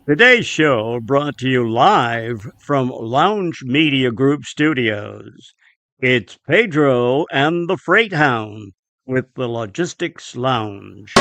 Today's show brought to you live from Lounge Media Group Studios. It's Pedro and the Freight Hound with the Logistics Lounge.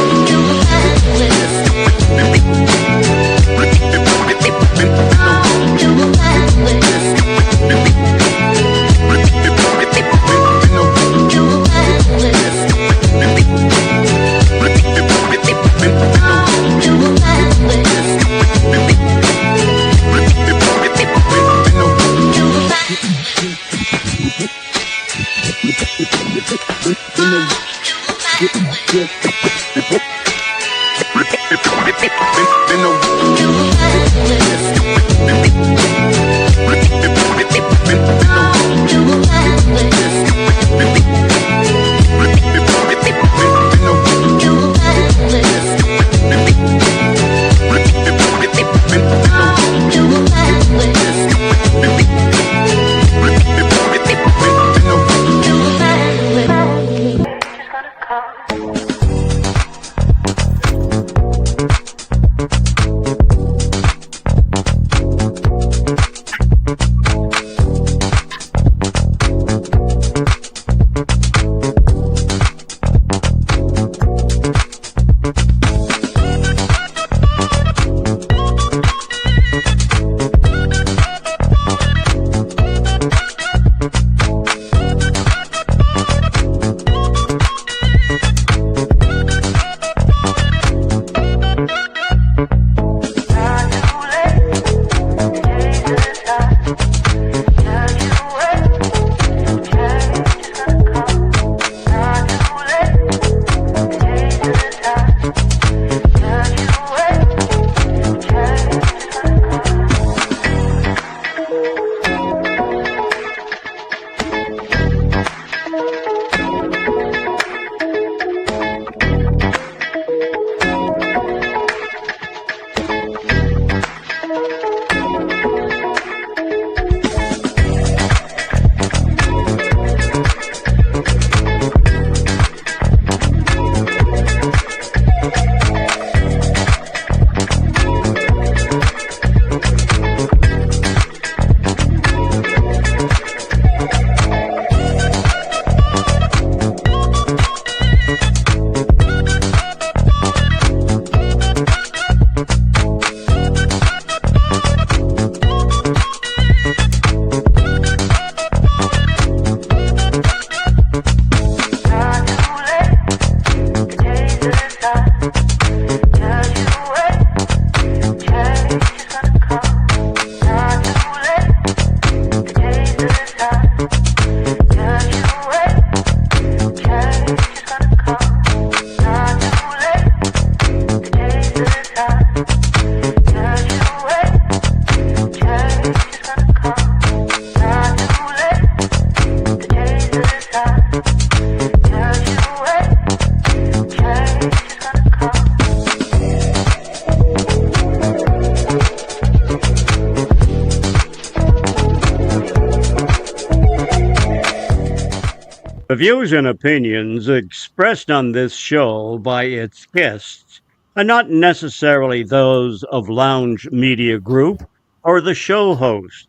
The views and opinions expressed on this show by its guests are not necessarily those of Lounge Media Group or the show host.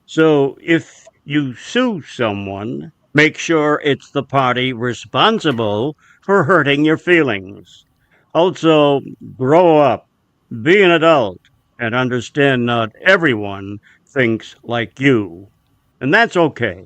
So if you sue someone, make sure it's the party responsible for hurting your feelings. Also, grow up, be an adult, and understand not everyone thinks like you. And that's okay.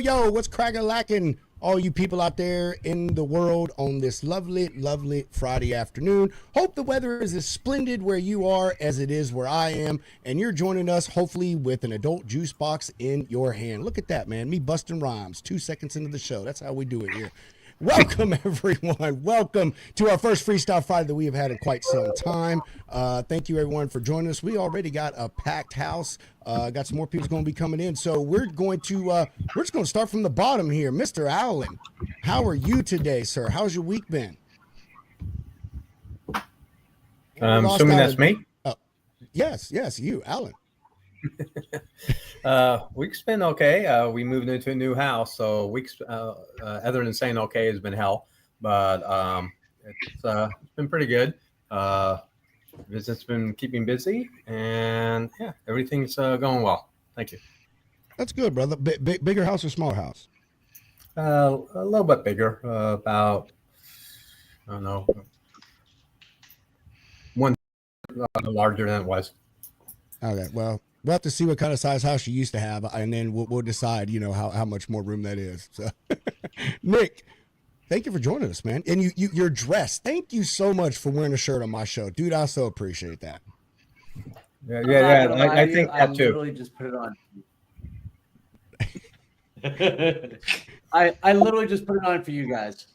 Yo, what's cracking lacking? All you people out there in the world on this lovely Friday afternoon. Hope the weather is as splendid where you are as it is where I am, and you're joining us hopefully with an adult juice box in your hand. Look at that, man. Me busting rhymes 2 seconds into the show. That's how we do it here. Welcome, everyone. Welcome to our first Freestyle Friday that we have had in quite some time. Thank you, everyone, for joining us. We already got a packed house. Got some more people going to be coming in. So we're just going to start from the bottom here. Mr. Allen, how are you today, sir? How's your week been? I'm assuming that's me. Yes, you, Allen. Week's been okay. We moved into a new house, so week's other than saying okay has been hell, but it's been pretty good. Business been keeping busy, and yeah, everything's going well. Thank you. That's good, brother. Bigger house or smaller house? A little bit bigger, about I don't know, one larger than it was. Okay, well, we'll have to see what kind of size house you used to have, and then we'll decide, how much more room that is. So, Nick, thank you for joining us, man. And you're dressed. Thank you so much for wearing a shirt on my show, dude. I so appreciate that. Yeah. I think that too. I literally just put it on. I literally just put it on for you guys.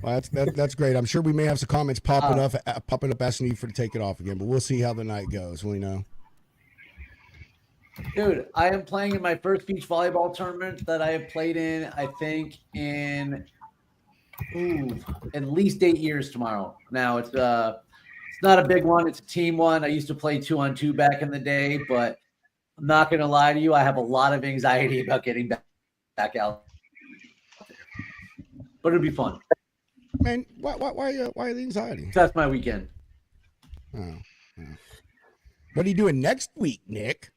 Well, that's great. I'm sure we may have some comments popping up asking you to take it off again, but we'll see how the night goes. Dude, I am playing in my first beach volleyball tournament that I have played in, I think, in at least 8 years tomorrow. Now, it's not a big one. It's a team one. I used to play 2-on-2 back in the day, but I'm not going to lie to you. I have a lot of anxiety about getting back out. But it'll be fun. Man, why the anxiety? That's my weekend. Oh. What are you doing next week, Nick?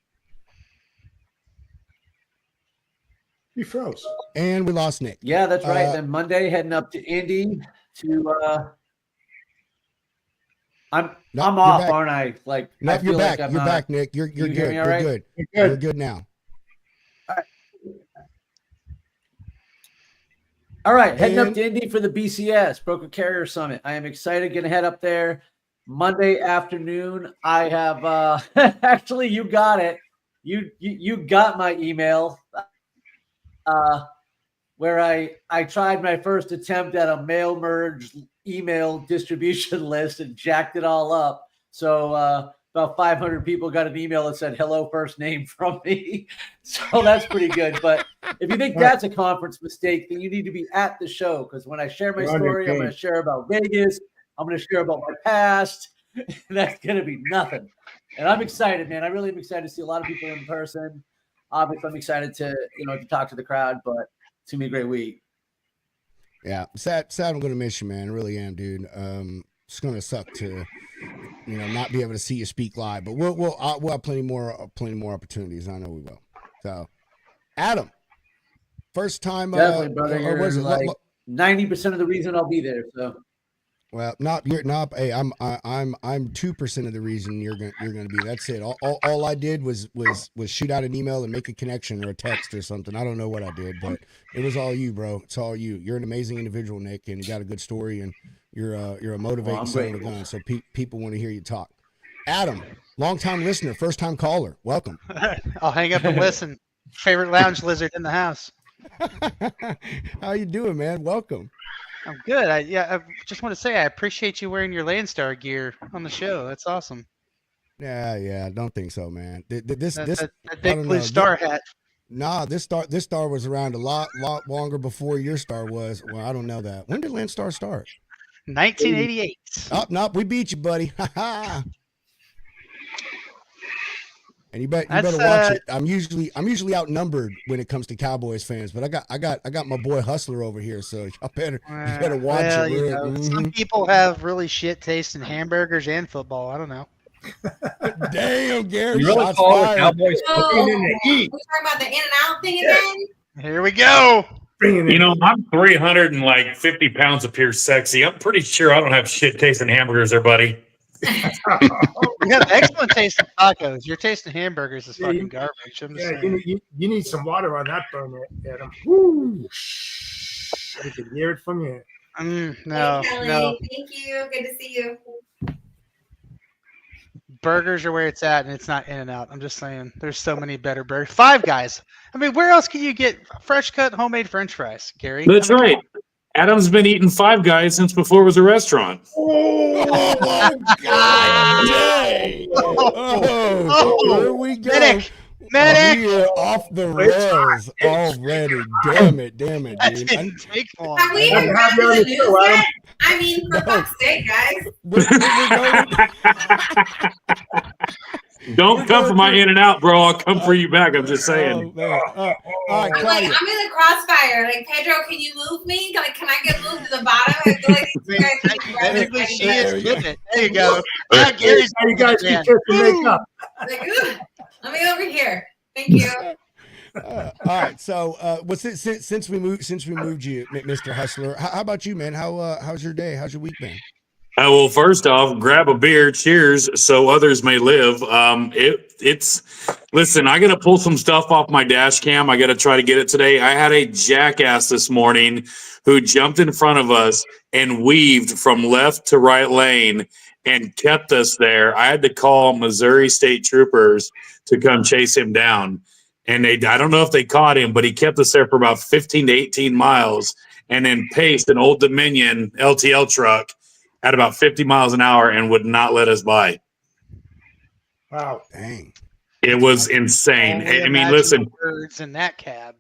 He froze. And we lost Nick. Yeah, that's right. Then Monday, heading up to Indy to I'm off, back. aren't I? Like, no, I feel you're back. like You're back, Nick. You're good. You're right? good. You're good now. All right, heading up to Indy for the BCS, Broker Carrier Summit. I am excited. Going to head up there Monday afternoon. I have actually, you got it. You got my email. Where I tried my first attempt at a mail merge email distribution list and jacked it all up. So about 500 people got an email that said hello first name from me. So that's pretty good. But if you think that's a conference mistake, then you need to be at the show, because when I share my story, I'm going to share about Vegas. I'm going to share about my past. That's going to be nothing. And I'm excited, man. I really am excited to see a lot of people in person. Obviously, I'm excited to talk to the crowd, but it's gonna be a great week. Yeah, sad. I'm gonna miss you, man. I really am, dude. It's gonna suck to, not be able to see you speak live, but we'll have plenty more opportunities. I know we will. So, Adam, first time. Definitely, brother. You're like 90% of the reason I'll be there. So. Well, hey, I'm 2% of the reason you're gonna be. That's it. All I did was shoot out an email and make a connection or a text or something. I don't know what I did, but it was all you, bro. It's all you. You're an amazing individual, Nick, and you got a good story, and you're a motivating son of a gun. So people want to hear you talk. Adam, long-time listener, first-time caller. Welcome. I'll hang up and listen. Favorite lounge lizard in the house. How you doing, man? Welcome. I'm good. I just want to say I appreciate you wearing your Landstar gear on the show. That's awesome. Yeah. I don't think so, man. This big blue star hat. Nah, this star was around a lot longer before your star was. Well, I don't know that. When did Landstar start? 1988. Oh, nope, we beat you, buddy. And you better watch it. I'm usually outnumbered when it comes to Cowboys fans, but I got my boy Hustler over here, so you better watch it. Some people have really shit taste in hamburgers and football. I don't know. Damn, Gary, You really call the Cowboys cooking in the heat? We talking about the in and out thing again? Here we go. I'm 350 pounds of pure sexy. I'm pretty sure I don't have shit tasting hamburgers there, buddy. You have excellent taste in tacos. Your taste in hamburgers is fucking garbage. I'm just saying. You need some water on that burner, Adam. Woo! I can hear it from you. No. Thank you. Good to see you. Burgers are where it's at, and it's not In-N-Out. I'm just saying, there's so many better burgers. Five Guys. I mean, where else can you get fresh cut homemade French fries, Gary? That's right. Adam's been eating Five Guys since before it was a restaurant. Oh, God dang. Oh, here we go. Medic! We are off the rails already. Damn it, That dude. didn't take long. Have we even have gotten you on to the the news show, Adam. yet? I mean, for No. fuck's sake, guys. We're going. Don't come for my in and out, bro. I'll come for you back. I'm just saying. Oh, man. All right, I'm Claudia. I'm in the crossfire. Like, Pedro, can you move me? Like, can I get moved to the bottom? I feel like these guys need to grab Technically, me. she is flipping. There you go. Now Hey, Gary's you guys be man. careful to make up. Like, ugh, let me over here. Thank you. All right. So, since we moved you, Mr. Hustler, how about you, man? How's your day? How's your week been? Well, first off, grab a beer. Cheers, so others may live. Listen, I got to pull some stuff off my dash cam. I got to try to get it today. I had a jackass this morning who jumped in front of us and weaved from left to right lane and kept us there. I had to call Missouri State Troopers to come chase him down. And I don't know if they caught him, but he kept us there for about 15 to 18 miles and then paced an Old Dominion LTL truck at about 50 miles an hour and would not let us by. Wow. Dang. It was insane. Only I mean, imagine listen, the birds in that cab.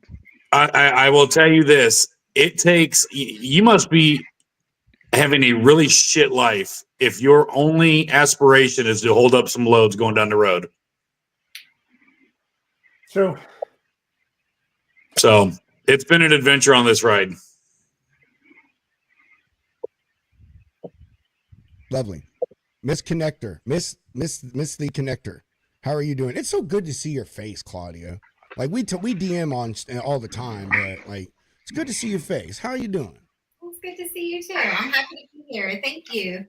I will tell you this. It takes, you must be having a really shit life if your only aspiration is to hold up some loads going down the road. So, So it's been an adventure on this ride. Lovely. Miss Connector. Miss the Connector. How are you doing? It's so good to see your face, Claudia. Like we DM on all the time, but like it's good to see your face. How are you doing? It's good to see you too. I'm happy to be here. Thank you.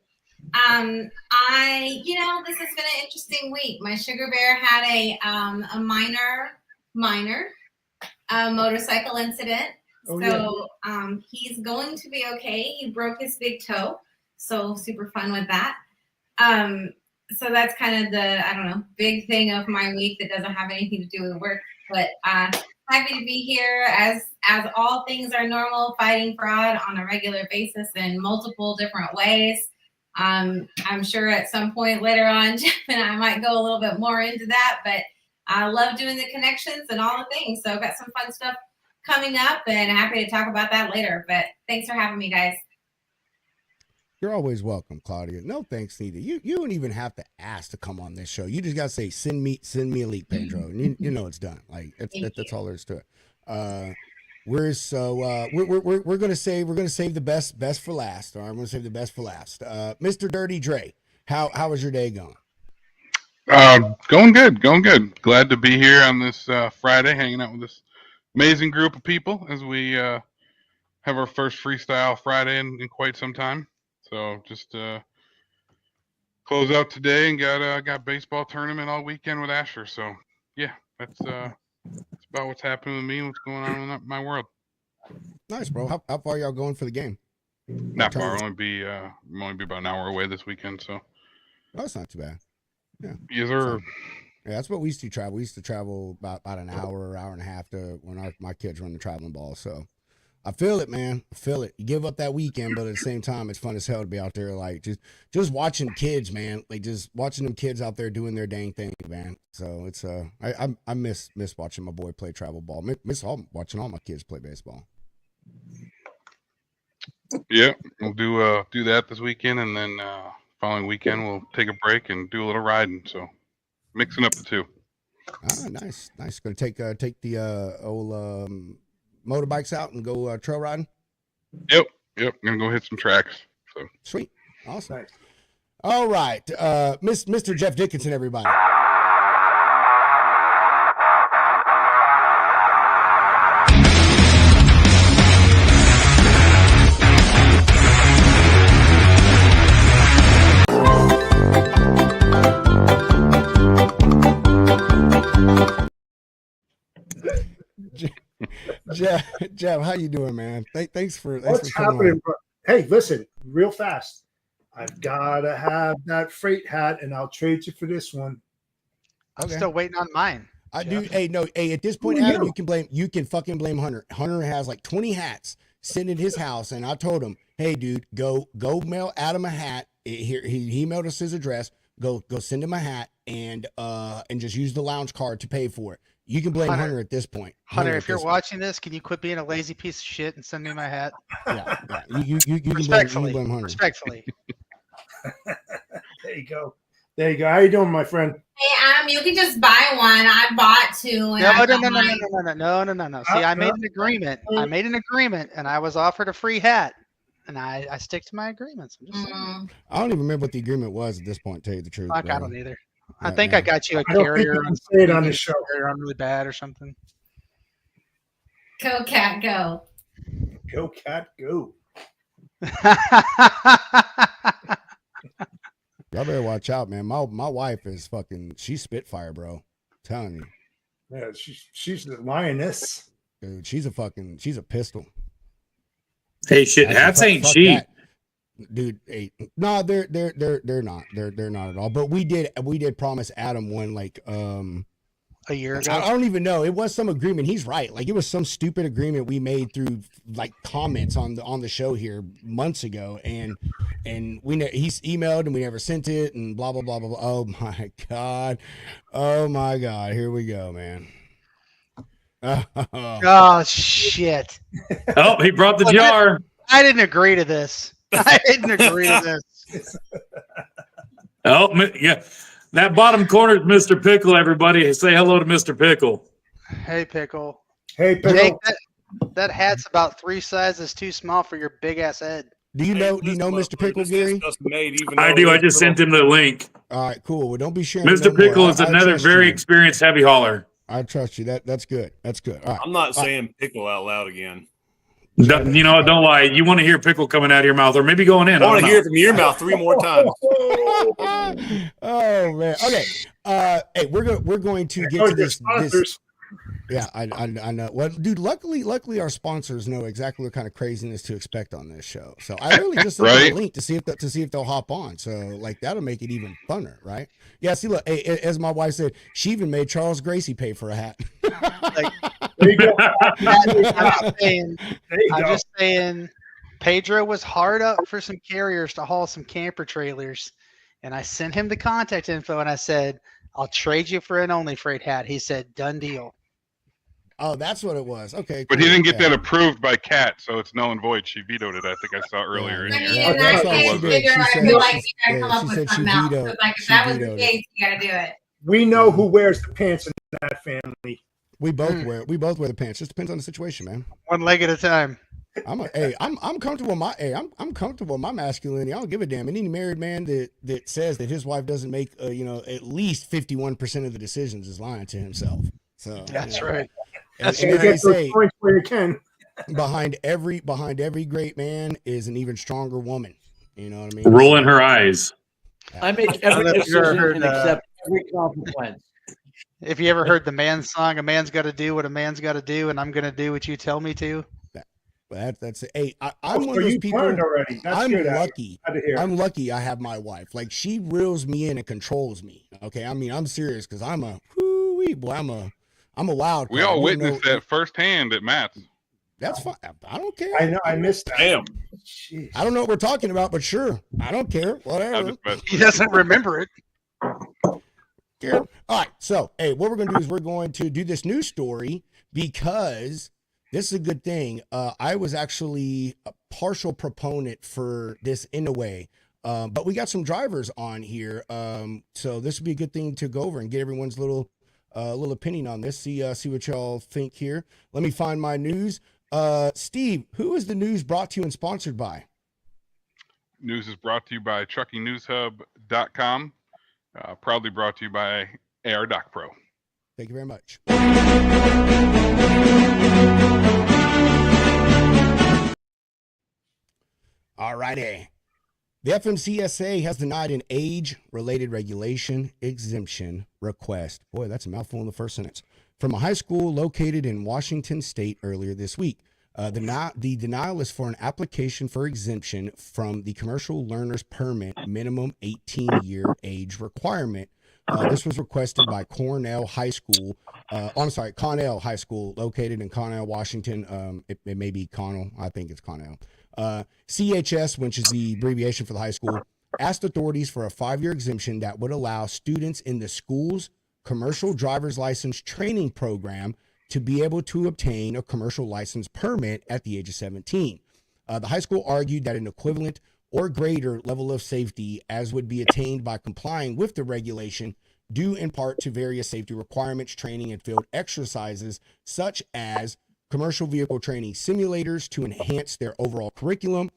This has been an interesting week. My sugar bear had a minor motorcycle incident. He's going to be okay. He broke his big toe. So super fun with that. So that's kind of the, big thing of my week that doesn't have anything to do with work, but happy to be here as all things are normal, fighting fraud on a regular basis in multiple different ways. I'm sure at some point later on, Jeff and I might go a little bit more into that, but I love doing the connections and all the things. So I've got some fun stuff coming up and happy to talk about that later, but thanks for having me, guys. You're always welcome, Claudia. No thanks needed. You don't even have to ask to come on this show. You just gotta say send me a link, Pedro, and you know it's done. Like that's all there is to it. We're gonna save the best for last. All right, we're gonna save the best for last. Mr. Dirty Dre, how was your day going? Going good. Glad to be here on this Friday, hanging out with this amazing group of people as we have our first Freestyle Friday in quite some time. So just close out today and got baseball tournament all weekend with Asher. So yeah, that's about what's happening with me and what's going on in my world. Nice, bro. How far y'all going for the game? Not far. Only be about an hour away this weekend. So that's not too bad. Yeah. Yes, sir. So, yeah, that's what we used to travel. We used to travel about an hour and a half to when my kids run the traveling ball. So I feel it, man. I feel it. You give up that weekend, but at the same time, it's fun as hell to be out there, like just watching kids, man. Like just watching them kids out there doing their dang thing, man. So it's I miss watching my boy play travel ball. Miss watching all my kids play baseball. Yeah, we'll do that this weekend, and then following weekend we'll take a break and do a little riding. So mixing up the two. Ah, nice. Gonna take the old motorbikes out and go trail riding. Yep. Gonna go hit some tracks. So sweet, awesome. Nice. All right, Mr. Jeff Dickinson, everybody. Jeff, how you doing, man? Thanks for what's coming happening? Hey, listen, real fast. I've got to have that freight hat, and I'll trade you for this one. I'm still waiting on mine. I do. Hey, no. Hey, at this point, Adam, you can fucking blame Hunter. Hunter has like 20 hats sitting at his house, and I told him, "Hey, dude, go mail Adam a hat." He emailed us his address. Go send him a hat and just use the lounge card to pay for it. You can blame Hunter at this point. Hunter, if you're watching this, can you quit being a lazy piece of shit and send me my hat? Yeah. You can Respectfully. blame Hunter. Respectfully. There you go. There you go. How you doing, my friend? Hey, Adam, you can just buy one. I bought two. No. See, I made an agreement. And I was offered a free hat. And I stick to my agreements. I'm just saying. I don't even remember what the agreement was at this point, to tell you the truth. Fuck, I don't either. I think I got you a I don't think carrier you can say it on the show. I'm really bad or something. Go, cat, go. Go, cat, go. Y'all better watch out, man. My wife is fucking, she's Spitfire, bro. I'm telling you. Yeah, she's the lioness. Dude, she's a pistol. Hey, shit, hats ain't Fuck cheap. that. Dude, hey, no, they're not. They're not at all. But we did promise Adam one like a year ago. I don't even know. It was some agreement. He's right. Like it was some stupid agreement we made through like comments on the show here months ago, and he's emailed and we never sent it and blah blah blah blah blah. Oh my god, here we go, man. Oh shit. Oh, he brought the jar. I didn't agree to this. Oh, yeah. That bottom corner is Mr. Pickle, everybody. Say hello to Mr. Pickle. Hey, Pickle. Hey, Pickle. Jake, that hat's about 3 sizes too small for your big ass head. Do you know Mr. Pickle, Gary? I do. I just sent him the link. All right, cool. Well, don't be sharing. Mr. Pickle is another very experienced heavy hauler. I trust you. That's good. That's good. All right. I'm not saying pickle out loud again. You know, don't lie. You want to hear pickle coming out of your mouth, or maybe going in. I want to hear it from your mouth 3 more times. Oh man. Okay. Hey, we're going to get to this. Yeah, I know. Well, dude, luckily our sponsors know exactly what kind of craziness to expect on this show. So I really just sent them a link to see if they'll hop on. So like that'll make it even funner, right? Yeah. See, look, hey, as my wife said, she even made Charles Gracie pay for a hat. There you go. I'm just saying, Pedro was hard up for some carriers to haul some camper trailers, and I sent him the contact info, and I said, "I'll trade you for an only freight hat." He said, "Done deal." Oh, that's what it was. Okay, but he didn't get that approved by Kat, so it's null and void. She vetoed it. I think I saw earlier. I mean, in that case, figure I feel like you gotta come up with something else. Because, like, if that was the case, you gotta do it. We know who wears the pants in that family. We both wear the pants. Just depends on the situation, man. One leg at a time. I'm comfortable I'm comfortable in my masculinity. I don't give a damn. Any married man that says that his wife doesn't make at least 51% of the decisions is lying to himself. So that's right. And they say where you can. Behind every great man is an even stronger woman. You know what I mean? Rolling her eyes. I make every decision and accept every consequence. If you ever heard the man song, "A man's got to do what a man's got to do, and I'm going to do what you tell me to." That's it. Hey, I'm one of those people. Already. That's I'm good. lucky. I'm lucky. I have my wife. Like she reels me in and controls me. Okay, I mean I'm serious because I'm a I'm a wild card. We all witnessed that firsthand at Matt's. That's fine. I don't care. I know. I missed that. Damn. Jeez. I don't know what we're talking about, but sure, I don't care. Whatever. He doesn't remember it. All right. So, hey, what we're going to do is we're going to do this news story because this is a good thing. I was actually a partial proponent for this in a way, but we got some drivers on here. So this would be a good thing to go over and get everyone's little opinion on this. See what y'all think here. Let me find my news. Steve, who is the news brought to you and sponsored by? News is brought to you by truckingnewshub.com. Proudly brought to you by AR Doc Pro. Thank you very much. All righty. The FMCSA has denied an age-related regulation exemption request. Boy, that's a mouthful in the first sentence. From a high school located in Washington State earlier this week. The denial is for an application for exemption from the commercial learner's permit minimum 18-year age requirement This was requested by Connell High School, located in Connell, Washington. It may be Connell. I think it's Connell. CHS, which is the abbreviation for the high school, asked authorities for a 5-year exemption that would allow students in the school's commercial driver's license training program to be able to obtain a commercial license permit at the age of 17. The high school argued that an equivalent or greater level of safety as would be attained by complying with the regulation, due in part to various safety requirements, training, and field exercises, such as commercial vehicle training simulators to enhance their overall curriculum.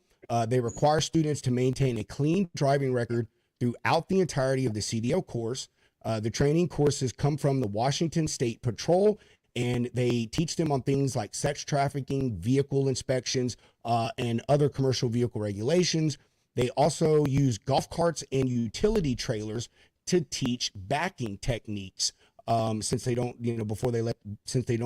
They require students to maintain a clean driving record throughout the entirety of the CDL course. The training courses come from the Washington State Patrol, and they teach them on things like sex trafficking, vehicle inspections, and other commercial vehicle regulations. They also use golf carts and utility trailers to teach backing techniques, since they don't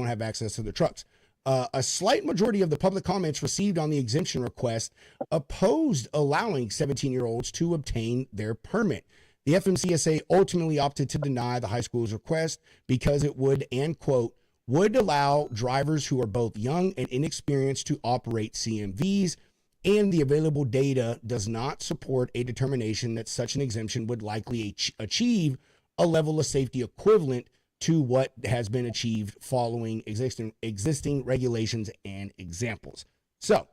have access to their trucks. A slight majority of the public comments received on the exemption request opposed allowing 17-year-olds to obtain their permit. The FMCSA ultimately opted to deny the high school's request because it would, and quote, would allow drivers who are both young and inexperienced to operate CMVs, and the available data does not support a determination that such an exemption would likely achieve a level of safety equivalent to what has been achieved following existing regulations and examples. So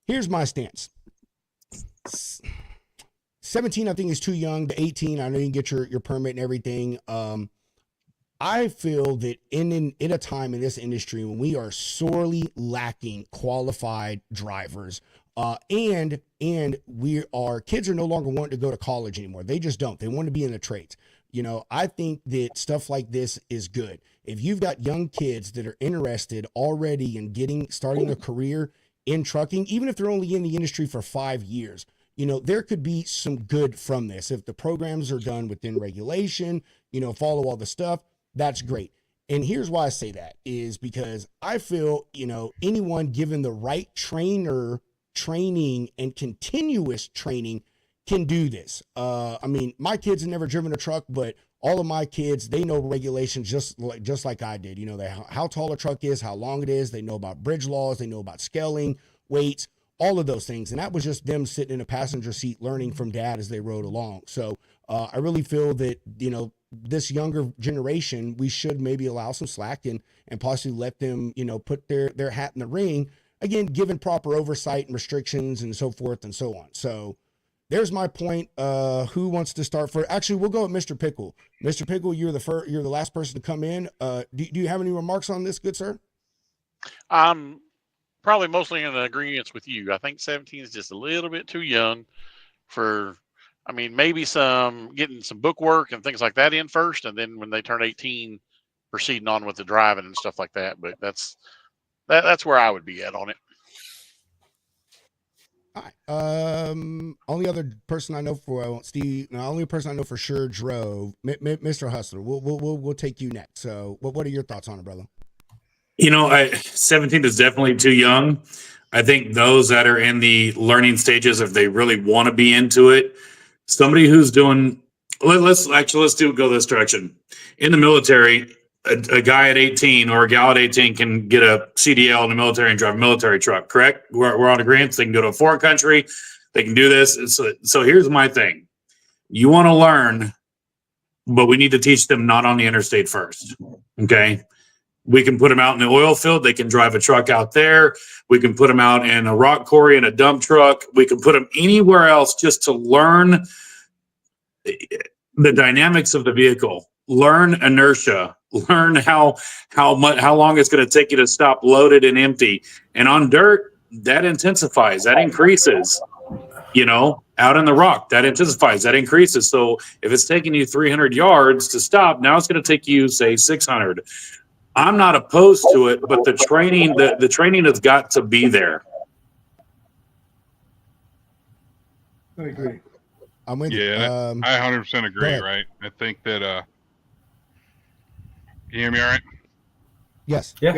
here's my stance. 17, I think, is too young. To 18, I know you can get your permit and everything. I feel that in a time in this industry when we are sorely lacking qualified drivers, and kids are no longer wanting to go to college anymore. They just don't. They want to be in the trades. I think that stuff like this is good. If you've got young kids that are interested already in starting a career in trucking, even if they're only in the industry for 5 years, there could be some good from this. If the programs are done within regulation, follow all the stuff, that's great. And here's why I say that is because I feel, anyone given the right training and continuous training can do this. My kids have never driven a truck, but all of my kids, they know regulations just like I did. How tall a truck is, how long it is. They know about bridge laws. They know about scaling, weights, all of those things. And that was just them sitting in a passenger seat learning from dad as they rode along. So I really feel that, this younger generation, we should maybe allow some slack and possibly let them, put their hat in the ring, again, given proper oversight and restrictions and so forth and so on. So there's my point. Who wants to start first? Actually, we'll go with Mr. Pickle. Mr. Pickle, you're the last person to come in. Do you have any remarks on this, good sir? I'm probably mostly in agreement with you. I think 17 is just a little bit too young for, maybe getting some book work and things like that in first, and then when they turn 18, proceeding on with the driving and stuff like that. But that's where I would be at on it. All right. Only other person I know for Steve. The only person I know for sure drove. Mr. Hustler. We'll take you next. So, what are your thoughts on it, brother? 17 is definitely too young. I think those that are in the learning stages, if they really want to be into it, somebody who's doing. Let's go this direction. In the military, a guy at 18 or a gal at 18 can get a CDL in the military and drive a military truck, correct? We're on agreement. They can go to a foreign country. They can do this. So here's my thing. You want to learn, but we need to teach them not on the interstate first, okay? We can put them out in the oil field. They can drive a truck out there. We can put them out in a rock quarry in a dump truck. We can put them anywhere else just to learn the dynamics of the vehicle, learn inertia, learn how long it's going to take you to stop loaded and empty. And on dirt, that intensifies, that increases. Out in the rock, that intensifies, that increases. So if it's taking you 300 yards to stop, now it's going to take you, say, 600. I'm not opposed to it, but the training has got to be there. I agree. I'm with you. I 100% agree, right? I think that, can you hear me all right? Yes. Yeah.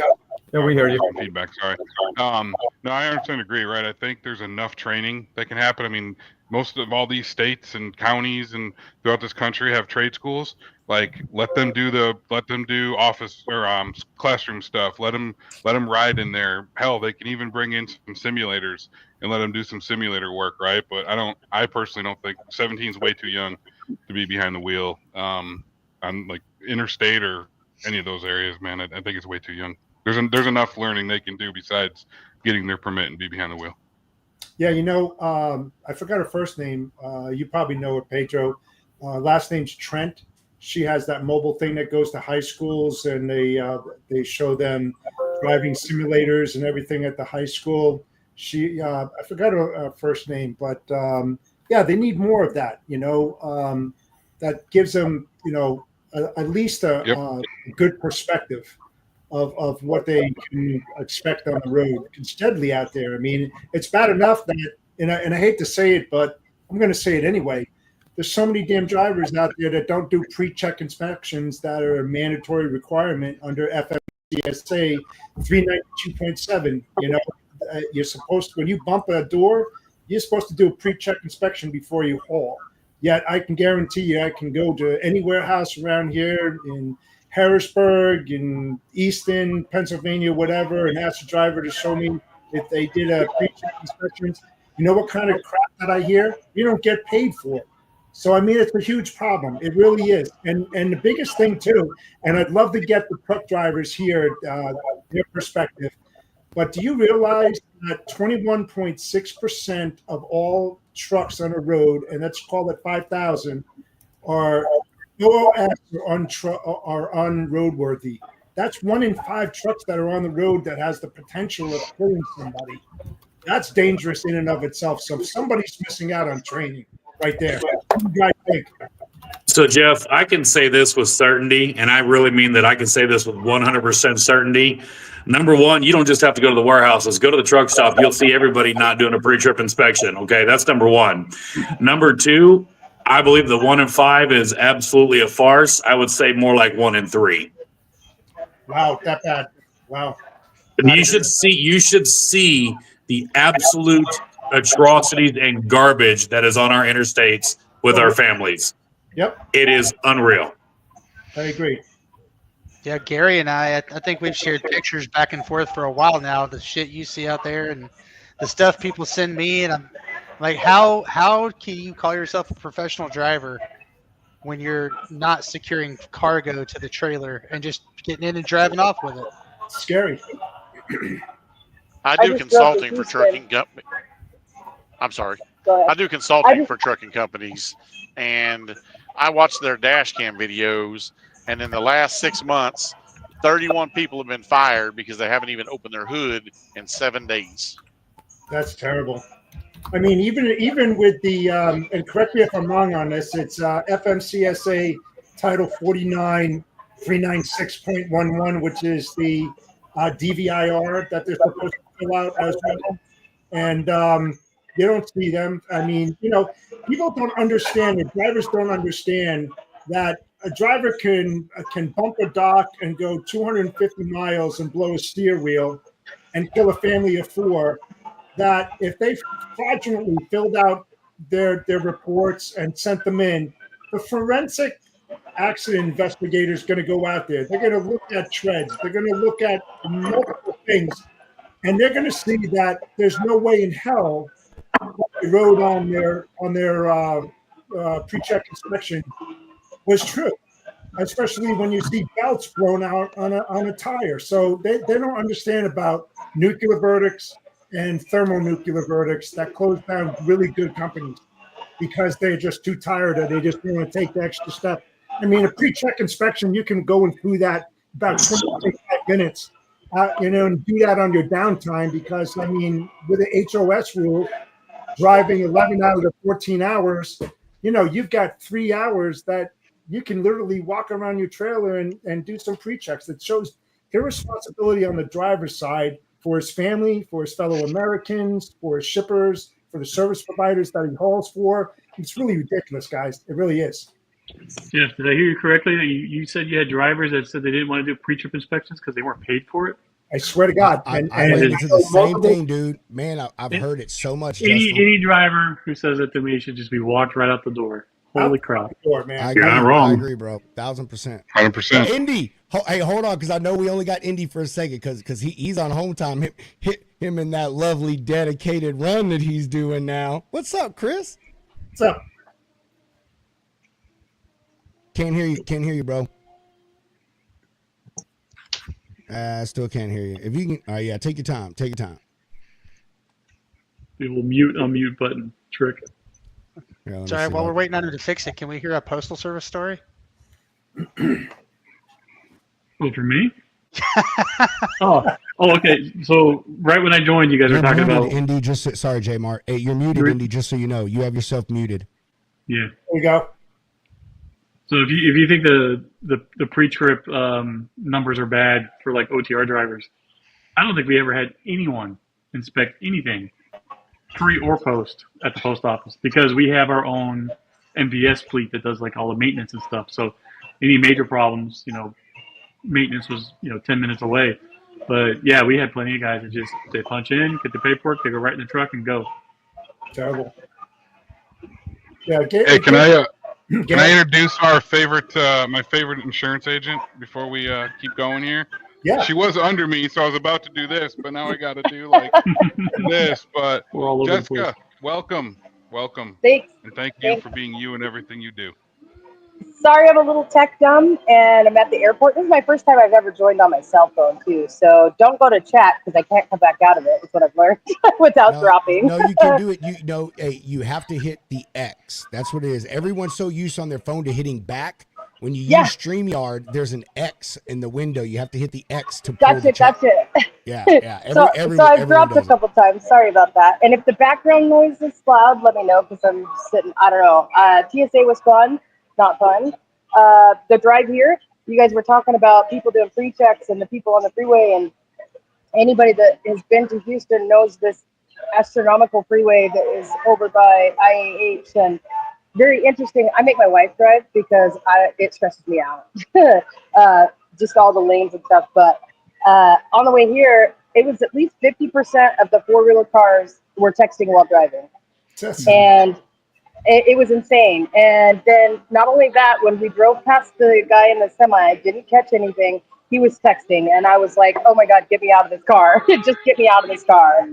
Yeah, we hear you. Feedback. Sorry. No, I understand. Agree. Right. I think there's enough training that can happen. I mean, most of all these states and counties and throughout this country have trade schools. Like, let them do office or classroom stuff. Let them ride in there. Hell, they can even bring in some simulators and let them do some simulator work. Right. But I personally don't think 17 is way too young to be behind the wheel on like interstate or any of those areas. Man, I think it's way too young. There's enough learning they can do besides getting their permit and be behind the wheel. Yeah, I forgot her first name. You probably know her, Pedro. Last name's Trent. She has that mobile thing that goes to high schools, and they show them driving simulators and everything at the high school. I forgot her first name, but yeah, they need more of that. That gives them at least a good perspective of what they can expect on the road. It's deadly out there. I mean, it's bad enough that, and I hate to say it, but I'm going to say it anyway. There's so many damn drivers out there that don't do pre-check inspections that are a mandatory requirement under FMCSA 392.7. You're supposed to, when you bump a door, you're supposed to do a pre-check inspection before you haul. Yet I can guarantee you, I can go to any warehouse around here in Harrisburg, in Easton, Pennsylvania, whatever, and ask the driver to show me if they did a pre-check inspection. You know what kind of crap that I hear? You don't get paid for it. So, I mean, it's a huge problem. It really is. And the biggest thing, too, and I'd love to get the truck drivers here, their perspective, but do you realize that 21.6% of all trucks on a road, and let's call it 5,000, are OOS are unroadworthy? That's 1 in 5 trucks that are on the road that has the potential of killing somebody. That's dangerous in and of itself. So somebody's missing out on training right there. What do you guys think? So, Jeff, I can say this with certainty, and I really mean that I can say this with 100% certainty. Number one, you don't just have to go to the warehouses. Go to the truck stop. You'll see everybody not doing a pre-trip inspection. Okay, that's number one. Number two, I believe the 1 in 5 is absolutely a farce. I would say more like 1 in 3. Wow, that bad. Wow. And you should see the absolute atrocities and garbage that is on our interstates with our families. Yep. It is unreal. I agree. Yeah, Gary and I think we've shared pictures back and forth for a while now. The shit you see out there and the stuff people send me, and I'm like, how can you call yourself a professional driver when you're not securing cargo to the trailer and just getting in and driving off with it? Scary. I do consulting for trucking companies. I'm sorry. I do consulting for trucking companies, and I watch their dash cam videos. And in the last 6 months, 31 people have been fired because they haven't even opened their hood in 7 days. That's terrible. I mean, even with the and correct me if I'm wrong on this, it's FMCSA Title 49 396.11, which is the DVIR that they're supposed to fill out as well. And you don't see them. I mean, people don't understand, the drivers don't understand that a driver can bump a dock and go 250 miles and blow a steer wheel and kill a family of 4. That if they fraudulently filled out their reports and sent them in, the forensic accident investigator is going to go out there. They're going to look at treads. They're going to look at multiple things, and they're going to see that there's no way in hell the road on their pre-check inspection was true, especially when you see belts blown out on a tire. So they don't understand about nuclear verdicts and thermonuclear verdicts that close down really good companies because they're just too tired or they just don't want to take the extra step. I mean, a pre-check inspection, you can go and through that about 25 minutes, and do that on your downtime because, I mean, with the HOS rule, driving 11 out of the 14 hours, you've got 3 hours that you can literally walk around your trailer and do some pre-checks. That shows irresponsibility on the driver's side for his family, for his fellow Americans, for his shippers, for the service providers that he hauls for. It's really ridiculous, guys. It really is. Jeff, did I hear you correctly? You said you had drivers that said they didn't want to do pre-trip inspections because they weren't paid for it? I swear to God. I And ran into the same multiple- thing, dude. Man, I've heard it so much. Justin. Any driver who says that to me should just be walked right out the door. Holy crap! Man. I You're agree. not wrong. I agree, bro. 1,000%. 100%. Indy, hey, hold on, because I know we only got Indy for a second, because he's on home time. Hit him in that lovely dedicated run that he's doing now. What's up, Chris? What's up? Can't hear you, bro. Still can't hear you. If you can, yeah, take your time. Take your time. The old mute unmute button trick. Here, let me Sorry, see while what- we're waiting on him to fix it, can we hear a postal service story? Oh, for me? oh, okay. So right when I joined, you guys You're were talking muted, about Indy. Sorry, J Mart. Hey, you're muted, Indy. Just so you know, you have yourself muted. yeah. There you go. So if you think the pre-trip numbers are bad for like OTR drivers, I don't think we ever had anyone inspect anything, pre or post, at the post office, because we have our own MVS fleet that does like all the maintenance and stuff. So any major problems, maintenance was 10 minutes away. But yeah, we had plenty of guys that just they punch in, get the paperwork, they go right in the truck and go. Terrible. Yeah. Hey, can I introduce our favorite, my favorite insurance agent before we keep going here? Yeah. She was under me, so I was about to do this, but now I got to do like this. But We're all over the Jessica, place. welcome, Thanks. and thank you for being you and everything you do. Sorry, I'm a little tech dumb, and I'm at the airport. This is my first time I've ever joined on my cell phone, too. So don't go to chat because I can't come back out of it. Is what I've learned without dropping. No, you can do it. Hey, you have to hit the X. That's what it is. Everyone's so used on their phone to hitting back. When you use StreamYard, there's an X in the window. You have to hit the X to pull the chat. That's it. Yeah. So I've dropped a couple times. Sorry about that. And if the background noise is loud, let me know because I'm sitting. I don't know. TSA was fun, not fun. The drive here, you guys were talking about people doing pre-checks and the people on the freeway, and anybody that has been to Houston knows this astronomical freeway that is over by IAH, and very interesting. I make my wife drive because it stresses me out. Just all the lanes and stuff. But on the way here, it was at least 50% of the four-wheeler cars were texting while driving. And it was insane. And then not only that, when we drove past the guy in the semi, didn't catch anything. He was texting, and I was like, oh, my God, get me out of this car. Just get me out of this car.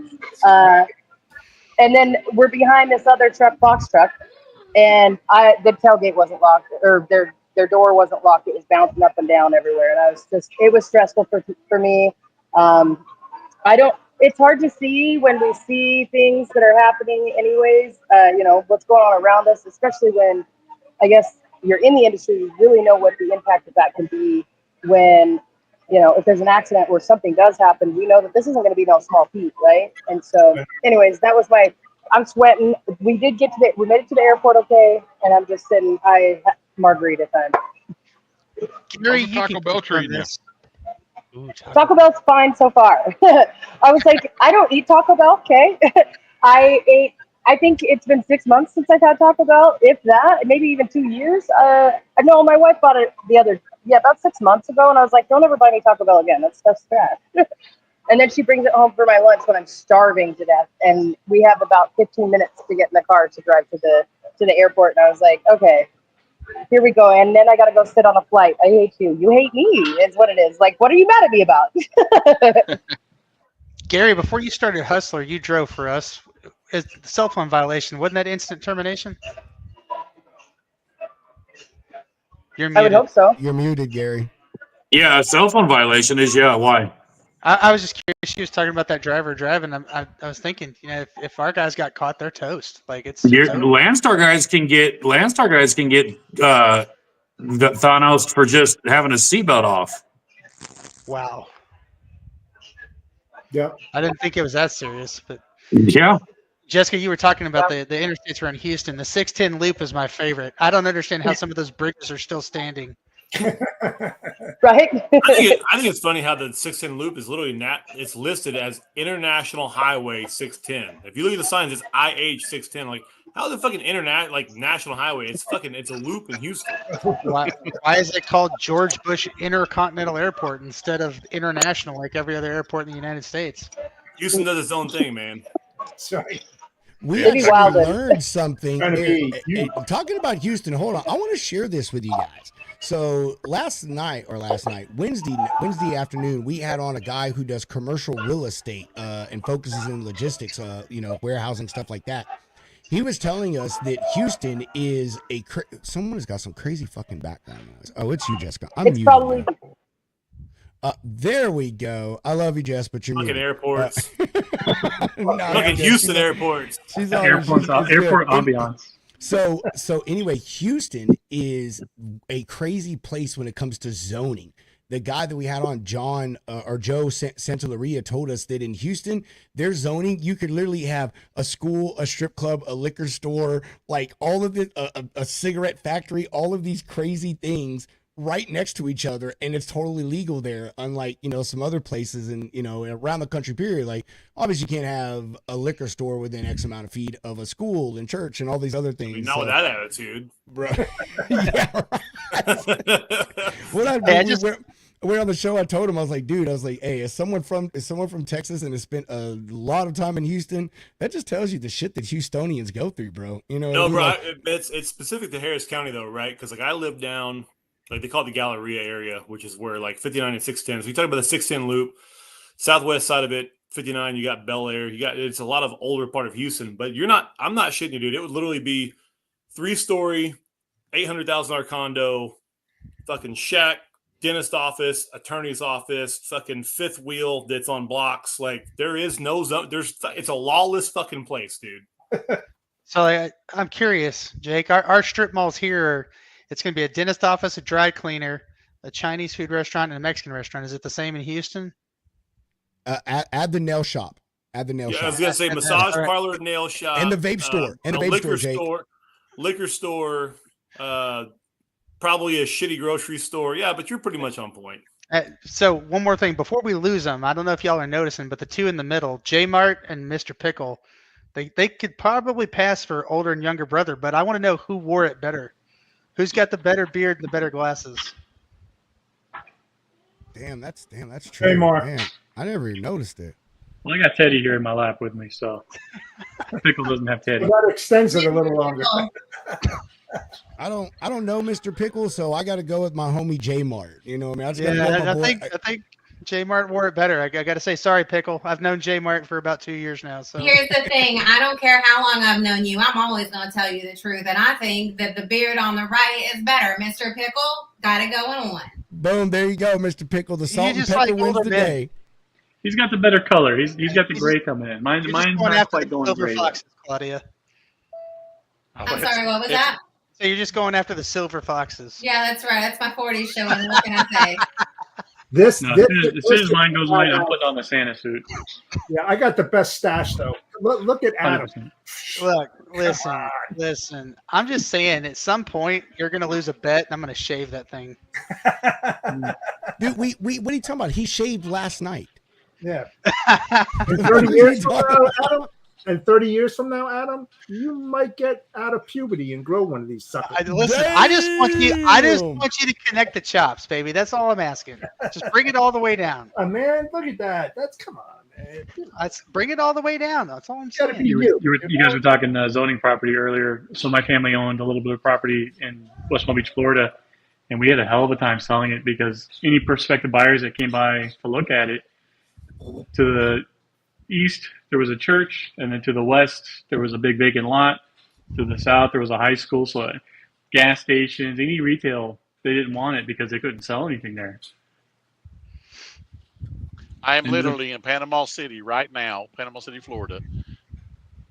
And then we're behind this other truck, box truck, and the tailgate wasn't locked, or their door wasn't locked. It was bouncing up and down everywhere, and it was stressful for me. It's hard to see when we see things that are happening anyways, what's going on around us, especially when, I guess, you're in the industry, you really know what the impact of that can be when, if there's an accident or something does happen, we know that this isn't going to be no small feat, right? And so, anyways, that was I'm sweating. We made it to the airport okay, and I'm just sitting, margarita time. Gary, Taco Bell treating you? Ooh, Taco Bell's fine so far. I was like, I don't eat Taco Bell, okay? I think it's been 6 months since I've had Taco Bell, if that, maybe even 2 years. No, my wife bought it about 6 months ago, and I was like, don't ever buy me Taco Bell again. That stuff's trash. And then she brings it home for my lunch when I'm starving to death, and we have about 15 minutes to get in the car to drive to the airport, and I was like, okay, here we go. And then I got to go sit on a flight. I hate you. You hate me is what it is. Like, what are you mad at me about? Gary, before you started Hustler, you drove for us. It's the cell phone violation. Wasn't that instant termination? You're muted. I would hope so. You're muted, Gary. Yeah, a cell phone violation is why? I was just curious. She was talking about that driver driving. I was thinking, if our guys got caught, they're toast. Like Landstar guys can get Thanos for just having a seatbelt off. Wow. Yeah. I didn't think it was that serious, but yeah. Jessica, you were talking about the interstates around Houston. The 610 loop is my favorite. I don't understand how some of those bridges are still standing. Right? I think it's funny how the 610 loop is literally it's listed as International Highway 610. If you look at the signs, it's IH 610. Like, How the fucking internet national highway? It's a loop in Houston. Why is it called George Bush Intercontinental Airport instead of international like every other airport in the United States? Houston does its own thing, man. Sorry. We It'd be actually wild. learned something. Gonna be huge. Talking about Houston, hold on. I want to share this with you guys. So Wednesday afternoon, we had on a guy who does commercial real estate and focuses in logistics, warehousing, stuff like that. He was telling us that Houston is someone has got some crazy fucking background noise. Oh, it's you, Jessica. I'm It's muted probably now. There we go. I love you, Jess, but you're Fucking muted. airports. No, Fucking Houston airports. She's Airport good. ambiance. So anyway, Houston is a crazy place when it comes to zoning. The guy that we had on, Joe Santalaria, told us that in Houston, their zoning, you could literally have a school, a strip club, a liquor store, like all of it, a cigarette factory, all of these crazy things right next to each other, and it's totally legal there, unlike some other places and around the country period. Like, obviously you can't have a liquor store within X amount of feet of a school and church and all these other things. Not with that attitude, bro. Yeah, right. We're on the show. I told him, I was like, dude, hey, is someone from Texas and has spent a lot of time in Houston? That just tells you the shit that Houstonians go through, bro. No, bro, it's specific to Harris County though, right? Because I live down, they call it the Galleria area, which is where 59 and 610. So you talk about the 610 loop, southwest side of it, 59. You got Bel Air. It's a lot of older part of Houston, but I'm not shitting you, dude. It would literally be 3-story, $800,000 condo, fucking shack, dentist office, attorney's office, fucking fifth wheel that's on blocks. Like, there is no zone. It's a lawless fucking place, dude. So I'm curious, Jake. Our strip malls here, it's going to be a dentist office, a dry cleaner, a Chinese food restaurant, and a Mexican restaurant. Is it the same in Houston? Add the nail shop. Add the nail shop. I was gonna say massage parlor, nail shop, and the vape store, and the vape liquor store, Jake. Liquor store, probably a shitty grocery store. Yeah, but you're pretty much on point. So one more thing before we lose them, I don't know if y'all are noticing, but the two in the middle, J Mart and Mr. Pickle, they could probably pass for older and younger brother, but I want to know who wore it better. Who's got the better beard and the better glasses? Damn, that's true. Hey, Mark. Man, I never even noticed it. Well, I got Teddy here in my lap with me, so Pickle doesn't have Teddy. Well, that extends it a little longer. I don't know Mr. Pickle, so I got to go with my homie J Mart. You know what I mean? I think J Mart wore it better. I got to say sorry, Pickle. I've known J Mart for about 2 years now. So here's the thing: I don't care how long I've known you. I'm always going to tell you the truth, and I think that the beard on the right is better. Mr. Pickle, got it going on. Boom! There you go, Mr. Pickle. The salt and pepper wins the day. He's got the better color. He's got the gray coming in. Mine's not quite going silver gray. Foxes, Claudia. I'm sorry, what was that? So you're just going after the silver foxes. Yeah, that's right. That's my 40s showing. What can I say? As soon as mine goes away, I'm putting on the Santa suit. Yeah, I got the best stash though. Look at Adam. 100%. Look, listen. I'm just saying, at some point you're gonna lose a bet, and I'm gonna shave that thing. Dude, we what are you talking about? He shaved last night. Yeah. And 30 years from now, Adam. And 30 years from now, Adam, you might get out of puberty and grow one of these suckers. I just want you to connect the chops, baby. That's all I'm asking. Just bring it all the way down. Man, look at that. Come on, man. Let's bring it all the way down. That's all I'm saying. You guys were talking zoning property earlier. So my family owned a little bit of property in West Palm Beach, Florida, and we had a hell of a time selling it because any prospective buyers that came by to look at it, to the east there was a church, and then to the west there was a big vacant lot. To the south there was a high school, so gas stations, any retail, they didn't want it because they couldn't sell anything there. I am literally in Panama City right now, Panama City, Florida,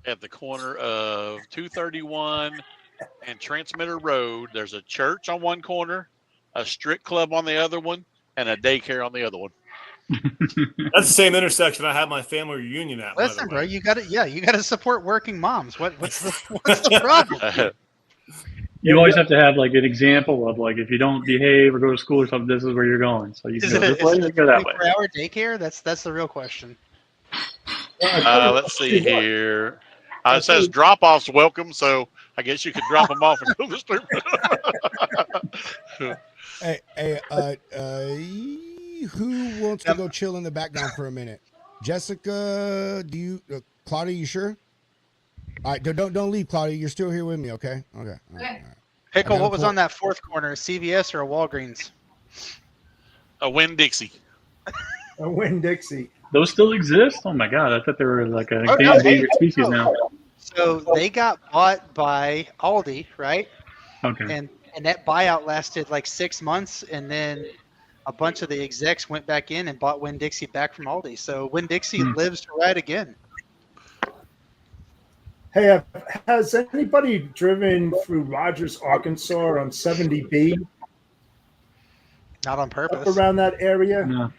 at the corner of 231 and Transmitter Road. There's a church on one corner, a strip club on the other one, and a daycare on the other one. That's the same intersection I had my family reunion at. Listen, bro, you got to support working moms. What's the problem? You always have to have like an example of like if you don't behave or go to school or something, this is where you're going. So you can go this way, you go that way. 24-hour daycare? That's the real question. Let's see here. It says drop offs welcome, so I guess you could drop them off and go to the strip. Who wants to go chill in the background for a minute? Jessica, do you? Claudia, you sure? All right, don't leave, Claudia. You're still here with me, okay? Okay. All right. Pickle, what was on that fourth corner? A CVS or a Walgreens? A Winn-Dixie. A Winn-Dixie. Those still exist? Oh my god! I thought they were like an no, endangered species now. So they got bought by Aldi, right? Okay. And that buyout lasted like 6 months, and then a bunch of the execs went back in and bought Winn-Dixie back from Aldi. So Winn-Dixie lives to ride again. Hey, has anybody driven through Rogers, Arkansas on 70B? Not on purpose. Up around that area? No.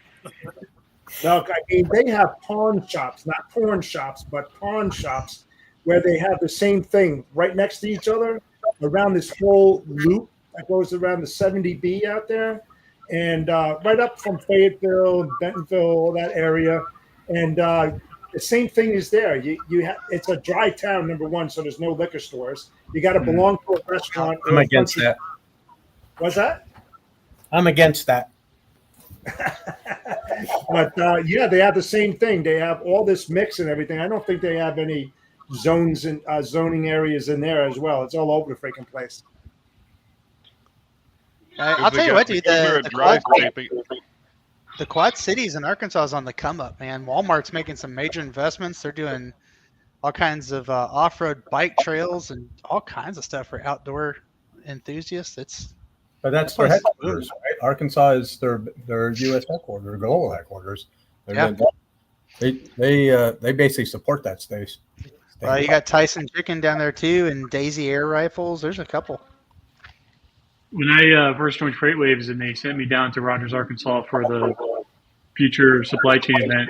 No, I mean, they have pawn shops, not porn shops, but pawn shops where they have the same thing right next to each other around this whole loop that goes around the 70B out there. And right up from Fayetteville, Bentonville, all that area. And the same thing is there. It's a dry town, number one, so there's no liquor stores. You got to belong to a restaurant. I'm against that. What's that? I'm against that. But yeah, they have the same thing. They have all this mix and everything. I don't think they have any zones and zoning areas in there as well. It's all over the freaking place. I'll tell you what, dude. The Quad Cities in Arkansas is on the come up, man. Walmart's making some major investments. They're doing all kinds of off-road bike trails and all kinds of stuff for outdoor enthusiasts. But that's their headquarters, right? Arkansas is their U.S. headquarters, their global headquarters. They basically support that state. You got Tyson Chicken down there too, and Daisy Air Rifles. There's a couple. When I first joined Freightwaves and they sent me down to Rogers, Arkansas for the future supply chain event,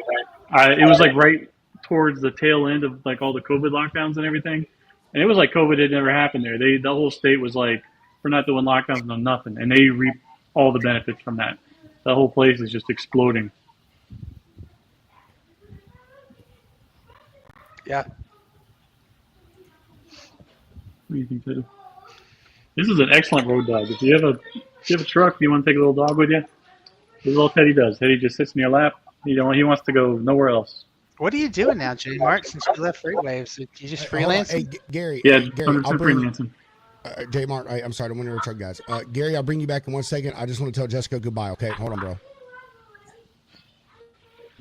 it was like right towards the tail end of like all the COVID lockdowns and everything. And it was like COVID had never happened there. The whole state was like, we're not doing lockdowns, no nothing. And they reap all the benefits from that. The whole place is just exploding. Yeah. What do you think, Teddy? This is an excellent road dog. If you have a truck, you want to take a little dog with you? This is all Teddy does. Teddy just sits in your lap. He wants to go nowhere else. What are you doing now, J. Mark, since you left Freightwaves? You just freelancing? Hey, Gary. Yeah, Gary, 100% freelancing. J. Mark, I'm sorry, I'm going to interrupt, guys. Gary, I'll bring you back in 1 second. I just want to tell Jessica goodbye, okay? Hold on, bro.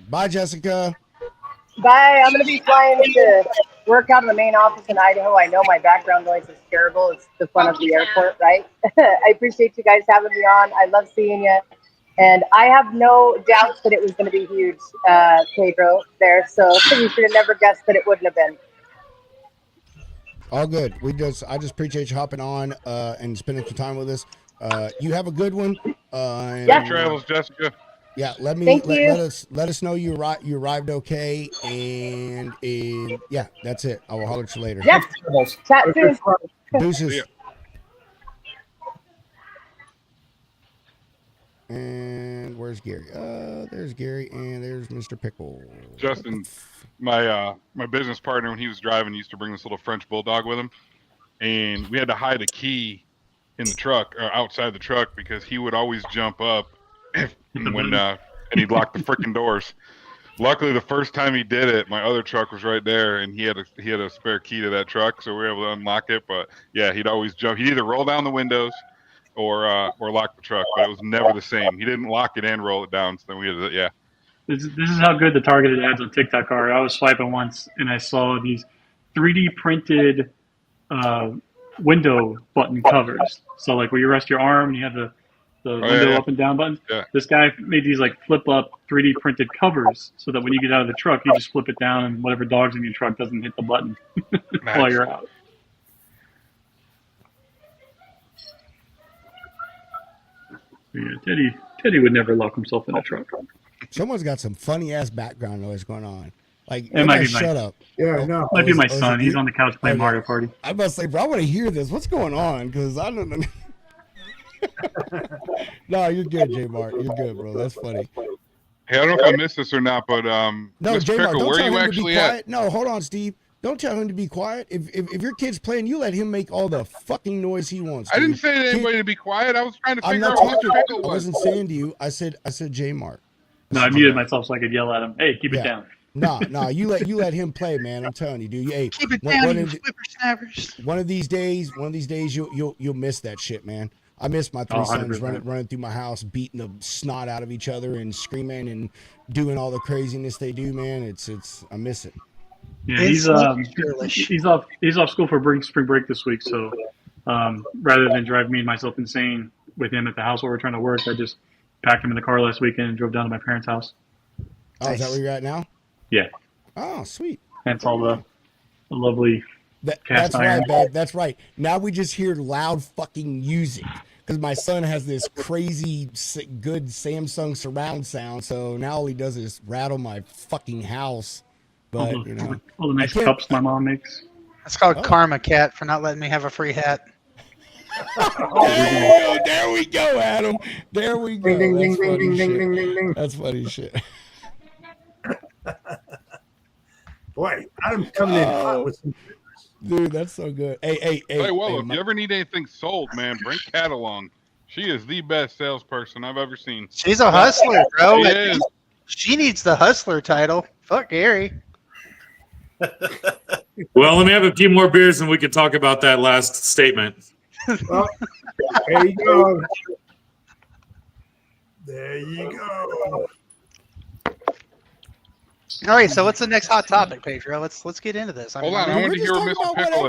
Bye, Jessica. Bye. I'm going to be flying to work out of the main office in Idaho. I know my background noise is terrible. It's the fun of the airport, right? I appreciate you guys having me on. I love seeing you. And I have no doubts that it was going to be huge, Pedro, there. So you should have never guessed that it wouldn't have been. All good. I just appreciate you hopping on and spending some time with us. You have a good one. Safe travels, Jessica. Yeah, let us know you arrived okay, and yeah, that's it. I will holler at you later. Yeah, chat soon. Deuces. And where's Gary? There's Gary, and there's Mr. Pickle. Justin, my business partner, when he was driving, he used to bring this little French bulldog with him, and we had to hide a key in the truck or outside the truck because he would always jump up and he'd lock the freaking doors. Luckily, the first time he did it, my other truck was right there, and he had a spare key to that truck, so we were able to unlock it. But yeah, he'd always jump. He'd either roll down the windows or lock the truck, but it was never the same. He didn't lock it and roll it down. So then we had to, yeah. This is how good the targeted ads on TikTok are. I was swiping once, and I saw these 3D printed window button covers. So like where you rest your arm, and you have the window up and down buttons. Yeah. This guy made these like flip up 3D printed covers so that when you get out of the truck, you just flip it down and whatever dog's in your truck doesn't hit the button while you're out. Yeah, Teddy would never lock himself in a truck. Someone's got some funny ass background noise going on. Like, it might be shut up. Yeah, no. Might be my son. He's on the couch playing Mario Party. I must say, bro, I want to hear this. What's going on? Because I don't know. No, you're good, J Mark. You're good, bro. That's funny. Hey, I don't know if I missed this or not, but no, Mr. J Mark, Pickle, don't where tell are you him to be actually quiet. at? No, hold on, Steve. Don't tell him to be quiet. If your kid's playing, you let him make all the fucking noise he wants. I didn't say to anybody to be quiet. I was trying to I'm figure not out what talking. the pickle I was. wasn't saying to you. I said J Mark. No, I muted myself so I could yell at him. Hey, keep it down. Nah. You let him play, man. I'm telling you, dude. Hey, keep it down, you whippersnappers. One of these days, you'll miss that shit, man. I miss my three sons running through my house, beating the snot out of each other and screaming and doing all the craziness they do, man. It's I miss it. Yeah, he's off school for spring break this week, so rather than drive me and myself insane with him at the house while we're trying to work, I just packed him in the car last weekend and drove down to my parents' house. Oh, is that where you're at now? Yeah. Oh, sweet. That's all the lovely cast that's iron. right, babe. That's right. Now we just hear loud fucking music because my son has this crazy good Samsung surround sound. So now all he does is rattle my fucking house. But all the nice cups my mom makes. That's called karma, Cat, for not letting me have a free hat. There we go, Adam. There we go. Ding, ding, That's ding, funny ding, shit. ding, ding, ding, ding. That's funny shit. Boy, Adam's coming in hot with some. Dude, that's so good. Hey, if you ever need anything sold, man, bring Kat along. She is the best salesperson I've ever seen. She's a hustler, bro. She is. She needs the hustler title. Fuck Gary. Well, let me have a few more beers and we can talk about that last statement. Well, there you go. There you go. All right, so what's the next hot topic, Pedro? Let's get into this. Hold on, I want to hear where Mr. Pickle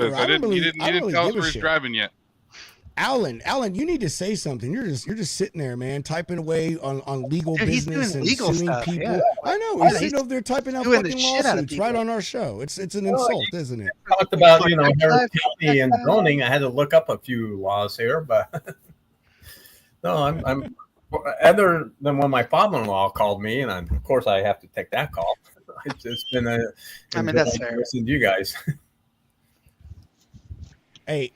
is. You didn't tell us where he's shit. driving yet. Alan, you need to say something. You're just sitting there, man, typing away on legal business and legal suing stuff, people. yeah. I know. He's sitting over there typing out doing the fucking shit out of lawsuits people. right on our show. It's an insult, isn't it? Talked about Harris County and zoning. I had to look up a few laws here, but no, I'm other than when my father-in-law called me, and of course I have to take that call. It's been that's fair. Listen to you guys. Hey,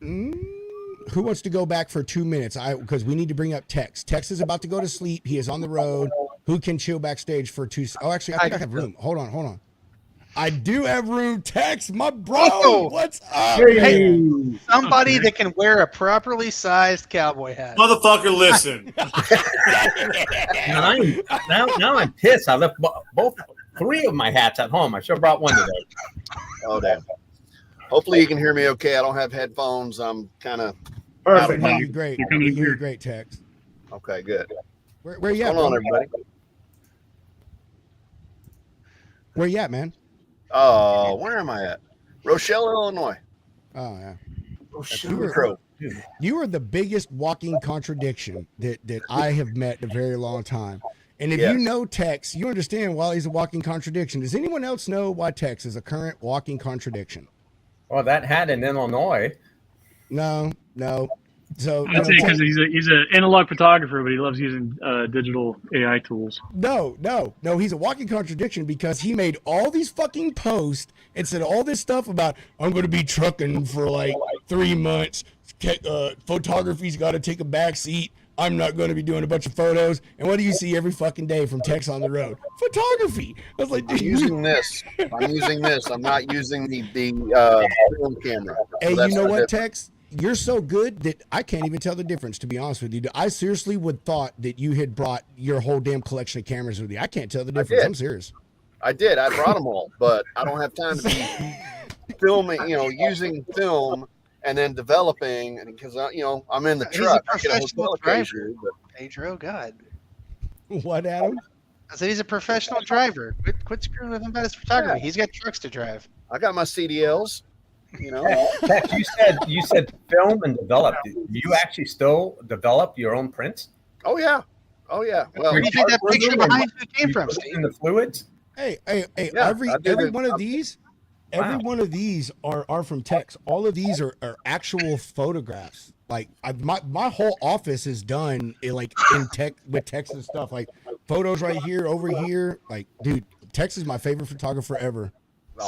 who wants to go back for 2 minutes? Because we need to bring up Tex. Tex is about to go to sleep. He is on the road. Who can chill backstage for 2? Oh, actually, I think I have room. Hold on. I do have room. Tex, my bro. What's up? Hey, somebody that can wear a properly sized cowboy hat. Motherfucker, listen. now I'm pissed. I left three of my hats at home. I should have brought one today. Oh, damn. Hopefully you can hear me okay. I don't have headphones. I'm kind of Perfect. You're great. You're great, Tex. Okay, good. Where you at, What's going on, bro? everybody? Where you at, man? Oh, where am I at? Rochelle, Illinois. Oh, yeah. You are the biggest walking contradiction that I have met in a very long time. And if Yes. you know Tex, you understand why he's a walking contradiction. Does anyone else know why Tex is a current walking contradiction? Well, that hat in Illinois. No. So I'd say because he's an analog photographer, but he loves using digital AI tools. No, he's a walking contradiction because he made all these fucking posts and said all this stuff about I'm going to be trucking for like 3 months. Photography's got to take a back seat. I'm not going to be doing a bunch of photos. And what do you see every fucking day from Tex on the road? Photography. I was like, I'm using this. I'm not using the film camera. Hey, So you know what, different. Tex? You're so good that I can't even tell the difference, to be honest with you. I seriously would thought that you had brought your whole damn collection of cameras with you. I can't tell the difference. did. I'm serious. I did. I brought them all, but I don't have time to be filming, using film and then developing, and because I'm in the He's a truck. I get a professional hotel driver. occasionally, but Pedro, God. What, Adam? I said he's a professional driver. Quit screwing with him about his photography. Yeah. He's got trucks to drive. I got my CDLs. Tex, you said film and develop. Do you actually still develop your own prints? Oh yeah. Well, Where do you think that picture behind you came from, Steve? In the fluids. Hey, Yeah, every I do one of these, every one of these are from Tex. All of these are actual photographs. Like my whole office is done in tech with Tex and stuff. Like photos right here, over here. Like, dude, Tex is my favorite photographer ever.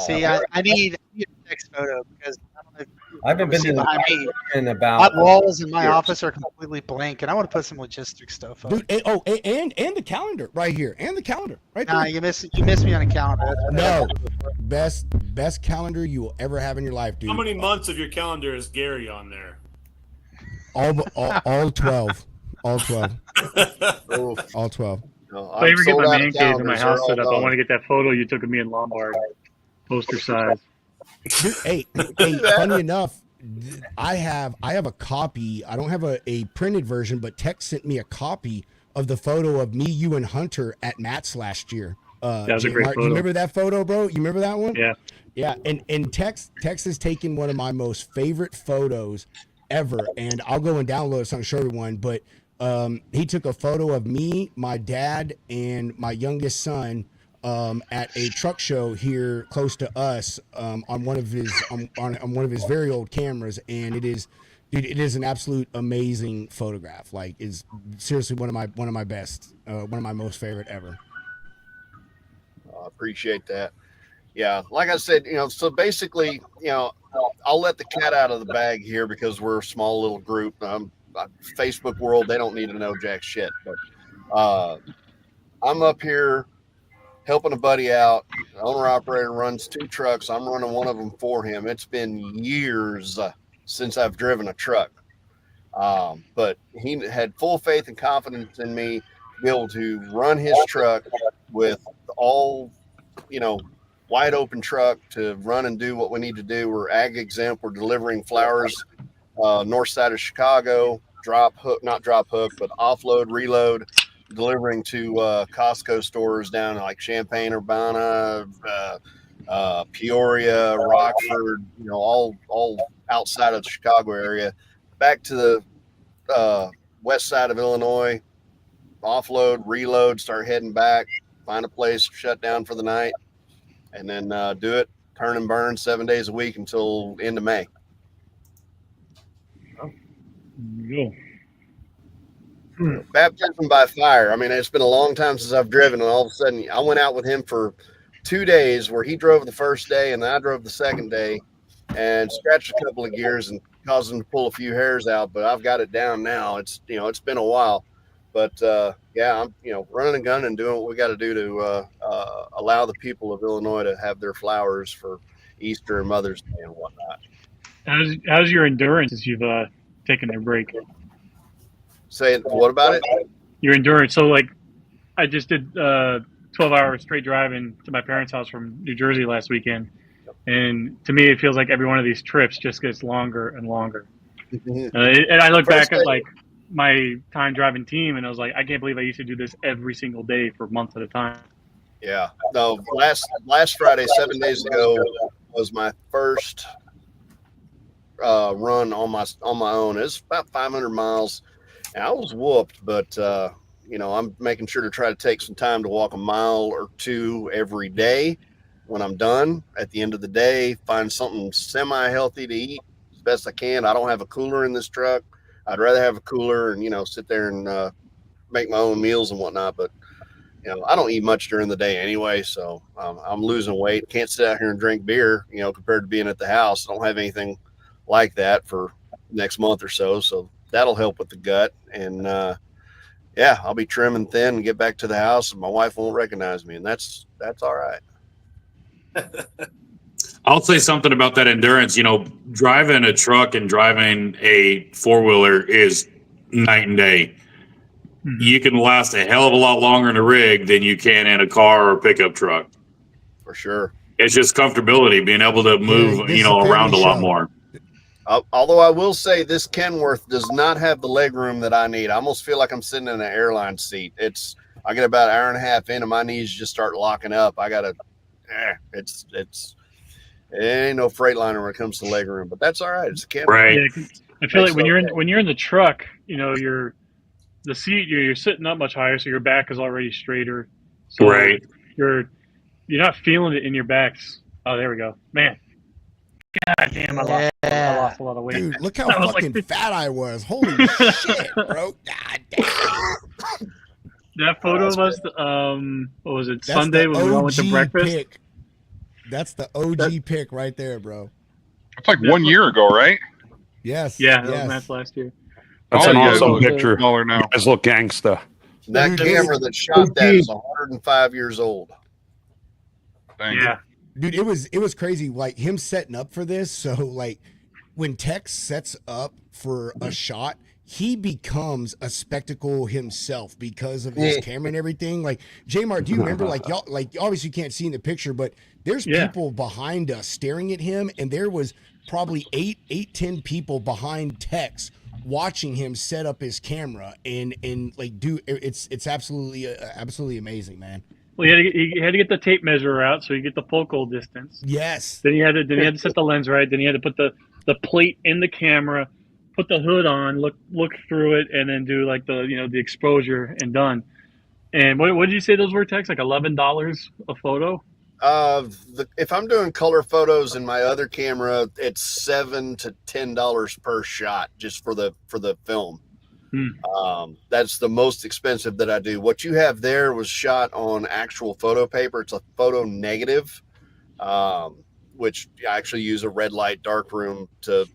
See, I need a Tex photo because I don't I haven't been See to the behind me. in My about walls in my years. office are completely blank, and I want to put some logistics stuff up. Dude, and the calendar right here, and the calendar right Nah, there. you miss me on a calendar. No, best calendar you will ever have in your life, dude. How many months of your calendar is Gary on there? All 12, all 12, Oof. all 12. No, If I I'm ever get sold my out man of cave in my calendars. They're house all set up, I want to gone. get that photo you took of me in Lombard, poster size. Dude, hey, funny enough, I have a copy. I don't have a printed version, but Tech sent me a copy of the photo of me, you, and Hunter at Matt's last year. That was a J great Mark, photo. you remember that photo, bro? You remember that one? Yeah. Yeah, and Tex has taken one of my most favorite photos ever, and I'll go and download it so I can show everyone. But he took a photo of me, my dad, and my youngest son at a truck show here close to us on one of his on one of his very old cameras, and it is, dude, it is an absolute amazing photograph. Like, it's seriously one of my best, one of my most favorite ever. I appreciate that. Yeah, like I said, so basically, I'll let the cat out of the bag here because we're a small little group. Facebook world, they don't need to know jack shit. But I'm up here helping a buddy out. The owner operator runs 2 trucks. I'm running one of them for him. It's been years since I've driven a truck. But he had full faith and confidence in me to be able to run his truck with all, wide open truck to run and do what we need to do. We're ag exempt. We're delivering flowers north side of Chicago, not drop hook, but offload, reload, delivering to Costco stores down like Champaign, Urbana, Peoria, Rockford, all outside of the Chicago area, back to the west side of Illinois, offload, reload, start heading back, find a place, shut down for the night, and then do it, turn and burn 7 days a week until end of May. Baptism by fire. I mean, it's been a long time since I've driven, and all of a sudden I went out with him for 2 days where he drove the first day and I drove the second day and scratched a couple of gears and caused him to pull a few hairs out, but I've got it down now. It's been a while, but yeah, I'm running a gun and doing what we got to do to allow the people of Illinois to have their flowers for Easter and Mother's Day and whatnot. How's your endurance as you've taken a break? Say what about it? Your endurance. So like, I just did 12 hours straight driving to my parents' house from New Jersey last weekend, and to me it feels like every one of these trips just gets longer and longer. And I look back at like my time driving team, and I was like, I can't believe I used to do this every single day for months at a time. Yeah. No, last Friday, 7 days ago, was my first run on my own. It's about 500 miles, and I was whooped, but I'm making sure to try to take some time to walk a mile or two every day. When I'm done at the end of the day, find something semi-healthy to eat as best I can. I don't have a cooler in this truck. I'd rather have a cooler and sit there and make my own meals and whatnot, but I don't eat much during the day anyway, so I'm losing weight. Can't sit out here and drink beer, compared to being at the house. I don't have anything like that for next month or so that'll help with the gut. And yeah, I'll be trim and thin and get back to the house, and my wife won't recognize me, and that's all right. I'll say something about that endurance. Driving a truck and driving a 4-wheeler is night and day. Mm-hmm. You can last a hell of a lot longer in a rig than you can in a car or pickup truck. For sure. It's just comfortability, being able to move, around a lot more. Although I will say this Kenworth does not have the leg room that I need. I almost feel like I'm sitting in an airline seat. I get about an hour and a half in and my knees just start locking up. I gotta, it ain't no Freightliner when it comes to leg room, but that's all right. It's a Kenworth. Right. Yeah, I feel like when you're in the truck, the seat, you're sitting up much higher, so your back is already straighter. So right. You're not feeling it in your backs. Oh, there we go, man. God damn, I lost a lot of weight. Dude, look how fucking fat I was. Holy shit, bro. God damn. That photo of us, what was it, Sunday when we all went to breakfast? Pick. That's the OG pick right there, bro. It's like 1 year ago, right? Yes. Yeah, that yes. was Matt's last year. That's Oh, an yeah, awesome those are picture. smaller You now. guys look gangsta. That camera that shot that is 105 years old. Dang. Yeah. Dude, it was crazy. Like him setting up for this. So like when Tex sets up for a shot, he becomes a spectacle himself because of his camera and everything. Like J-Mart, do you remember like y'all, like obviously you can't see in the picture, but there's people behind us staring at him, and there was probably 10 people behind Tex watching him set up his camera and like do it's absolutely amazing, man. Well, he had to get the tape measure out so you get the focal distance. Yes. Then he had to set the lens right. Then he had to put the plate in the camera, put the hood on, look through it, and then do like the exposure and done. And what did you say those were, Tex? Like $11 a photo? If I'm doing color photos in my other camera, it's $7 to $10 per shot just for the film. That's the most expensive that I do. What you have there was shot on actual photo paper. It's a photo negative, which I actually use a red light darkroom to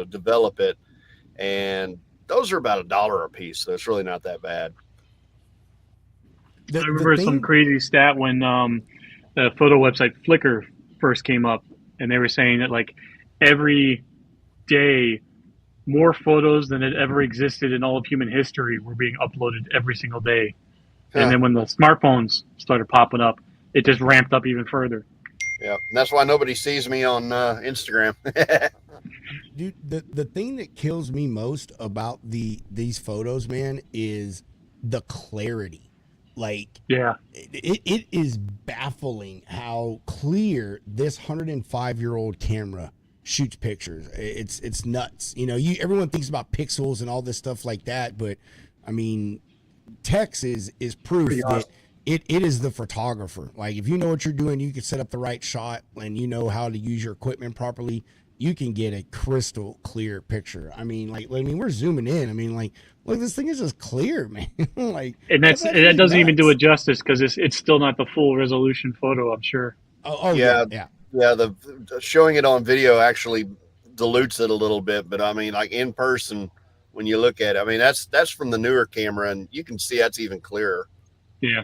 develop it. And those are about $1 a piece. So it's really not that bad. I remember some crazy stat when the photo website Flickr first came up, and they were saying that like every day more photos than had ever existed in all of human history were being uploaded every single day. And then when the smartphones started popping up, it just ramped up even further. Yeah, and that's why nobody sees me on Instagram. Dude, the thing that kills me most about these photos, man, is the clarity. Like, yeah, it is baffling how clear this 105-year-old camera shoots pictures. It's nuts. You know, everyone thinks about pixels and all this stuff like that, but I mean, Tex is proof that it is the photographer. Like, if you know what you're doing, you can set up the right shot, and you know how to use your equipment properly, you can get a crystal clear picture. I mean, we're zooming in. I mean, like, look, this thing is just clear, man. Like, and that doesn't even do it justice because it's still not the full resolution photo, I'm sure. Yeah. The showing it on video actually dilutes it a little bit, but I mean, like in person, when you look at it, I mean, that's from the newer camera, and you can see that's even clearer. Yeah.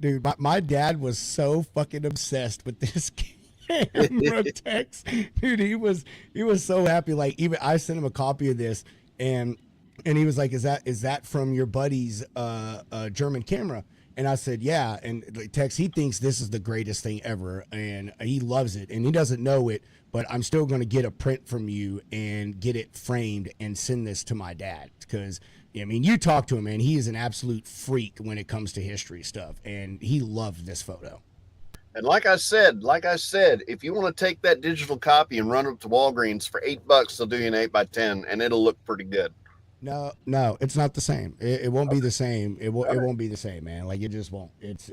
Dude, my dad was so fucking obsessed with this camera Tex. Dude, he was so happy. Like, even I sent him a copy of this, and he was like, is that from your buddy's German camera? And I said, yeah. And Tex, he thinks this is the greatest thing ever, and he loves it, and he doesn't know it, but I'm still going to get a print from you and get it framed and send this to my dad, because I mean, you talk to him, man. He is an absolute freak when it comes to history stuff, and he loved this photo. And like I said, if you want to take that digital copy and run it to Walgreens for $8, they'll do you an 8x10, and it'll look pretty good. No, it's not the same. It won't be the same. It won't be the same, man. Like, it just won't. It's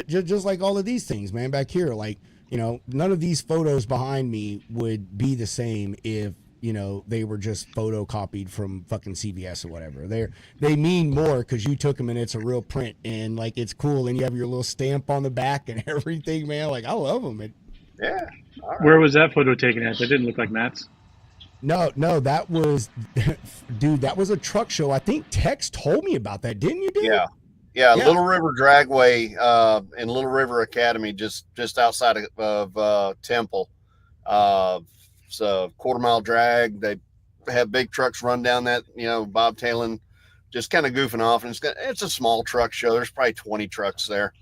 just like all of these things, man. Back here, like, you know, none of these photos behind me would be the same if, you know, they were just photocopied from fucking CVS or whatever. They mean more because you took them and it's a real print, and like, it's cool, and you have your little stamp on the back and everything, man. Like, I love them. Yeah. Right. Where was that photo taken at? That didn't look like Matt's. No, that was, dude, that was a truck show. I think Tex told me about that, didn't you, dude? Yeah. Little River Dragway and Little River Academy, just outside of Temple. So quarter-mile drag. They have big trucks run down that, you know, bobtailing, just kind of goofing off. And it's a small truck show. There's probably 20 trucks there.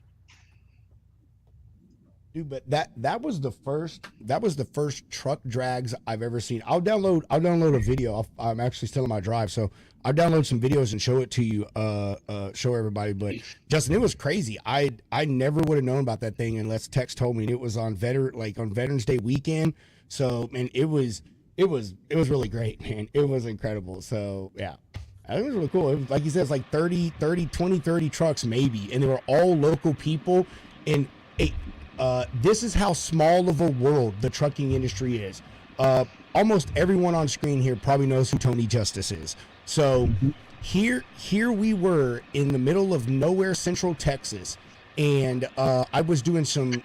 Dude, but that was the first truck drags I've ever seen. I'll download a video. I'm actually still on my drive, so I'll download some videos and show it to you, show everybody. But Justin, it was crazy. I never would have known about that thing unless Tex told me. And it was on Veterans Day weekend. So, man, it was really great, man. It was incredible. So, yeah, I think it was really cool. It was, like you said, it's like 30 trucks maybe, and they were all local people. And this is how small of a world the trucking industry is. Almost everyone on screen here probably knows who Tony Justice is. So here we were in the middle of nowhere, Central Texas, and I was doing some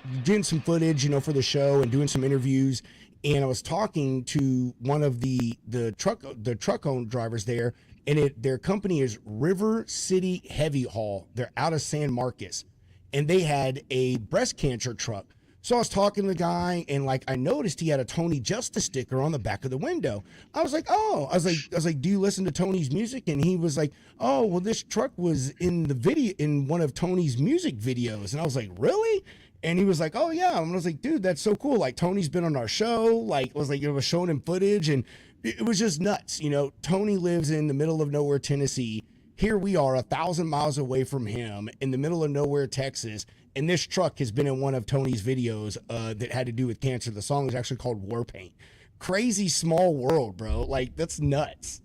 footage, you know, for the show and doing some interviews. and I was talking to one of the truck owned drivers there, and their company is River City Heavy Haul. They're out of San Marcos, and they had a breast cancer truck. So I was talking to the guy, and like I noticed he had a Tony Justice sticker on the back of the window. I was like, oh, I was like, do you listen to Tony's music? And he was like, oh, well, this truck was in the video in one of Tony's music videos. And I was like, really? And he was like, oh yeah. And I was like, dude, that's so cool. Like Tony's been on our show. Like it was like, it was showing him footage, and it was just nuts. You know, Tony lives in the middle of nowhere, Tennessee. Here we are 1,000 miles away from him in the middle of nowhere, Texas. And this truck has been in one of Tony's videos that had to do with cancer. The song is actually called War Paint. Crazy small world, bro. Like, that's nuts.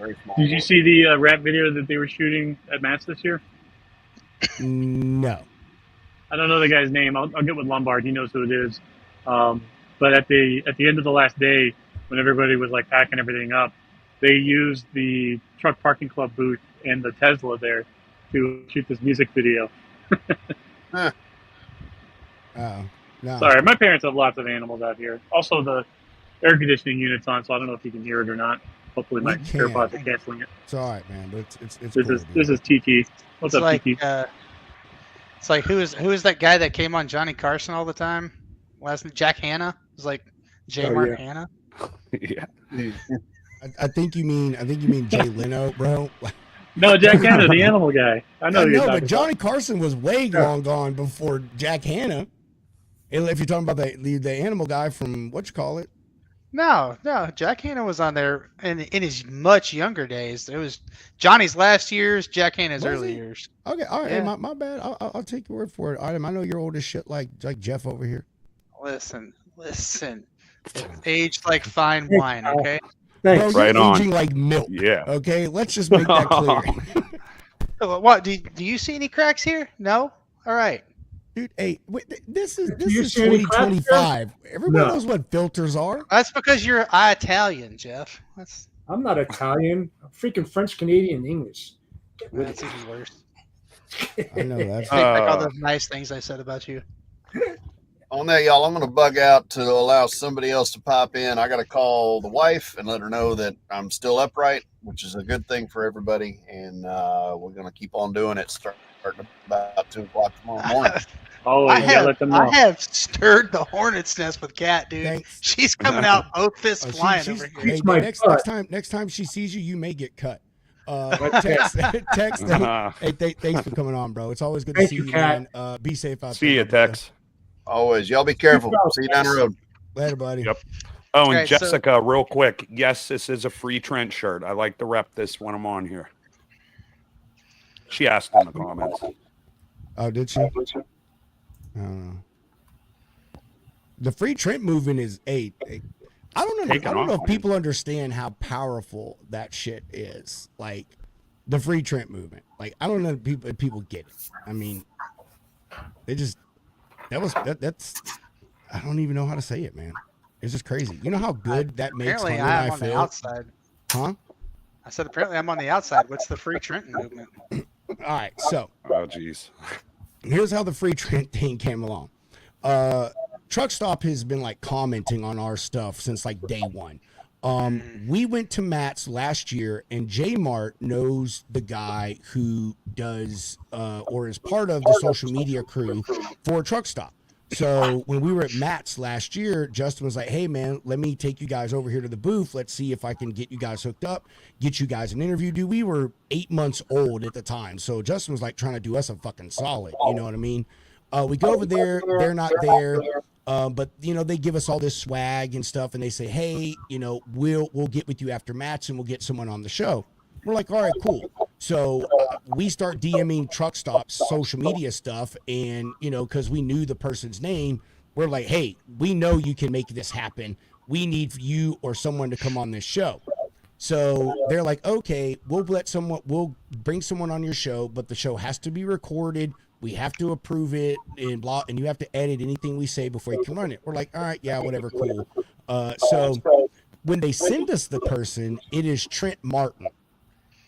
Did you see the rap video that they were shooting at Matt's this year? No. I don't know the guy's name. I'll get with Lombard. He knows who it is. But at the end of the last day, when everybody was like packing everything up, they used the truck parking club booth and the Tesla there to shoot this music video. Oh, no. Sorry, my parents have lots of animals out here. Also, the air conditioning unit's on, so I don't know if you can hear it or not. Hopefully, my AirPods are canceling it. It's all right, man. But it's this is TT. What's up, like, TT? It's like who is that guy that came on Johnny Carson all the time? Last name Jack Hanna. It was like J. Mark Hanna. Yeah. I think you mean Jay Leno, bro. No, Jack Hanna, the animal guy. I know. No, but Johnny Carson was way long gone before Jack Hanna. If you're talking about the animal guy from what you call it. No, Jack Hanna was on there in his much younger days. It was Johnny's last years, Jack Hanna's early years. Okay, all right, Yeah. hey, my bad. I'll take your word for it. I know you're old as shit, like Jeff over here. Listen. It aged like fine wine, okay? Bro, Right you're on. aging like milk. Yeah. Okay, let's just make that clear. What do you see any cracks here? No? All right. Dude, hey, this is you see any cracks, 2025. Everyone No. knows what filters are. That's because you're Italian, Jeff. I'm not Italian. I'm freaking French, Canadian, English. That's even worse. I know that's Take back all those nice things I said about you. On that, y'all, I'm going to bug out to allow somebody else to pop in. I got to call the wife and let her know that I'm still upright, which is a good thing for everybody. And we're going to keep on doing it starting about 2 o'clock tomorrow morning. I have stirred the hornet's nest with Kat, dude. Thanks. She's coming out both fists flying over here. Hey, next time she sees you, you may get cut. Text. Hey, thanks for coming on, bro. It's always good to see you, man. Be safe out there. See you, Tex. Always. Y'all be careful. See you down the road. Later, buddy. Yep. Oh, and Okay, so- Jessica, real quick. Yes, this is a free Trent shirt. I like to rep this when I'm on here. She asked in the comments. Oh, did she? The free Trent movement is I don't know. Taking I don't know off, if people understand how powerful that shit is. Like the free Trent movement. Like I don't know if people get it. I mean, they just that's I don't even know how to say it, man. It's just crazy. You know how good that makes Apparently, Hunter and I'm I on the feel? outside. Huh? I said apparently I'm on the outside. What's the free Trenton movement? All right, so Oh, jeez. here's how the free Trent thing came along. Truck Stop has been like commenting on our stuff since like day one. We went to Matt's last year, and J Mart knows the guy who does or is part of the social media crew for Truck Stop. So when we were at Matt's last year, Justin was like, hey man, let me take you guys over here to the booth. Let's see if I can get you guys hooked up, get you guys an interview. Dude, we were 8 months old at the time. So Justin was like trying to do us a fucking solid. You know what I mean? We go over there, they're not there. But you know, they give us all this swag and stuff, and they say, hey, you know, we'll get with you after Matt's and we'll get someone on the show. We're like, all right, cool. So we start DMing Truck Stop's social media stuff, and you know, because we knew the person's name, we're like, hey, we know you can make this happen. We need you or someone to come on this show. So they're like, okay, we'll bring someone on your show, but the show has to be recorded. We have to approve it and blah, and you have to edit anything we say before you can run it. We're like, all right, yeah, whatever, cool. So when they send us the person, it is Trent Martin.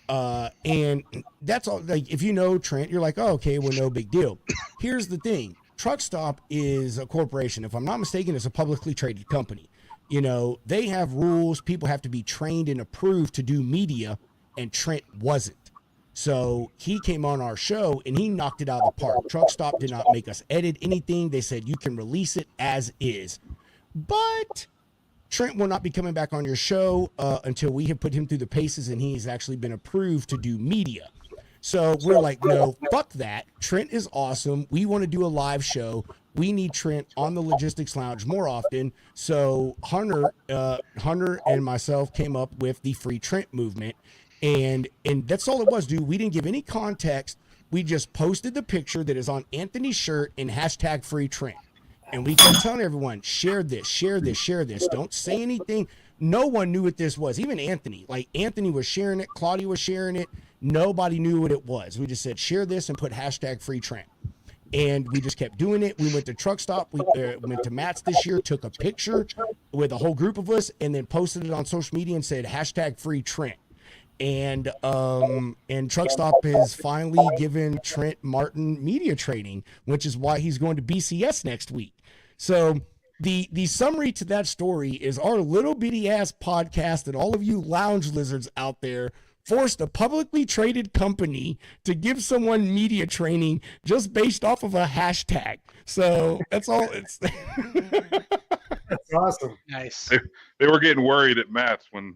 And that's all. Like, if you know Trent, you're like, oh, okay, well, no big deal. Here's the thing. Truck Stop is a corporation. If I'm not mistaken, it's a publicly traded company. You know, they have rules. People have to be trained and approved to do media, and Trent wasn't. So he came on our show and he knocked it out of the park. Truck Stop did not make us edit anything. They said you can release it as is. But Trent will not be coming back on your show until we have put him through the paces and he's actually been approved to do media. So we're like, no, fuck that. Trent is awesome. We want to do a live show. We need Trent on the Logistics Lounge more often. So Hunter and myself came up with the Free Trent movement. And that's all it was, dude. We didn't give any context. We just posted the picture that is on Anthony's shirt and hashtag Free Trent. And we kept telling everyone, share this, share this, share this. Don't say anything. No one knew what this was. Even Anthony. Like, Anthony was sharing it. Claudia was sharing it. Nobody knew what it was. We just said, share this and put hashtag Free Trent. And we just kept doing it. We went to Truck Stop. We went to Matt's this year, took a picture with a whole group of us, and then posted it on social media and said, hashtag Free Trent. And Truck Stop has finally given Trent Martin media training, which is why he's going to BCS next week. So the summary to that story is our little bitty ass podcast and all of you lounge lizards out there forced a publicly traded company to give someone media training just based off of a hashtag. So that's all it's. That's awesome. Nice. They were getting worried at Matt's when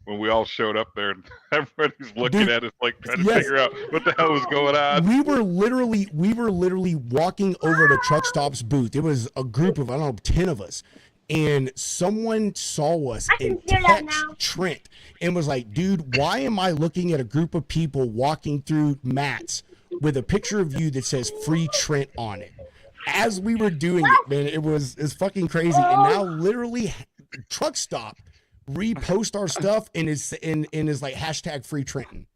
we all showed up there and everybody's looking at us like trying to figure out what the hell was going on. We were literally walking over to Truck Stop's booth. It was a group of, I don't know, 10 of us. And someone saw us and texted Trent and was like, dude, why am I looking at a group of people walking through Matt's with a picture of you that says Free Trent on it? As we were doing it, man, it's fucking crazy. And now literally Truck Stop repost our stuff and is like hashtag Free Trenton.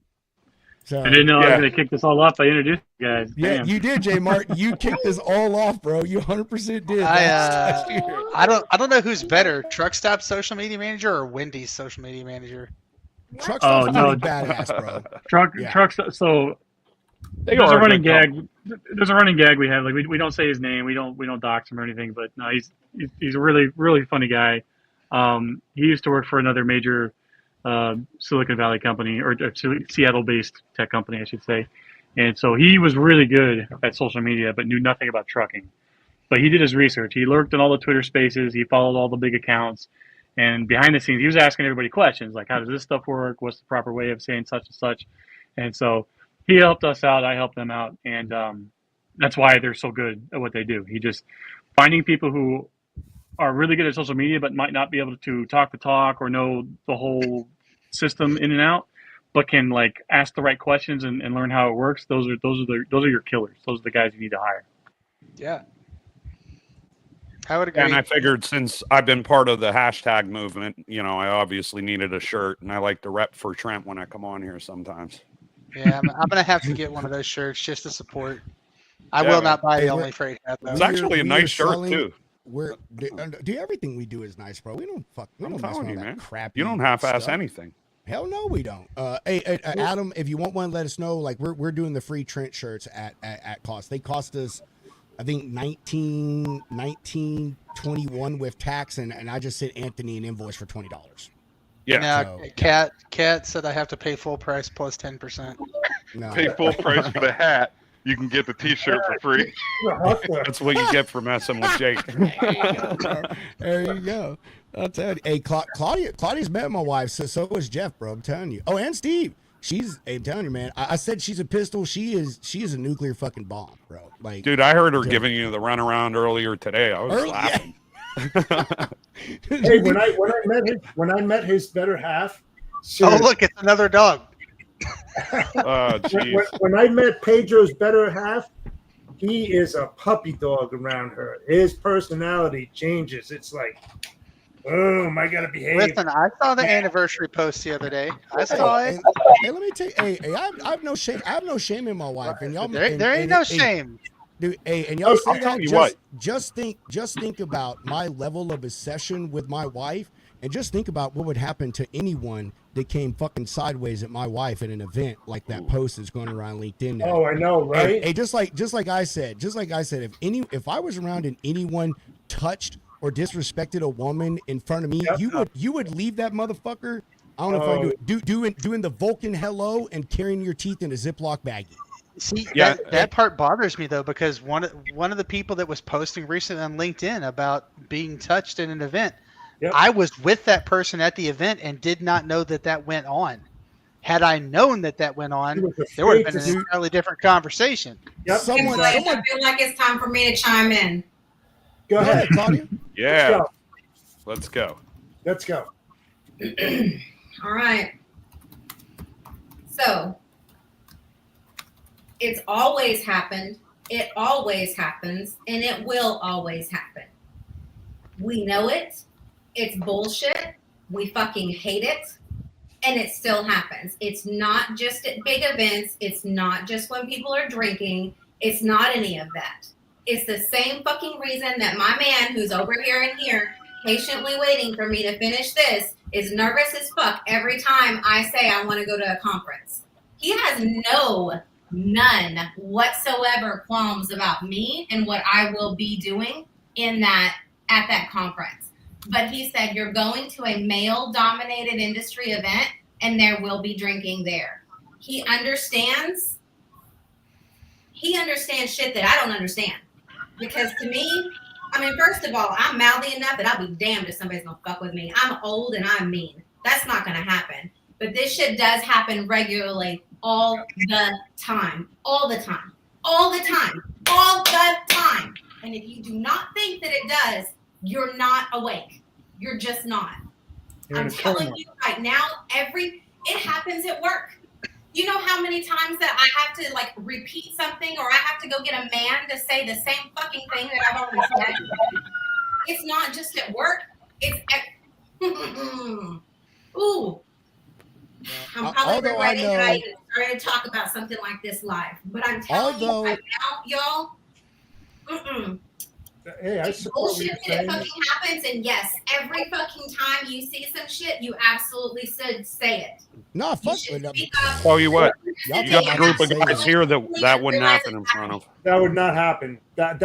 So I didn't know I was gonna kick this all off by introducing you guys. Yeah, Damn. you did, J Martin. You kicked this all off, bro. You 100% did. I don't know who's better, Truck Stop social media manager or Wendy's social media manager. Truck Stop's pretty badass, bro. Truck Stop. So there's a running gag. There's a running gag we have. Like we don't say his name. We don't dox him or anything. But no, he's a really funny guy. He used to work for another major Silicon Valley company, or Seattle-based tech company, I should say. And so he was really good at social media, but knew nothing about trucking. But he did his research. He lurked in all the Twitter spaces. He followed all the big accounts. And behind the scenes, he was asking everybody questions like, how does this stuff work? What's the proper way of saying such and such? And so he helped us out. I helped them out. And that's why they're so good at what they do. He just finding people who are really good at social media, but might not be able to talk the talk or know the whole system in and out, but can like ask the right questions and learn how it works. Those are your killers. Those are the guys you need to hire. Yeah. I would agree. And I figured since I've been part of the hashtag movement, you know, I obviously needed a shirt, and I like to rep for Trent when I come on here sometimes. Yeah, I'm gonna have to get one of those shirts just to support. I will not buy the only freight hat though. It's actually a nice shirt too. Do everything we do is nice, bro. We don't mess with that crap. You don't half-ass anything. Hell no, we don't. Hey, Adam, if you want one, let us know. Like we're doing the Free Trent shirts at cost. They cost us, I think $19.21 with tax, and I just sent Anthony an invoice for $20. Yeah. Now, Kat said I have to pay full price plus 10%. No. Pay full price for the hat. You can get the T-shirt for free. That's what you get for messing with Jake. There you go. I'll tell you. Hey, Claudia's met my wife, so is Jeff, bro. I'm telling you. Oh, and Steve. I'm telling you, man. I said she's a pistol. She is a nuclear fucking bomb, bro. Like, dude, I heard her giving you the runaround earlier today. I was laughing. Hey, when I met his better half. Oh, look, it's another dog. When I met Pedro's better half, he is a puppy dog around her. His personality changes. It's like, boom, I gotta behave. Listen, I saw the anniversary post the other day. I saw it. Hey, let me tell you. Hey, I have no shame. I have no shame in my wife, and y'all. There ain't no shame. Dude, hey, and y'all say that. Just think about my level of obsession with my wife, and just think about what would happen to anyone that came fucking sideways at my wife at an event like that post that's going around LinkedIn now. Oh, I know, right? Hey, just like I said, if I was around and anyone touched or disrespected a woman in front of me, you would leave that motherfucker. I don't know if I doing the Vulcan hello and carrying your teeth in a Ziploc baggie. See, that part bothers me though, because one of the people that was posting recently on LinkedIn about being touched in an event, I was with that person at the event and did not know that went on. Had I known that went on, there would have been an entirely different conversation. I feel like it's time for me to chime in. Go ahead, Claudia. Yeah. Let's go. Let's go. All right. So it's always happened. It always happens, and it will always happen. We know it. It's bullshit. We fucking hate it. And it still happens. It's not just at big events. It's not just when people are drinking. It's not any of that. It's the same fucking reason that my man who's over here and here, patiently waiting for me to finish this, is nervous as fuck every time I say I want to go to a conference. He has none whatsoever qualms about me and what I will be doing at that conference. But he said, you're going to a male-dominated industry event, and there will be drinking there. He understands shit that I don't understand. Because to me, I mean, first of all, I'm mouthy enough that I'll be damned if somebody's going to fuck with me. I'm old and I'm mean. That's not going to happen. But this shit does happen regularly all the time. All the time. All the time. All the time. And if you do not think that it does, you're not awake. You're just not. I'm telling you right now, it happens at work. You know how many times that I have to like repeat something, or I have to go get a man to say the same fucking thing that I've already said? It's not just at work. It's at ooh. I'm probably regretting that I even started to talk about something like this live. But I'm telling you right now, y'all, Hey, I support bullshit that fucking happens, and yes, every fucking time you see some shit, you absolutely should say it. No, fuck it. Tell you what, you got a group of guys here that wouldn't happen in front of. That would not happen. That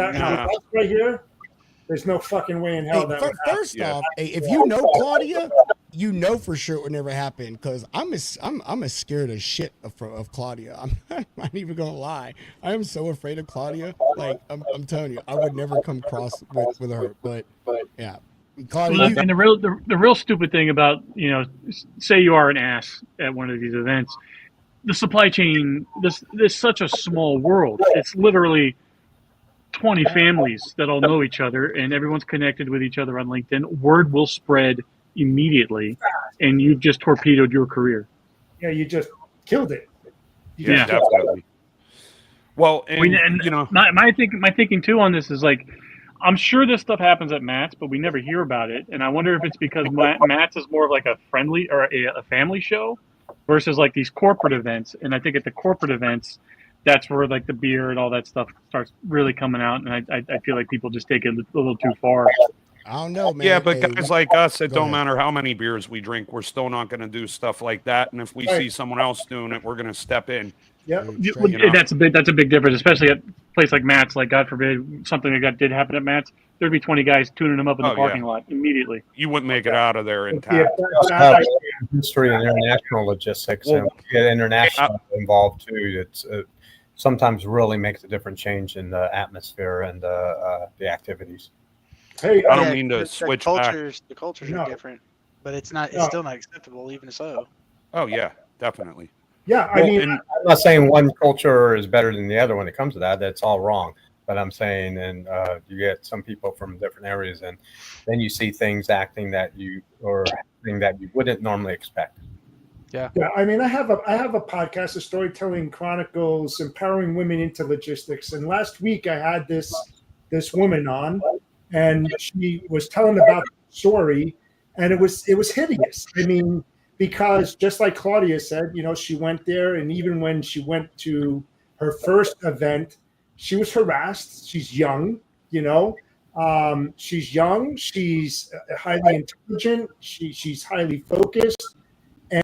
right here, there's no fucking way in hell that would happen. First off, if you know Claudia, you know for sure it would never happen, because I'm as scared as shit of Claudia. I'm not even gonna lie. I am so afraid of Claudia. Like I'm telling you, I would never come across with her. But yeah, Claudia. Well, and the real stupid thing about, say you are an ass at one of these events, the supply chain. This is such a small world. It's literally 20 families that all know each other, and everyone's connected with each other on LinkedIn. Word will spread immediately, and you've just torpedoed your career. Yeah, you just killed it. Yeah, definitely. Well, and my thinking too on this is like, I'm sure this stuff happens at Matt's, but we never hear about it. And I wonder if it's because Matt's is more of like a friendly or a family show versus like these corporate events. And I think at the corporate events, that's where like the beer and all that stuff starts really coming out. And I feel like people just take it a little too far. I don't know, man. Yeah, but guys like us, it don't matter how many beers we drink, we're still not going to do stuff like that. And if we see someone else doing it, we're going to step in. Yeah, that's a big difference, especially at a place like Matt's. Like, God forbid something like that did happen at Matt's, there'd be 20 guys tuning them up in the parking lot immediately. You wouldn't make it out of there intact. History and international logistics, and get international involved too. It's sometimes really makes a different change in the atmosphere and the activities. Hey, I don't mean to switch back. The cultures are different, but it's still not acceptable, even so. Oh yeah, definitely. Yeah, I mean, I'm not saying one culture is better than the other when it comes to that. That's all wrong. But I'm saying, and you get some people from different areas, and then you see things acting that you wouldn't normally expect. Yeah. Yeah, I mean, I have a podcast, a Storytelling Chronicles, empowering women into logistics. And last week I had this woman on, and she was telling about the story, and it was hideous. I mean, because just like Claudia said, she went there, and even when she went to her first event, she was harassed. She's young, she's young. She's highly intelligent. She's highly focused.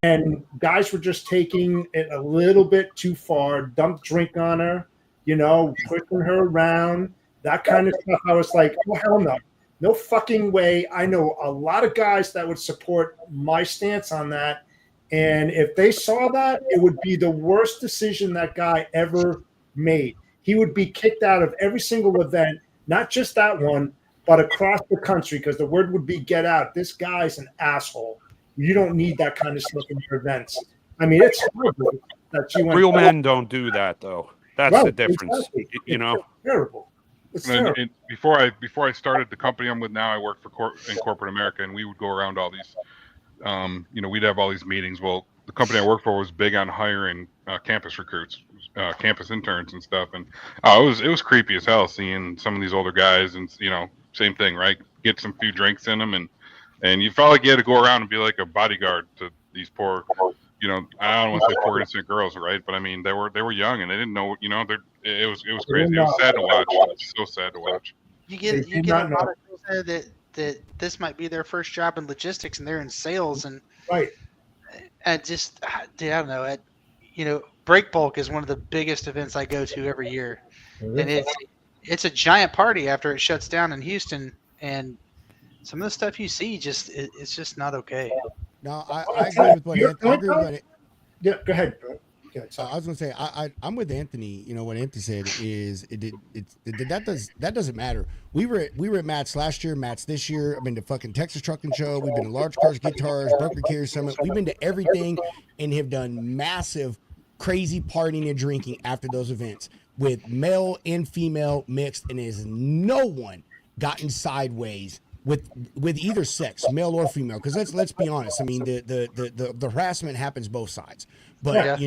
and guys were just taking it a little bit too far, dumped drink on her, pushing her around, that kind of stuff. I was like, oh, hell no. No fucking way. I know a lot of guys that would support my stance on that. And if they saw that, it would be the worst decision that guy ever made. He would be kicked out of every single event, not just that one, but across the country, because the word would be get out. This guy's an asshole. You don't need that kind of stuff in your events. I mean, it's horrible that she went. Real men don't do that, though. That's the difference. Exactly. It's terrible. It's And terrible. before I started the company I'm with now, I worked in corporate America, and we would go around all these. We'd have all these meetings. Well, the company I worked for was big on hiring campus recruits, campus interns and stuff, and it was creepy as hell seeing some of these older guys, and same thing, right? Get some few drinks in them, and you felt like you had to go around and be like a bodyguard to these poor, I don't want to say poor innocent girls, right? But I mean, they were young and they didn't know, it was crazy. It was sad to watch. It was so sad to watch. You get a lot of girls there that this might be their first job in logistics, and they're in sales, and right. And just, dude, I don't know. Break Bulk is one of the biggest events I go to every year, and it's a giant party after it shuts down in Houston, and some of the stuff you see it's just not okay. No, I agree with what it. Yeah, go ahead, bro. I was gonna say I'm with Anthony. What Anthony said is that doesn't matter. We were at Matt's last year, Matt's this year. I've been to fucking Texas Trucking Show. We've been to Large Cars, Guitars, Broker Carrier Summit. We've been to everything and have done massive, crazy partying and drinking after those events with male and female mixed, and there's no one gotten sideways with either sex, male or female. Because let's be honest. I mean, the harassment happens both sides. But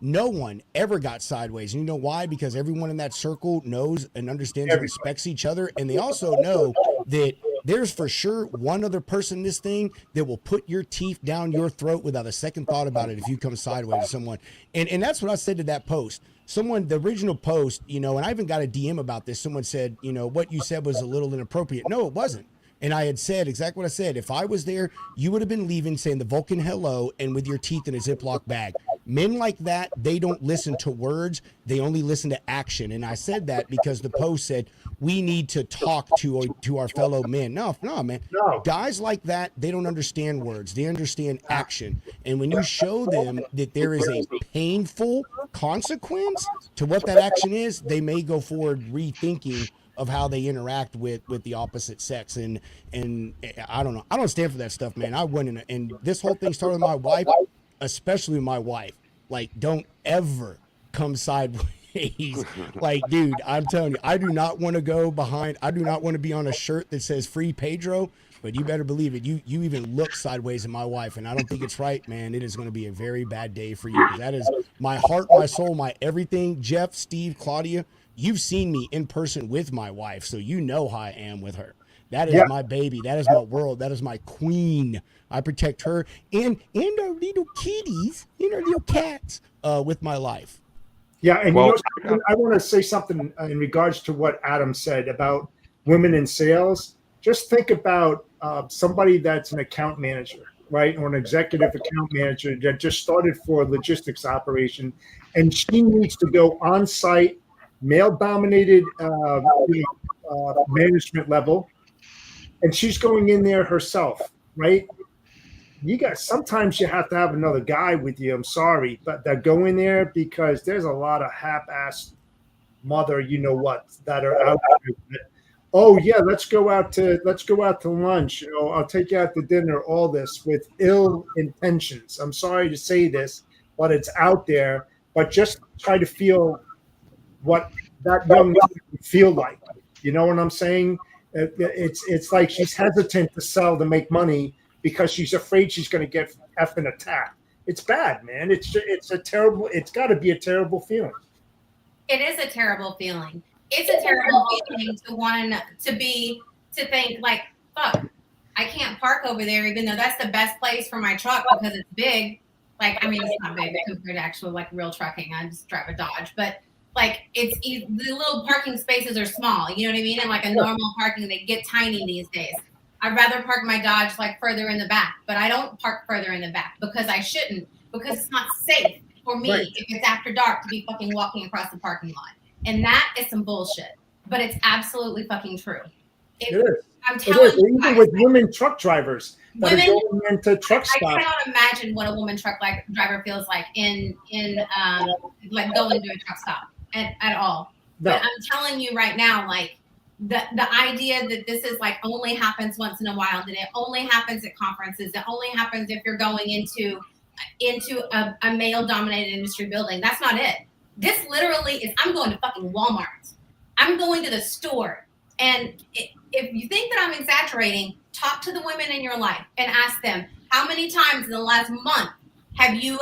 no one ever got sideways. And you know why? Because everyone in that circle knows and understands and respects each other. And they also know that there's for sure one other person in this thing that will put your teeth down your throat without a second thought about it if you come sideways to someone. And that's what I said to that post. The original post, and I even got a DM about this. Someone said, what you said was a little inappropriate. No, it wasn't. And I had said exactly what I said. If I was there, you would have been leaving saying the Vulcan hello and with your teeth in a Ziploc bag. Men like that, they don't listen to words. They only listen to action. And I said that because the post said, we need to talk to our fellow men. No, man. No. Guys like that, they don't understand words. They understand action. And when you show them that there is a painful consequence to what that action is, they may go forward rethinking of how they interact with the opposite sex. And I don't know. I don't stand for that stuff, man. I went in, and this whole thing started with my wife, especially my wife. Like, don't ever come sideways. Like, dude, I'm telling you, I do not want to go behind. I do not want to be on a shirt that says Free Pedro, but you better believe it. You even look sideways at my wife, and I don't think it's right, man. It is going to be a very bad day for you. That is my heart, my soul, my everything. Jeff, Steve, Claudia, you've seen me in person with my wife, so you know how I am with her. That is my baby. That is my world. That is my queen. I protect her and our little kitties and our little cats with my life. Yeah, and I want to say something in regards to what Adam said about women in sales. Just think about somebody that's an account manager, right, or an executive account manager that just started for a logistics operation, and she needs to go on site, male-dominated management level, and she's going in there herself, right? Sometimes you have to have another guy with you. I'm sorry, but that go in there because there's a lot of half-assed mother, that are out there. Oh yeah, let's go out to lunch. I'll take you out to dinner. All this with ill intentions. I'm sorry to say this, but it's out there. But just try to feel what that young lady would feel like. You know what I'm saying? It's like she's hesitant to sell to make money because she's afraid she's going to get effing attacked. It's bad, man. It's got to be a terrible feeling. It is a terrible feeling. It's a terrible feeling to think like, fuck, I can't park over there, even though that's the best place for my truck because it's big. Like, I mean, it's not big compared to actual like real trucking. I just drive a Dodge, but like the little parking spaces are small. You know what I mean? And like a normal parking, they get tiny these days. I'd rather park my Dodge like further in the back, but I don't park further in the back because I shouldn't, because it's not safe for me if it's after dark to be fucking walking across the parking lot. And that is some bullshit, but it's absolutely fucking true. It is. I'm telling you, even with women truck drivers that are going into truck stops. I cannot imagine what a woman truck driver feels like in like going to a truck stop at all. No. But I'm telling you right now, like the idea that this is like only happens once in a while, that it only happens at conferences, it only happens if you're going into a male dominated industry building. That's not it. This literally is, I'm going to fucking Walmart. I'm going to the store. And if you think that I'm exaggerating, talk to the women in your life and ask them, how many times in the last month have you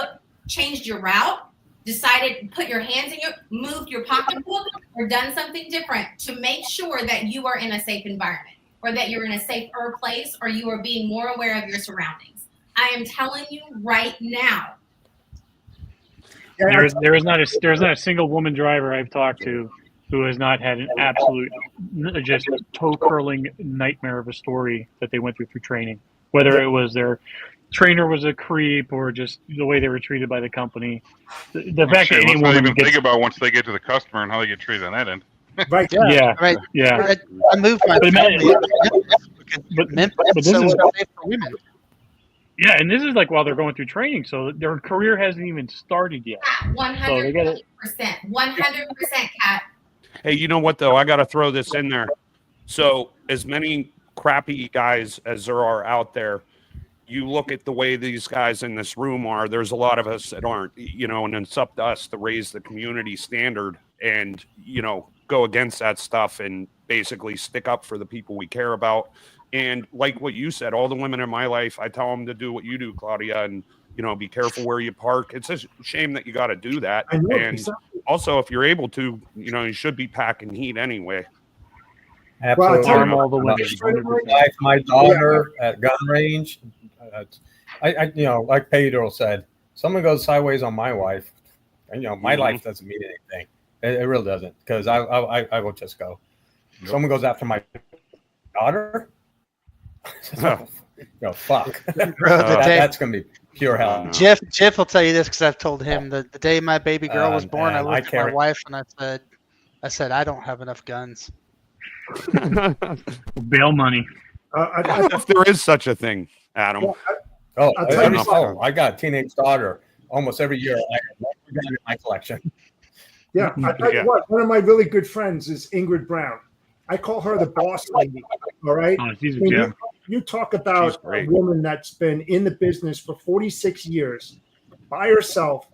changed your route, decided, put your hands in moved your pocketbook, or done something different to make sure that you are in a safe environment, or that you're in a safer place, or you are being more aware of your surroundings. I am telling you right now. There is not a single woman driver I've talked to who has not had an absolute, just toe curling nightmare of a story that they went through training. Whether it was their trainer was a creep or just the way they were treated by the company. The fact that any woman think about once they get to the customer and how they get treated on that end. Right. Yeah. Right. Yeah. I moved my family but this is safe for women. Yeah, and this is like while they're going through training, so their career hasn't even started yet. 100%, 100%, Kat. Hey, you know what though? I got to throw this in there. So, as many crappy guys as there are out there, you look at the way these guys in this room are. There's a lot of us that aren't, and it's up to us to raise the community standard and go against that stuff and basically stick up for the people we care about. And like what you said, all the women in my life, I tell them to do what you do, Claudia, and be careful where you park. It's a shame that you got to do that. I know, and exactly. Also, if you're able to, you should be packing heat anyway. Absolutely. Arm all the women. 100%. My daughter at gun range, I like Pedro said, someone goes sideways on my wife, and my life doesn't mean anything. It really doesn't, because I will just go. Yep. Someone goes after my daughter. Fuck. Bro, that's gonna be pure hell. Jeff will tell you this because I've told him that the day my baby girl was born, I looked at my wife and I said, I don't have enough guns. Bail money. If there is such a thing, Adam. I got a teenage daughter. Almost every year, I have one gun in my collection. Yeah, I tell you what, one of my really good friends is Ingrid Brown. I call her the boss lady. All right. Oh, you talk about a woman that's been in the business for 46 years by herself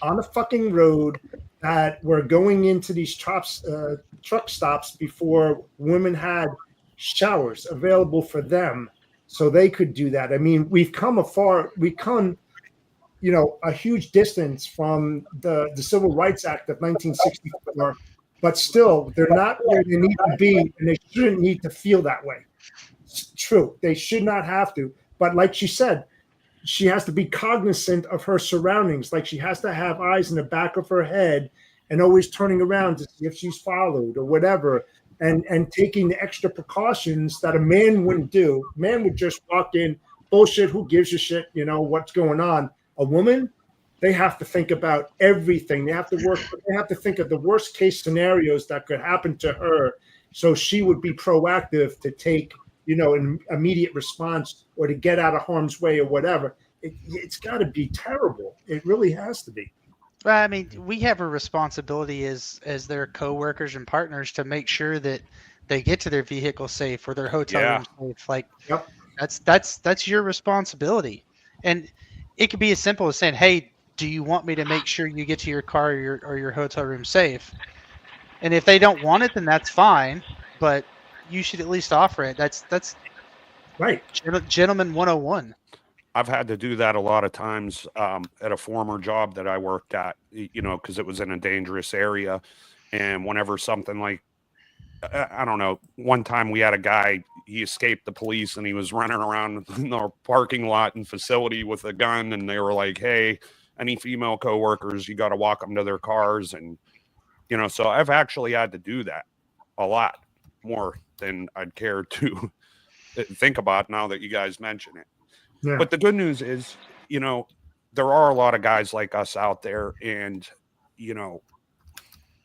on a fucking road, that were going into these truck stops before women had showers available for them, so they could do that. I mean, we've come a huge distance from the Civil Rights Act of 1964, but still, they're not where they need to be, and they shouldn't need to feel that way. It's true. They should not have to. But like she said, she has to be cognizant of her surroundings. Like, she has to have eyes in the back of her head and always turning around to see if she's followed or whatever, and taking the extra precautions that a man wouldn't do. Man would just walk in, bullshit, who gives a shit, what's going on. A woman, they have to think about everything. They have to think of the worst case scenarios that could happen to her, so she would be proactive to take an immediate response or to get out of harm's way or whatever. It's got to be terrible. It really has to be. Well, I mean, we have a responsibility as their coworkers and partners to make sure that they get to their vehicle safe or their hotel room safe. Like, that's your responsibility. And it could be as simple as saying, "Hey, do you want me to make sure you get to your car or your hotel room safe?" And if they don't want it, then that's fine. But you should at least offer it. That's right. Gentleman 101. I've had to do that a lot of times at a former job that I worked at, because it was in a dangerous area. And whenever something like, I don't know, one time we had a guy, he escaped the police and he was running around in our parking lot and facility with a gun. And they were like, "Hey, any female coworkers, you got to walk them to their cars." And, so I've actually had to do that a lot more than I'd care to think about now that you guys mention it. Yeah. But the good news is, you know, there are a lot of guys like us out there, and, you know,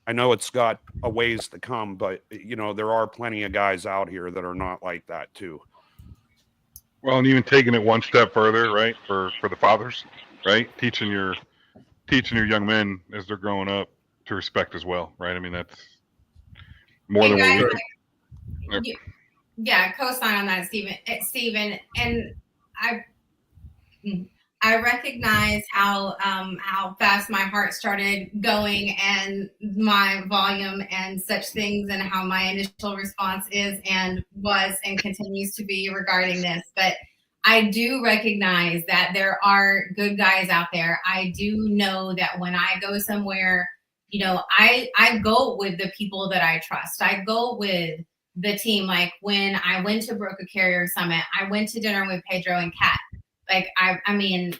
I know it's got a ways to come, but, you know, there are plenty of guys out here that are not like that too. Well, and even taking it one step further, right? For the fathers, right? Teaching your young men as they're growing up to respect as well, right? I mean, that's more than what we. Yeah, co-sign on that, Stephen. And I recognize how fast my heart started going and my volume and such things, and how my initial response is and was and continues to be regarding this. But I do recognize that there are good guys out there. I do know that when I go somewhere, you know, I go with the people that I trust. I go with the team. Like when I went to Broker Carrier Summit, I went to dinner with Pedro and Kat. Like, I mean,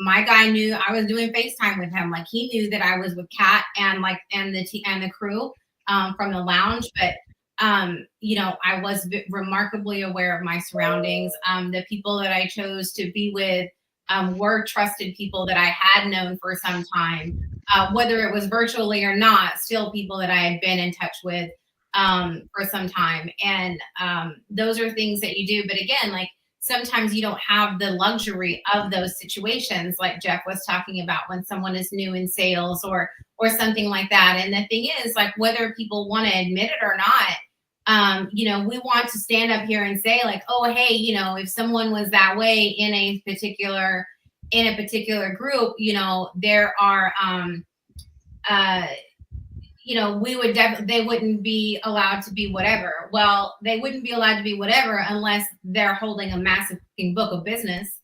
my guy knew I was doing FaceTime with him. Like, he knew that I was with Kat and the crew from the lounge. But, you know, I was remarkably aware of my surroundings. The people that I chose to be with were trusted people that I had known for some time, whether it was virtually or not, still people that I had been in touch with for some time. And those are things that you do. But again, like, sometimes you don't have the luxury of those situations, like Jeff was talking about, when someone is new in sales or something like that. And the thing is, like, whether people want to admit it or not, you know, we want to stand up here and say, like, oh, hey, you know, if someone was that way in a particular group, you know, there are you know, they wouldn't be allowed to be whatever. Well, they wouldn't be allowed to be whatever unless they're holding a massive book of business.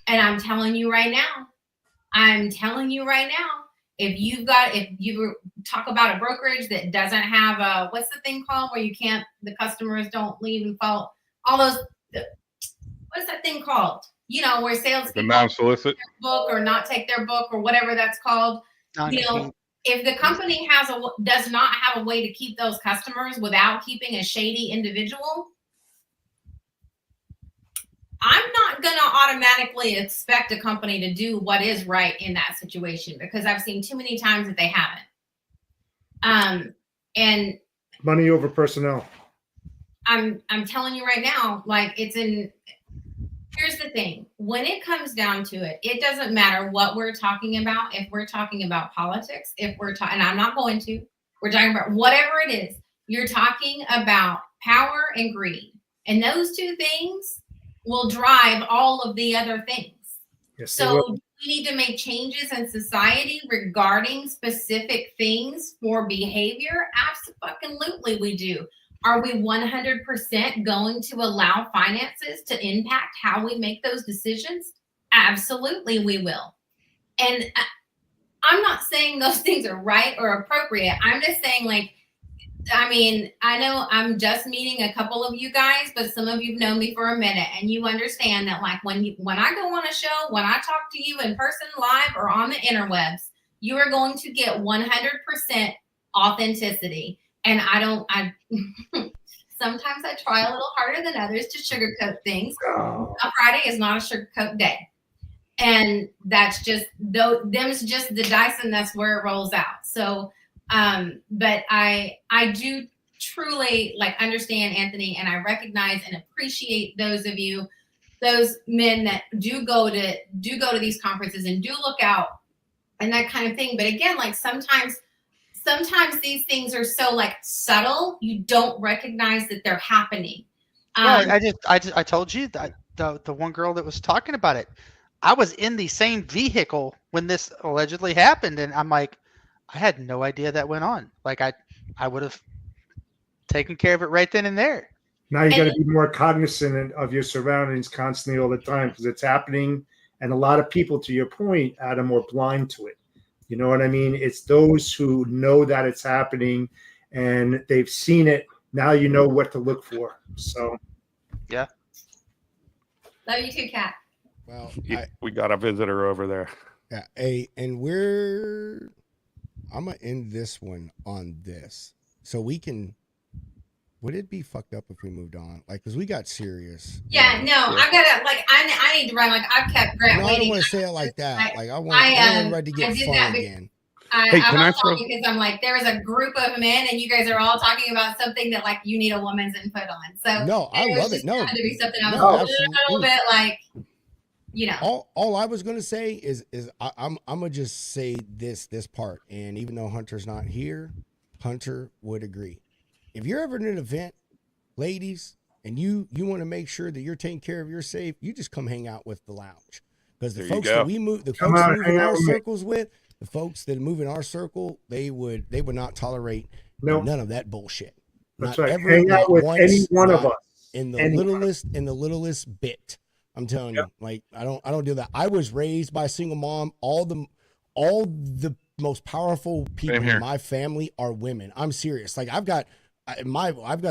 And I'm telling you right now, if you talk about a brokerage that doesn't have a, what's the thing called where the customers don't leave and follow all those, what's that thing called? You know, where salespeople non-solicit book or not take their book or whatever that's called. You know, if the company does not have a way to keep those customers without keeping a shady individual, I'm not going to automatically expect a company to do what is right in that situation, because I've seen too many times that they haven't. And money over personnel. I'm telling you right now, like, here's the thing. When it comes down to it, it doesn't matter what we're talking about. If we're talking about politics, and I'm not going to, we're talking about whatever it is, you're talking about power and greed. And those two things will drive all of the other things. Yes, so we need to make changes in society regarding specific things for behavior. Absolutely we do. Are we 100% going to allow finances to impact how we make those decisions? Absolutely, we will. And I'm not saying those things are right or appropriate. I'm just saying, like, I mean, I know I'm just meeting a couple of you guys, but some of you've known me for a minute, and you understand that, like, when I go on a show, when I talk to you in person, live, or on the interwebs, you are going to get 100% authenticity. And sometimes I try a little harder than others to sugarcoat things. A Friday is not a sugarcoat day. And that's just, them's just the dice, and that's where it rolls out. So, but I do truly, like, understand, Anthony, and I recognize and appreciate those of you, those men that do go to these conferences and do look out and that kind of thing. But again, like, sometimes these things are so, like, subtle, you don't recognize that they're happening. I told you that the one girl that was talking about it, I was in the same vehicle when this allegedly happened, and I'm like, I had no idea that went on. Like, I would have taken care of it right then and there. Now you got to be more cognizant of your surroundings constantly all the time, because it's happening, and a lot of people, to your point, Adam, are blind to it. You know what I mean? It's those who know that it's happening and they've seen it. Now you know what to look for. So, yeah. Love you too, Kat. Well, we got a visitor over there. Yeah. And I'm going to end this one on this. So we can would it be fucked up if we moved on? Like, because we got serious. Yeah, no, I gotta like I need to run. Like I've kept Grant No, I waiting. don't want to say it like that. Like I want everybody to get fun again. Hey, can I throw? Because I'm like, there is a group of men, and you guys are all talking about something that like you need a woman's input on. So no, I love it. No, to be something I was no, a little bit like, you know. All I was gonna say is I'm gonna just say this part, and even though Hunter's not here, Hunter would agree. If you're ever in an event, ladies, and you want to make sure that you're taking care of your safe, you just come hang out with the lounge, because the folks that we move, the folks that move in our circles with. The folks that move in our circle, they would not tolerate none of that bullshit. That's not right. ever, Hang out with any one of us. In the littlest bit. I'm telling you, like I don't do that. I was raised by a single mom. All the most powerful people in my family are women. I'm serious. Like I've got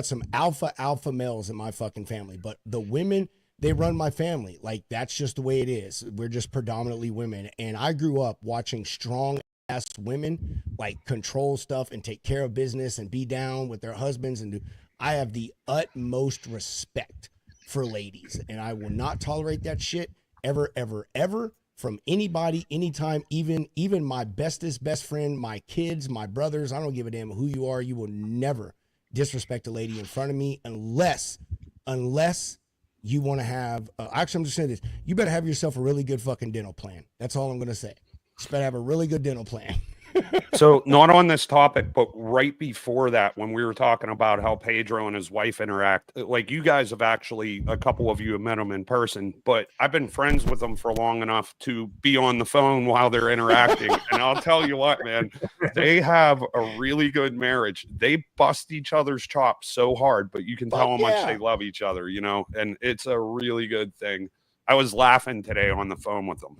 some alpha males in my fucking family, but the women, they run my family. Like that's just the way it is. We're just predominantly women. And I grew up watching strong ass women like control stuff and take care of business and be down with their husbands. And I have the utmost respect for ladies, and I will not tolerate that shit ever, ever, ever from anybody, anytime, even my bestest best friend, my kids, my brothers. I don't give a damn who you are. You will never disrespect a lady in front of me unless you want to have, actually, I'm just saying this. You better have yourself a really good fucking dental plan. That's all I'm going to say. You better have a really good dental plan. So not on this topic, but right before that, when we were talking about how Pedro and his wife interact, like you guys have actually, a couple of you have met them in person, but I've been friends with them for long enough to be on the phone while they're interacting. And I'll tell you what, man, they have a really good marriage. They bust each other's chops so hard, but you can tell how much they love each other, you know, and it's a really good thing. I was laughing today on the phone with them.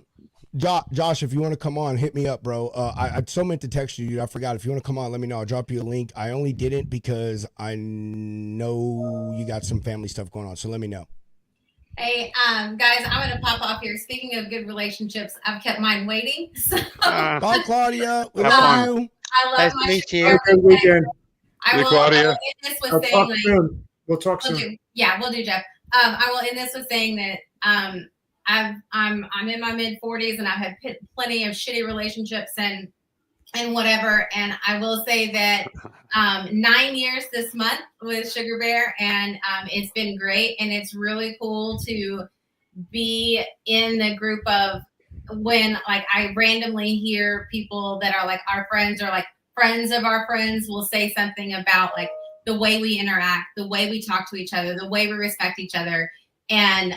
Josh, if you want to come on, hit me up, bro. I so meant to text you. I forgot. If you want to come on, let me know. I'll drop you a link. I only didn't because I know you got some family stuff going on. So let me know. Hey, guys, I'm gonna pop off here. Speaking of good relationships, I've kept mine waiting. So. Bye, Claudia. We love you. I love my Have a good weekend. I will Claudia. end this with saying, like, soon. We'll talk soon. Yeah, we'll do, Jeff. I will end this with saying that I'm in my mid 40s and I've had plenty of shitty relationships and whatever. And I will say that 9 years this month with Sugar Bear, and it's been great. And it's really cool to be in the group of when like I randomly hear people that are like our friends or like friends of our friends will say something about like the way we interact, the way we talk to each other, the way we respect each other. And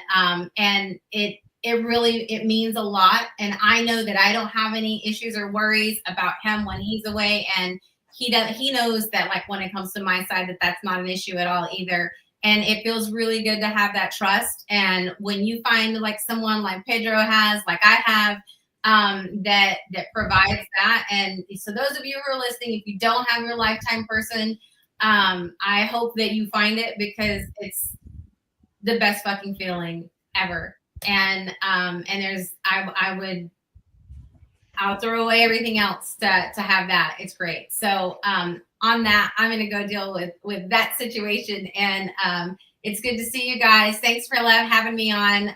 it really means a lot. And I know that I don't have any issues or worries about him when he's away. And he knows that like when it comes to my side, that's not an issue at all either. And it feels really good to have that trust. And when you find like someone like Pedro has, like I have, that provides that. And so those of you who are listening, if you don't have your lifetime person, I hope that you find it, because it's the best fucking feeling ever. And I'll throw away everything else to have that. It's great. So on that, I'm going to go deal with that situation. And it's good to see you guys. Thanks for having me on.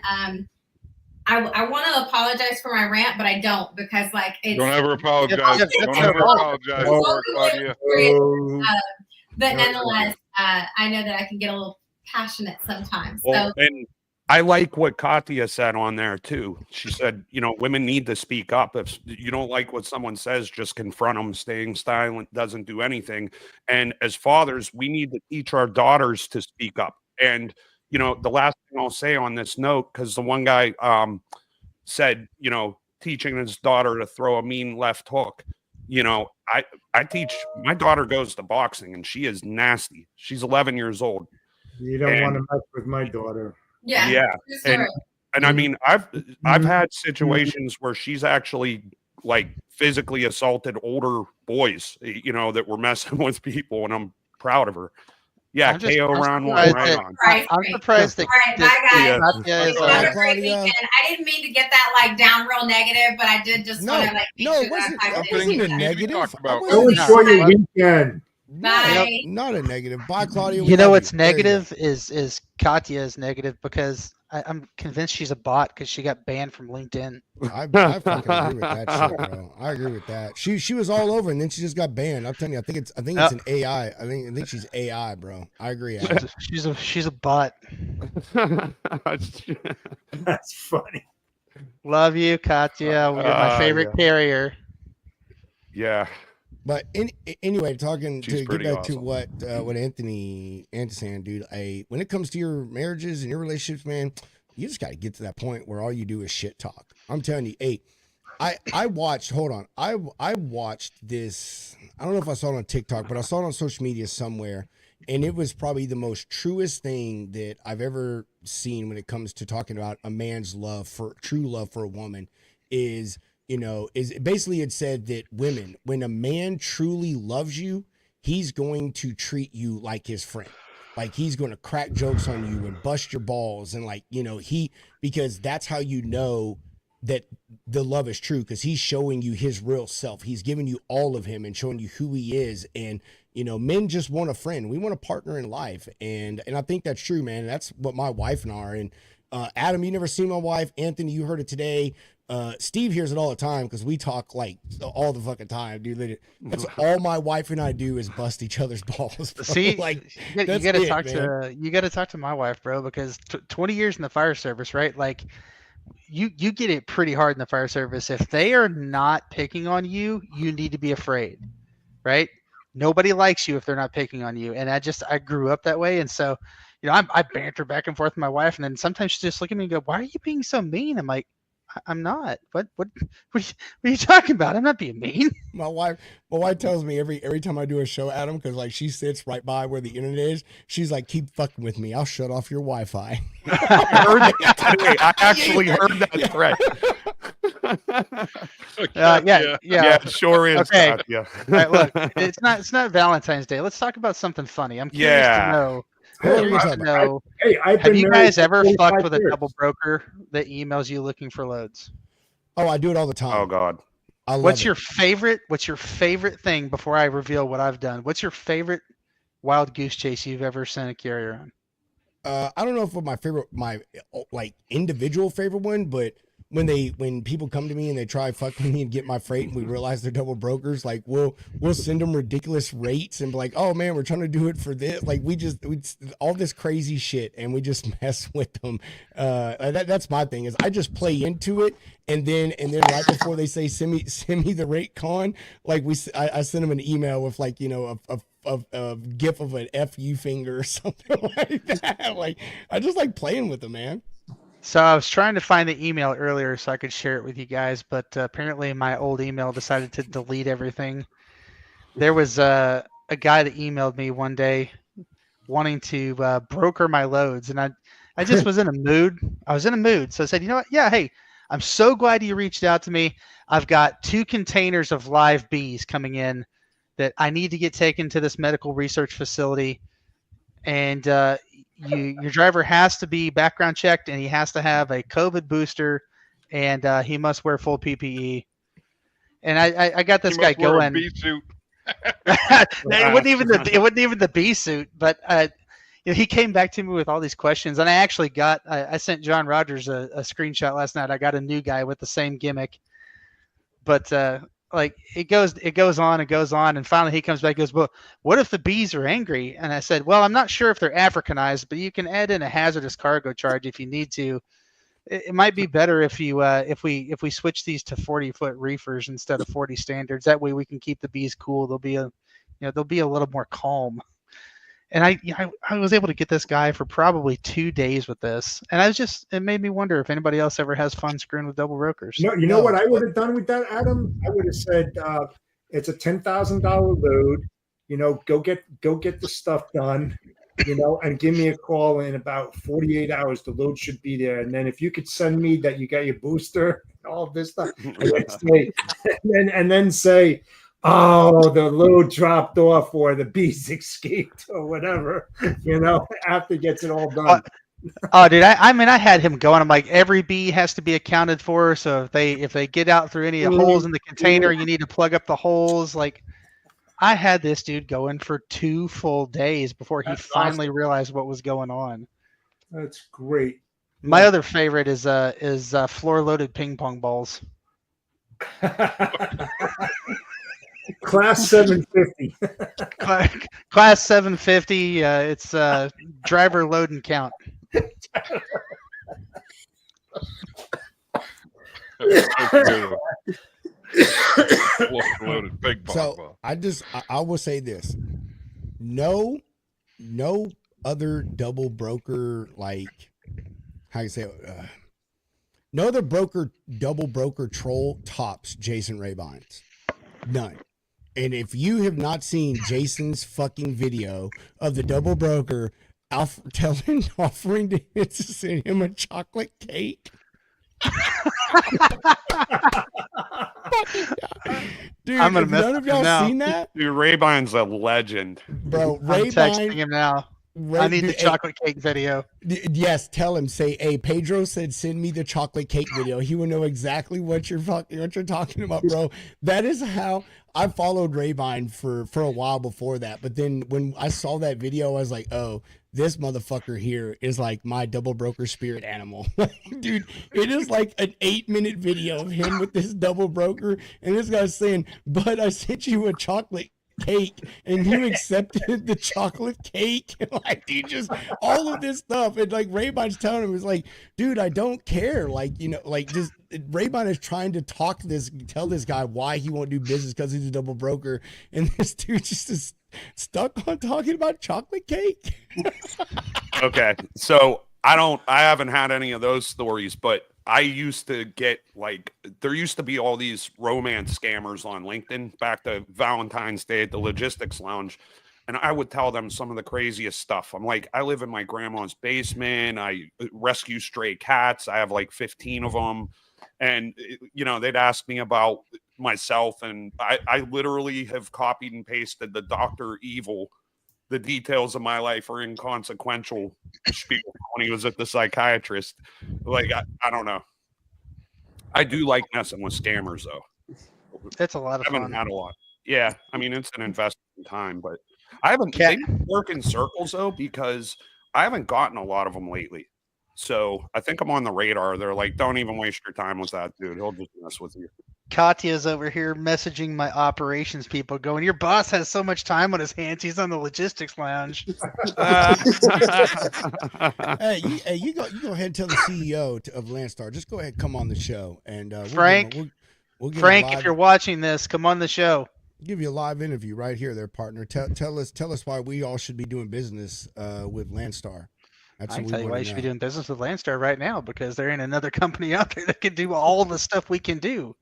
I want to apologize for my rant, but I don't, because like it's Don't ever apologize. Don't ever apologize for it, Claudia. But nonetheless, I know that I can get a little passionate sometimes. Well, So and I like what Katya said on there too. She said, you know, women need to speak up. If you don't like what someone says, just confront them. Staying silent doesn't do anything. And as fathers, we need to teach our daughters to speak up. And, you know, the last thing I'll say on this note, because the one guy said, you know, teaching his daughter to throw a mean left hook. You know, I teach, my daughter goes to boxing and she is nasty. She's 11 years old. You don't want to mess with my daughter. Yeah. And I mean, I've had situations where she's actually like physically assaulted older boys, you know, that were messing with people, and I'm proud of her. Yeah, KO round one, right on. I'm surprised that. All right, bye guys. Bye, Claudia. I didn't mean to get that like down real negative, but I did just want to like. No, it wasn't a negative. Go enjoy your weekend. Bye. Not a negative. Bye, Claudia. We You know love what's you. There you go. negative is Katya is negative because I'm convinced she's a bot because she got banned from LinkedIn. I fucking agree with that shit, bro. I agree with that. She was all over and then she just got banned. I'm telling you, I think it's an AI. I think she's AI, bro. I agree. Adam. She's a bot. That's funny. Love you, Katya. You're my favorite carrier. Yeah. But anyway, talking She's to get pretty back to awesome. what Anthony's saying, dude. When it comes to your marriages and your relationships, man, you just got to get to that point where all you do is shit talk. I'm telling you, I watched. Hold on, I watched this. I don't know if I saw it on TikTok, but I saw it on social media somewhere, and it was probably the most truest thing that I've ever seen when it comes to talking about a man's true love for a woman. Is basically it said that women, when a man truly loves you, he's going to treat you like his friend. Like he's going to crack jokes on you and bust your balls. And because that's how you know that the love is true, because he's showing you his real self. He's giving you all of him and showing you who he is. And, men just want a friend. We want a partner in life. And I think that's true, man. That's what my wife and I are. And Adam, you never seen my wife. Anthony, you heard it today. Steve hears it all the time because we talk like all the fucking time, dude. That's all my wife and I do is bust each other's balls. Bro. See, like you got to talk to my wife, bro, because 20 years in the fire service, right? Like you get it pretty hard in the fire service. If they are not picking on you, you need to be afraid, right? Nobody likes you if they're not picking on you. And I grew up that way. And so, I banter back and forth with my wife, and then sometimes she just look at me and go, "Why are you being so mean?" I'm like, I'm not. What are you talking about? I'm not being mean. My wife tells me every time I do a show, Adam, because like she sits right by where the internet is. She's like, "Keep fucking with me. I'll shut off your Wi-Fi." I heard that today. I actually heard that threat. Yeah, it sure is. Okay. Yeah. All right, look, it's not Valentine's Day. Let's talk about something funny. I'm curious to know. Have you guys ever fucked with a double broker that emails you looking for loads? Oh, I do it all the time. Oh God. What's your favorite thing before I reveal what I've done? What's your favorite wild goose chase you've ever sent a carrier on? I don't know if my like individual favorite one, but when people come to me and they try fucking me and get my freight and we realize they're double brokers, like we'll send them ridiculous rates and be like, "Oh man, we're trying to do it for this." Like we all this crazy shit and we just mess with them. That's my thing, is I just play into it, and then right before they say send me the rate con, like I send them an email with like a gif of an FU finger or something like that. Like I just like playing with them, man. So I was trying to find the email earlier so I could share it with you guys, but apparently my old email decided to delete everything. There was a guy that emailed me one day wanting to broker my loads, and I just was in a mood. I was in a mood, so I said, "You know what? Yeah, hey, I'm so glad you reached out to me. I've got 2 containers of live bees coming in that I need to get taken to this medical research facility, and your driver has to be background checked, and he has to have a COVID booster, and he must wear full PPE." And I got this guy going. Bee suit. It wasn't even the bee suit, but he came back to me with all these questions, and I sent John Rogers a screenshot last night. I got a new guy with the same gimmick, but like it goes on and goes on, and finally he comes back and goes, "Well, what if the bees are angry?" And I said, "Well, I'm not sure if they're Africanized, but you can add in a hazardous cargo charge if you need to. It might be better if we switch these to 40-foot reefers instead of 40 standards. That way we can keep the bees cool. They'll be a little more calm." And I was able to get this guy for probably 2 days with this, and it made me wonder if anybody else ever has fun screwing with double brokers. No, you know what I would have done with that, Adam? I would have said it's a $10,000 load. Go get the stuff done. And give me a call in about 48 hours. The load should be there. And then if you could send me that you got your booster, all this stuff, and then say, "Oh, the load dropped off or the bees escaped or whatever," after gets it all done. Oh, dude, I had him going. I'm like, every bee has to be accounted for. So if they get out through any holes in the container, you need to plug up the holes. Like, I had this dude going for 2 full days before he That's finally awesome. realized what was going on. That's great. My other favorite is floor-loaded ping pong balls. Class 750. Class 750. It's driver load and count. Loaded big ball. So I will say this: no other double broker, like how you say it, no other double broker troll tops Jason Raybines. None. And if you have not seen Jason's fucking video of the double broker offering to send him a chocolate cake. Dude, I'm gonna if mess none up of y'all now. seen that, Dude, Raybine's a legend. bro, I'm texting him now. I need the dude, chocolate cake video. Yes, tell him. Say, hey, Pedro said send me the chocolate cake video. He will know exactly what you're talking about, bro. That is how I followed Raybine for a while before that. But then when I saw that video, I was like, oh, this motherfucker here is like my double broker spirit animal. Dude, it is like an 8-minute video of him with this double broker, and this guy's saying, but I sent you a chocolate cake and you accepted the chocolate cake. Like, dude, just all of this stuff. And like Raybine's telling him, was like, dude, I don't care. Like, you know, like just Raybine is trying to tell this guy why he won't do business because he's a double broker. And this dude just is stuck on talking about chocolate cake. Okay. So I haven't had any of those stories, but I used to get there used to be all these romance scammers on LinkedIn back to Valentine's Day at the Logistics Lounge. And I would tell them some of the craziest stuff. I'm like, I live in my grandma's basement. I rescue stray cats. I have like 15 of them. And, you know, they'd ask me about myself. And I literally have copied and pasted the Dr. Evil. The details of my life are inconsequential when he was at the psychiatrist. Like, I don't know. I do like messing with scammers, though. It's a lot of I haven't fun. had a lot. Yeah, I mean, it's an investment in time, but I haven't. They work in circles, though, because I haven't gotten a lot of them lately. So I think I'm on the radar. They're like, don't even waste your time with that dude. He'll just mess with you. Katya's over here messaging my operations people going, your boss has so much time on his hands. He's on the logistics lounge. Hey, you go ahead and tell the CEO of Landstar. Just go ahead and come on the show. And Frank, we'll get Frank, if you're watching this, come on the show. Give you a live interview right here, there, partner. Tell us why we all should be doing business with Landstar. I can tell you why you should be doing business with Landstar right now, because there ain't another company out there that can do all the stuff we can do.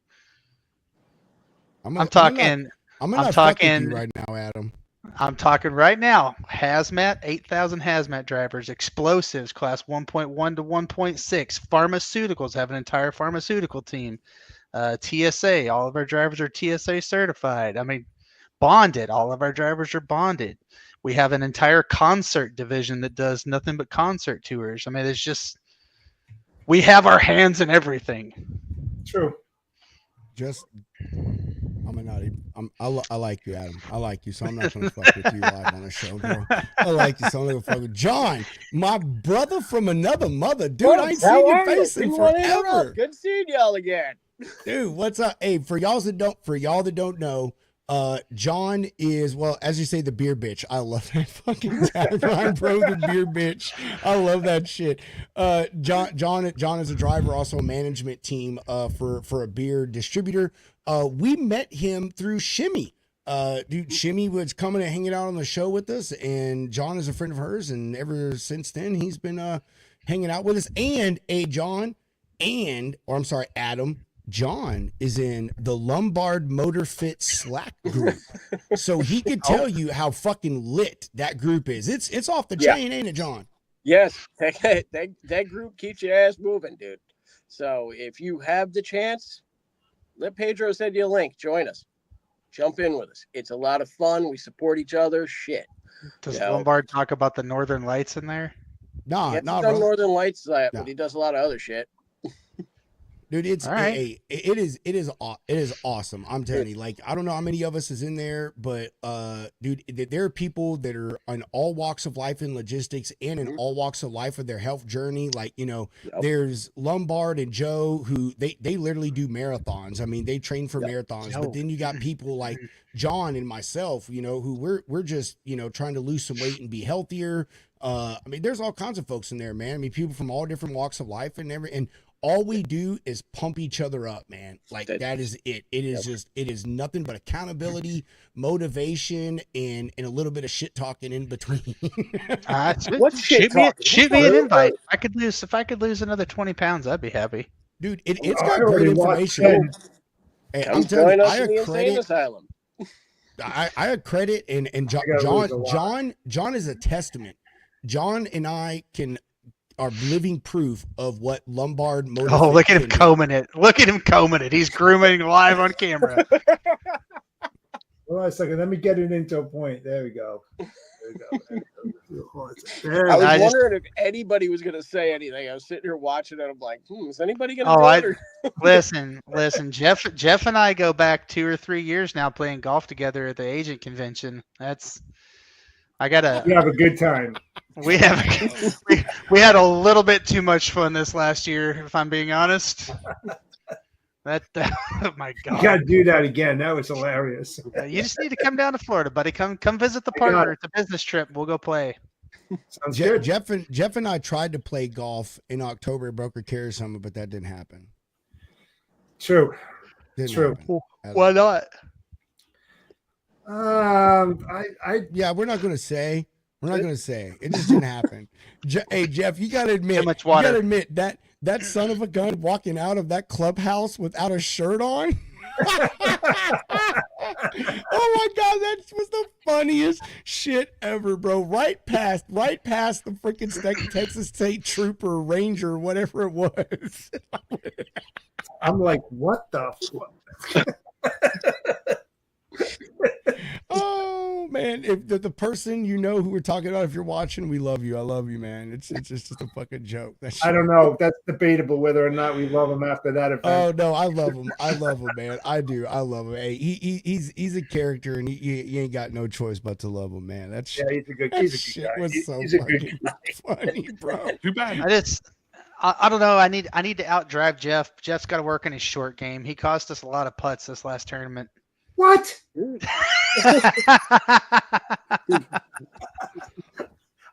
I'm talking right now, Adam. I'm talking right now. Hazmat, 8,000 hazmat drivers, explosives, class 1.1 to 1.6, pharmaceuticals, have an entire pharmaceutical team. TSA, all of our drivers are TSA certified. I mean, bonded, all of our drivers are bonded. We have an entire concert division that does nothing but concert tours. I mean, it's just, we have our hands in everything. True. I like you, Adam. I like you, so I'm not going to fuck with you live on the show, bro. I like you, so I'm going to fuck with John, my brother from another mother. Dude, I ain't seen your face in forever. Good seeing y'all again. Dude, what's up? Hey, for y'all that don't know, John is, well, as you say, the beer bitch. I love that fucking tagline, bro. The beer bitch. I love that shit. John is a driver, also a management team for a beer distributor. We met him through Shimmy. Dude, Shimmy was coming and hanging out on the show with us, and John is a friend of hers, and ever since then he's been hanging out with us. And Adam. John is in the Lombard Motor Fit Slack group, so he could tell you how fucking lit that group is. It's off the chain, ain't it, John? Yes, that group keeps your ass moving, dude. So if you have the chance, let Pedro send you a link. Join us. Jump in with us. It's a lot of fun. We support each other. Shit. Does Lombard talk about the Northern Lights in there? No, Northern Lights, but he does a lot of other shit. Dude, it's All right. it is awesome. I'm telling you, like, I don't know how many of us is in there, but dude, there are people that are in all walks of life in logistics and in all walks of life of their health journey. Like, there's Lombard and Joe who they literally do marathons. I mean, they train for marathons. But then you got people like John and myself, who we're just trying to lose some weight and be healthier. I mean, there's all kinds of folks in there, man. I mean, people from all different walks of life and all we do is pump each other up, man. Like that is it. It is just, it is nothing but accountability, motivation, and a little bit of shit talking in between. What's shit shoot me an invite. If I could lose another 20 pounds, I'd be happy. Dude, it's got great information. Hey, I'm telling you, I accredit. I accredit and John is a testament. John and I are living proof of what Lombard motivation. Oh, look at him combing it. Look at him combing it. He's grooming live on camera. Hold on a second. Let me get it into a point. There we go. I was wondering if anybody was going to say anything. I was sitting here watching it. I'm like, is anybody going to do it? Listen. Jeff and I go back 2 or 3 years now playing golf together at the agent convention. We have a good time. We had a little bit too much fun this last year, if I'm being honest. Oh my God! You gotta do that again. That was hilarious. You just need to come down to Florida, buddy. Come visit the partner. It's a business trip. We'll go play. Sounds good. Jeff and I tried to play golf in October at Broker Carrier Summit, but that didn't happen. True. True. Why not? Yeah, we're not gonna say. We're not gonna say. It just didn't happen. Hey, Jeff, you gotta admit. Too much water. You gotta admit that son of a gun walking out of that clubhouse without a shirt on. Oh my God, that was the funniest shit ever, bro. Right past the freaking Texas State Trooper, Ranger, whatever it was. I'm like, what the fuck? Oh man, if the person who we're talking about, if you're watching, we love you. I love you, man. It's just a fucking joke. I don't know. That's debatable whether or not we love him after that event. Oh no, I love him. I love him, man. I do. I love him. Hey, he's a character, and you ain't got no choice but to love him, man. He's a good guy. He's a good guy. Funny, bro. Too bad. I don't know. I need to outdrive Jeff. Jeff's got to work on his short game. He cost us a lot of putts this last tournament. What?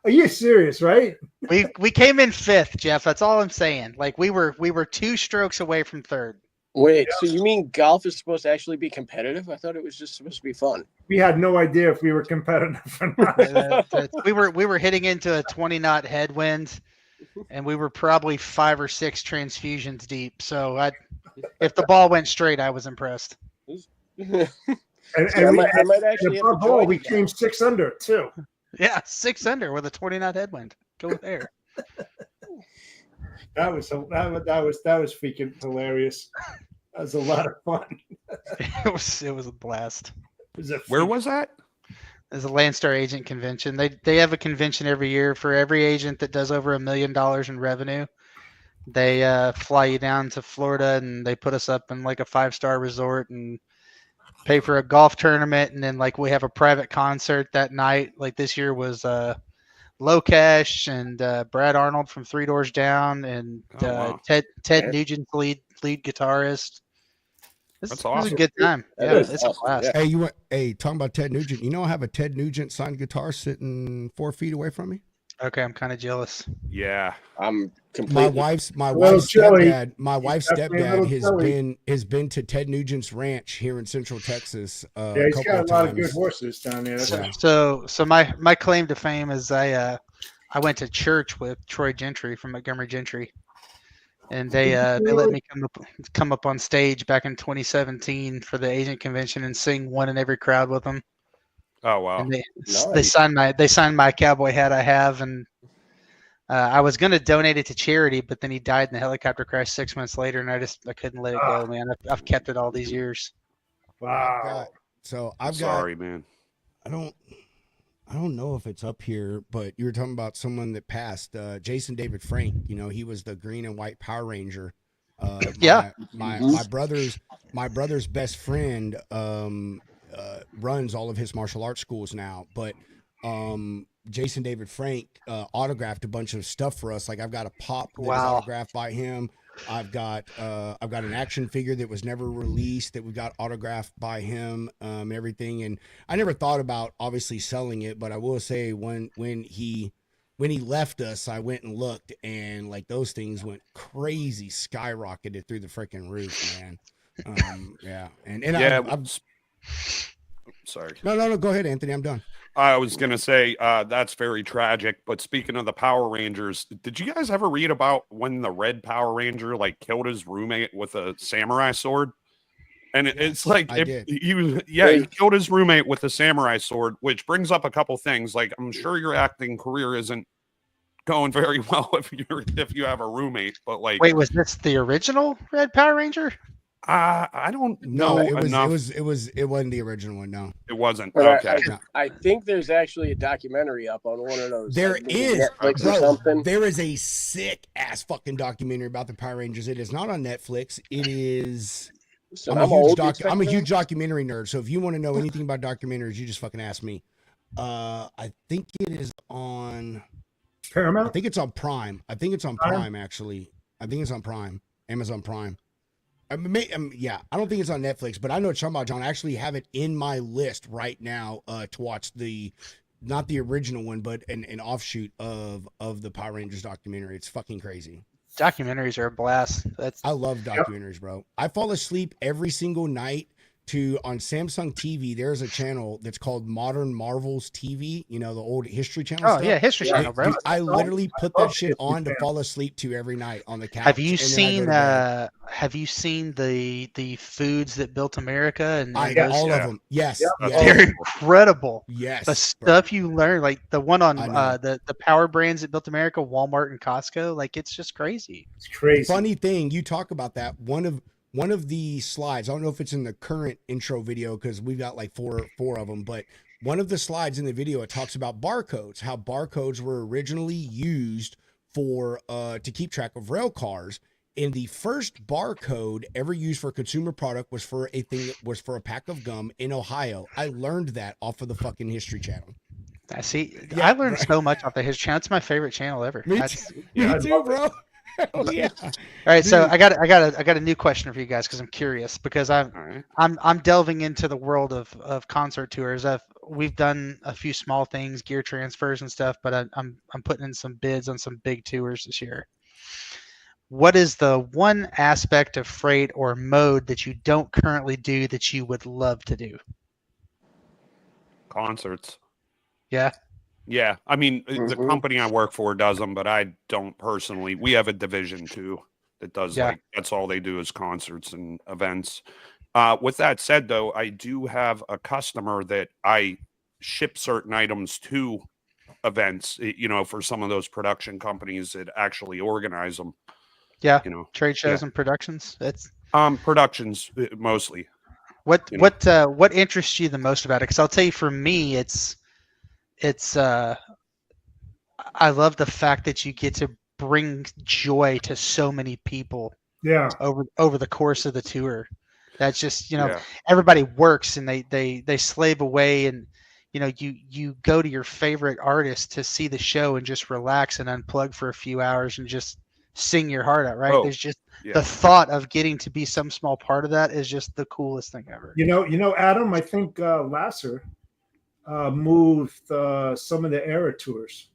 Are you serious, right? We came in 5th, Jeff. That's all I'm saying. Like we were 2 strokes away from 3rd. Wait, so you mean golf is supposed to actually be competitive? I thought it was just supposed to be fun. We had no idea if we were competitive or not. we were hitting into a 20-knot headwind, and we were probably 5 or 6 transfusions deep. So if the ball went straight, I was impressed. And I might actually above all, we came 6 under too. Yeah, 6 under with a 20-knot headwind. Go there. That was freaking hilarious. That was a lot of fun. It was a blast. Where was that? It's a Landstar agent convention. They have a convention every year for every agent that does over $1 million in revenue. They fly you down to Florida and they put us up in like a 5-star resort and pay for a golf tournament, and then like we have a private concert that night. Like this year was Lokesh and Brad Arnold from Three Doors Down and wow. Ted Nugent's lead guitarist. That's awesome. It was a good time. Yeah, it's a blast. Hey, talking about Ted Nugent. You know, I have a Ted Nugent signed guitar sitting 4 feet away from me. Okay, I'm kind of jealous. Yeah, I'm completely. My wife's stepdad has been to Ted Nugent's ranch here in Central Texas. Yeah, he's got a lot of good horses down there. So my claim to fame is I went to church with Troy Gentry from Montgomery Gentry, and they let me come up on stage back in 2017 for the agent convention and sing One in Every Crowd with them. Oh wow! And they signed my cowboy hat I have, and I was gonna donate it to charity, but then he died in a helicopter crash 6 months later, and I couldn't let it go, man. I've kept it all these years. Wow. Sorry, man. I don't know if it's up here, but you were talking about someone that passed. Jason David Frank. You know, he was the green and white Power Ranger My brother's best friend runs all of his martial arts schools now, but Jason David Frank autographed a bunch of stuff for us. Like I've got a pop that is autographed by him. I've got an action figure that was never released that we got autographed by him, everything. And I never thought about obviously selling it, but I will say when he left us, I went and looked, and like those things went crazy, skyrocketed through the freaking roof, man. Yeah. And I'm sorry. No, go ahead, Anthony. I'm done. I was going to say that's very tragic. But speaking of the Power Rangers, did you guys ever read about when the Red Power Ranger like killed his roommate with a samurai sword? And it's like he killed his roommate with a samurai sword, which brings up a couple things. Like I'm sure your acting career isn't going very well if you have a roommate. But like, wait, was this the original Red Power Ranger? I don't know. It wasn't the original one. No, it wasn't. But Okay. I think there's actually a documentary up on one of those. There like, is, Netflix bro, or something. there is a sick ass fucking documentary about the Power Rangers. It is not on Netflix. It is. So I'm a huge documentary nerd. So if you want to know anything about documentaries, you just fucking ask me. I think it is on Paramount. I think it's on Prime. Actually. I think it's on Prime, Amazon Prime. I don't think it's on Netflix, but I know what you're talking about, John. I actually have it in my list right now to watch not the original one, but an offshoot of the Power Rangers documentary. It's fucking crazy. Documentaries are a blast. I love documentaries, bro. I fall asleep every single night on Samsung TV. There's a channel that's called Modern Marvels TV. You know, the old History Channel. Oh, yeah, History Channel, bro. Dude, I literally put that shit on to fall asleep to every night on the couch. Have you seen the foods that built America? And all of them. Yes. They're incredible. Yes. The stuff you learn, like the one on the power brands that built America, Walmart and Costco, like it's just crazy. It's crazy. Funny thing, you talk about that. One of the slides, I don't know if it's in the current intro video because we've got like four of them, but one of the slides in the video, it talks about barcodes, how barcodes were originally used for to keep track of rail cars. And the first barcode ever used for a consumer product was for a pack of gum in Ohio. I learned that off of the fucking History Channel. I see. Yeah, I learned so much off the History Channel. It's my favorite channel ever. Me too, bro. Hell yeah. All right, so I got a new question for you guys because I'm curious because I'm delving into the world of concert tours. We've done a few small things, gear transfers and stuff, but I'm putting in some bids on some big tours this year. What is the one aspect of freight or mode that you don't currently do that you would love to do? Concerts. Yeah. Yeah, I mean, the company I work for does them, but I don't personally. We have a division too that does that's all they do is concerts and events. With that said, though, I do have a customer that I ship certain items to events, for some of those production companies that actually organize them. Yeah, trade shows and productions. It's productions mostly. What interests you the most about it? Because I'll tell you, for me, it's I love the fact that you get to bring joy to so many people. Yeah. Over the course of the tour. That's just everybody works and they slave away, and you go to your favorite artist to see the show and just relax and unplug for a few hours and just sing your heart out. Right? There's just the thought of getting to be some small part of that is just the coolest thing ever. Adam, I think Lasser moved some of the era tours.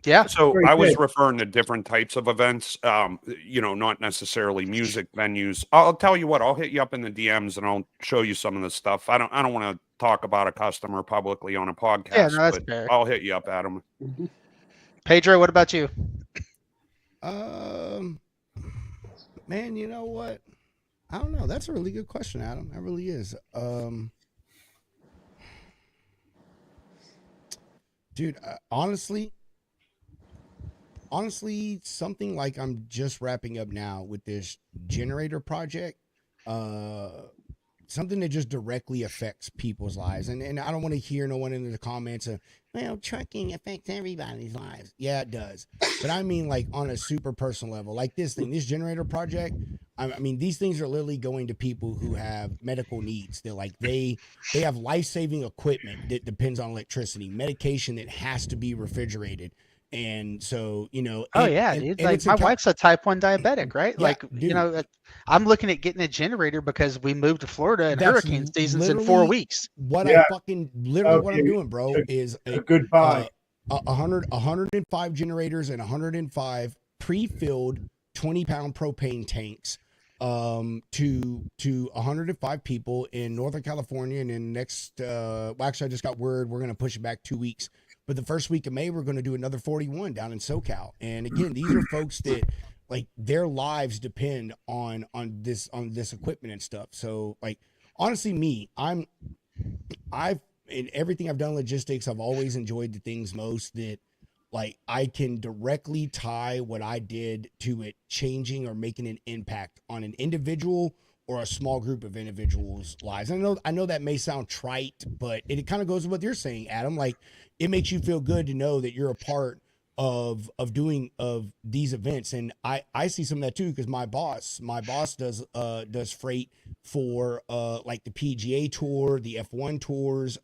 Yeah. So I was referring to different types of events, not necessarily music venues. I'll tell you what, I'll hit you up in the DMs and I'll show you some of the stuff. I don't want to talk about a customer publicly on a podcast. Yeah, no, that's fair. I'll hit you up, Adam. Pedro, what about you? Man, you know what? I don't know. That's a really good question, Adam. That really is. Dude, honestly, something like I'm just wrapping up now with this generator project. something that just directly affects people's lives. And I don't want to hear no one in the comments of, well, trucking affects everybody's lives. Yeah, it does. But I mean, like on a super personal level, like this generator project. I mean, these things are literally going to people who have medical needs. They're like, they have life-saving equipment that depends on electricity, medication that has to be refrigerated. And so, you know, Oh yeah, dude. Like my wife's a type 1 diabetic, right? Yeah, Like, dude. you know, I'm looking at getting a generator because we moved to Florida and That's hurricane season's in 4 literally weeks. what Yeah. I fucking literally what I'm Okay, doing, bro, is a good buy. 105 generators and 105 pre-filled 20-pound propane tanks to 105 people in Northern California. And then next well, actually I just got word we're going to push it back 2 weeks, but the first week of May we're going to do another 41 down in SoCal. And again, these are folks that like their lives depend on this equipment and stuff. So like honestly, I've in everything I've done logistics, I've always enjoyed the things most that like I can directly tie what I did to it changing or making an impact on an individual or a small group of individuals' lives. I know that may sound trite, but it kind of goes with what you're saying, Adam. Like it makes you feel good to know that you're a part of these events. And I see some of that too, because my boss does freight for like the PGA tour, the F1 tours.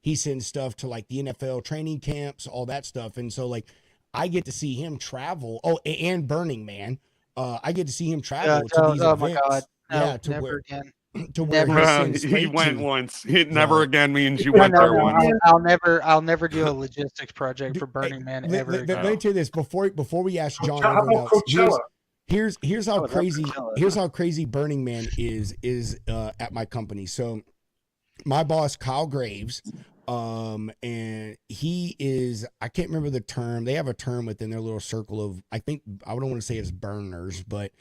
He sends stuff to like the NFL training camps, all that stuff. And so like I get to see him travel. Oh, and Burning Man. I get to see him travel to these oh events. my God. No, Yeah, to never where again. to where Never he again. sends He freight went to. once. It never John. again means you went there once. I'll never do a logistics project for Burning Man ever Let again. me tell you this before we ask John How everyone about else. Coachella? Here's how I would love crazy Coachella. Burning Man is at my company. So my boss Kyle Graves, and he is, I can't remember the term. They have a term within their little circle of, I think I don't want to say it's burners, but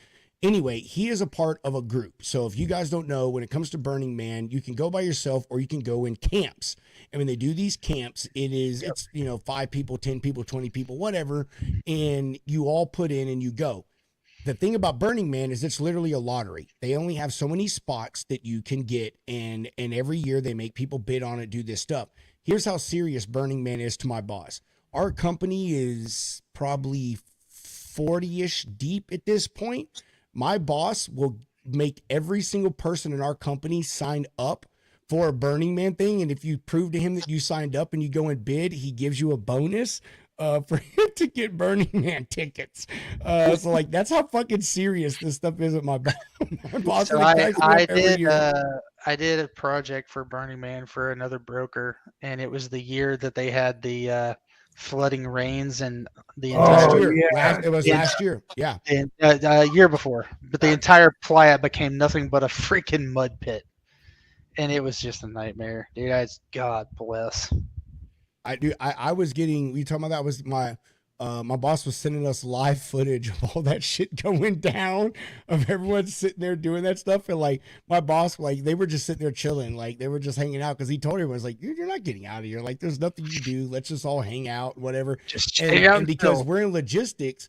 anyway, he is a part of a group. So if you guys don't know, when it comes to Burning Man, you can go by yourself or you can go in camps. And when they do these camps, it's 5 people, 10 people, 20 people, whatever, and you all put in and you go. The thing about Burning Man is it's literally a lottery. They only have so many spots that you can get, and every year they make people bid on it, do this stuff. Here's how serious Burning Man is to my boss. Our company is probably 40-ish deep at this point. My boss will make every single person in our company sign up for a Burning Man thing. And if you prove to him that you signed up and you go and bid, he gives you a bonus for him to get Burning Man tickets. So like, that's how fucking serious this stuff is at my boss. So I did a project for Burning Man for another broker, and it was the year that they had the flooding rains and the entire last year. Yeah. And year before, but the entire playa became nothing but a freaking mud pit, and it was just a nightmare, dude. God bless. I was getting, you talking about that was my boss was sending us live footage of all that shit going down, of everyone sitting there doing that stuff. And like my boss, like they were just sitting there chilling, like they were just hanging out, because he told everyone, like, you're not getting out of here, like there's nothing you do, let's just all hang out, whatever. And because we're in logistics,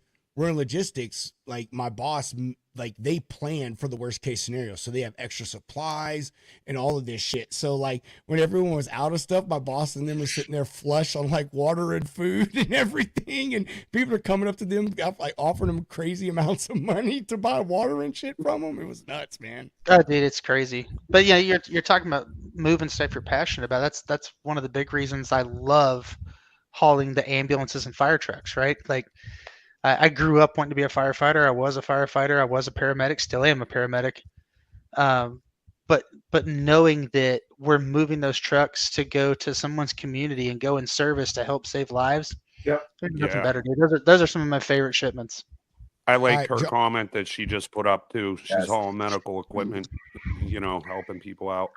like my boss, like they plan for the worst case scenario. So they have extra supplies and all of this shit. So like when everyone was out of stuff, my boss and them was sitting there flush on like water and food and everything. And people are coming up to them, like offering them crazy amounts of money to buy water and shit from them. It was nuts, man. Oh, dude, it's crazy. But yeah, you're talking about moving stuff you're passionate about. That's one of the big reasons I love hauling the ambulances and fire trucks, right? Like I grew up wanting to be a firefighter. I was a firefighter. I was a paramedic. Still am a paramedic. But knowing that we're moving those trucks to go to someone's community and go in service to help save lives. Yep. There's nothing better, dude. Those are some of my favorite shipments. I liked her comment that she just put up too. She's hauling medical equipment, helping people out.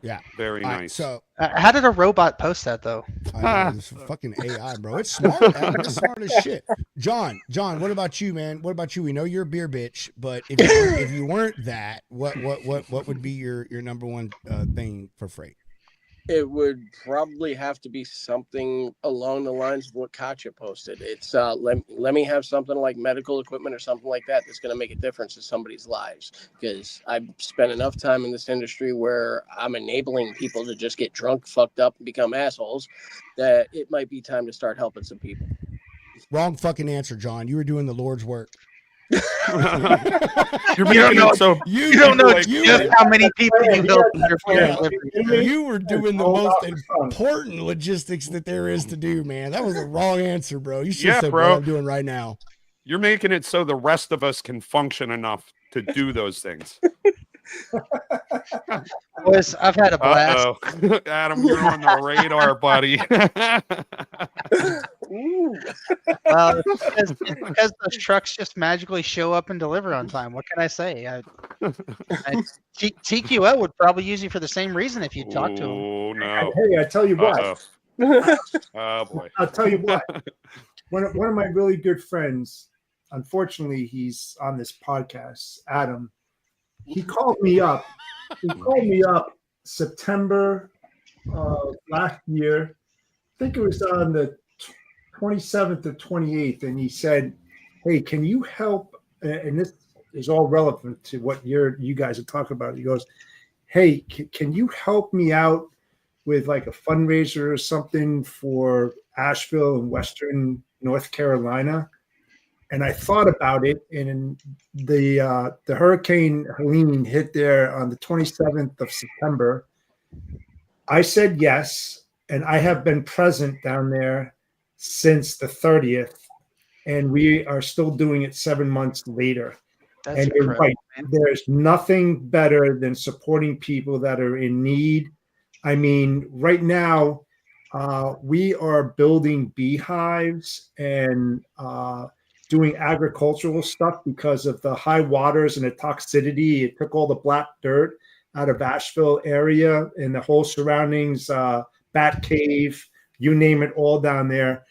Yeah. Very nice. So how did a robot post that though? I know, it's fucking AI, bro. It's smart. It's smart as shit. John, what about you, man? What about you? We know you're a beer bitch, but if you weren't that, what would be your number one thing for freight? It would probably have to be something along the lines of what Katya posted. It's let me have something like medical equipment or something like that that's going to make a difference in somebody's lives. Because I've spent enough time in this industry where I'm enabling people to just get drunk, fucked up, and become assholes, that it might be time to start helping some people. Wrong fucking answer, John. You were doing the Lord's work. You're making it so you don't know like, just how many people you help in your food delivery. You were doing the most important logistics that there is to do, man. That was the wrong answer, bro. You should have said bro. what I'm doing right now. You're making it so the rest of us can function enough to do those things. Boys, I've had a blast. Uh-oh. Adam, you're on the radar, buddy. Well, it's because those trucks just magically show up and deliver on time. What can I say? TQL would probably use you for the same reason if you talk to him. Oh, no. Hey, I tell you what. Oh, boy. I'll tell you what. One of my really good friends, unfortunately, he's on this podcast, Adam. He called me up. September last year. I think it was on the 27th or 28th, and he said, "Hey, can you help?" And this is all relevant to what you guys are talking about. He goes, "Hey, can you help me out with like a fundraiser or something for Asheville and Western North Carolina?" And I thought about it, and the Hurricane Helene hit there on the 27th of September. I said yes, and I have been present down there since the 30th, and we are still doing it 7 months later. That's and you're right. man. There's nothing better than supporting people that are in need. I mean, right now, we are building beehives and doing agricultural stuff because of the high waters and the toxicity. It took all the black dirt out of Asheville area and the whole surroundings, Bat Cave, you name it, all down there.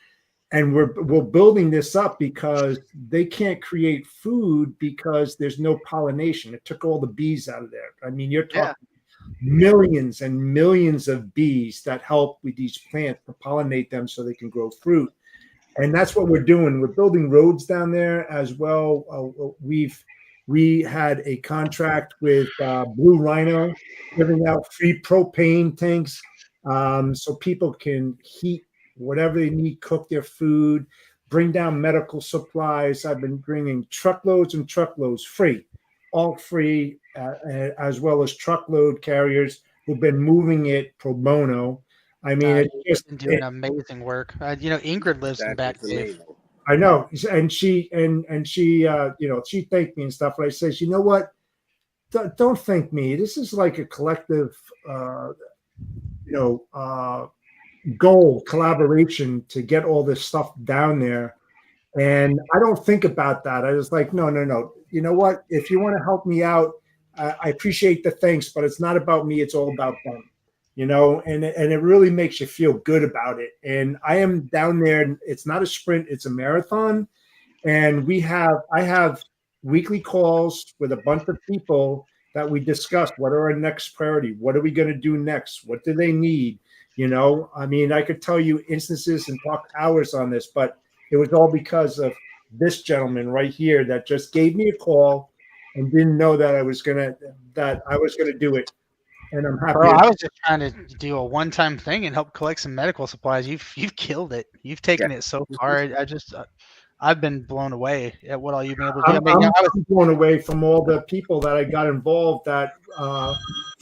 And we're building this up because they can't create food because there's no pollination. It took all the bees out of there. I mean, you're talking millions and millions of bees that help with these plants to pollinate them so they can grow fruit. And that's what we're doing. We're building roads down there as well. We had a contract with Blue Rhino, giving out free propane tanks so people can heat whatever they need, cook their food, bring down medical supplies. I've been bringing truckloads and truckloads free, all free, as well as truckload carriers who've been moving it pro bono. I mean, it's just been doing amazing work. Ingrid lives in Bat Cave. I know, and she she thanked me and stuff. But I says, you know what? Don't thank me. This is like a collective, goal, collaboration to get all this stuff down there. And I don't think about that. I was like, no. You know what? If you want to help me out, I appreciate the thanks, but it's not about me. It's all about them. And it really makes you feel good about it. And I am down there. It's not a sprint, it's a marathon. And I have weekly calls with a bunch of people that we discuss. What are our next priority? What are we going to do next? What do they need? I mean, I could tell you instances and talk hours on this, but it was all because of this gentleman right here that just gave me a call and didn't know that I was going to do it. And I'm happy. Bro, I was just trying to do a one-time thing and help collect some medical supplies. You've killed it. You've taken it so far. I've been blown away at what all you've been able to do. I'm blown away from all the people that I got involved that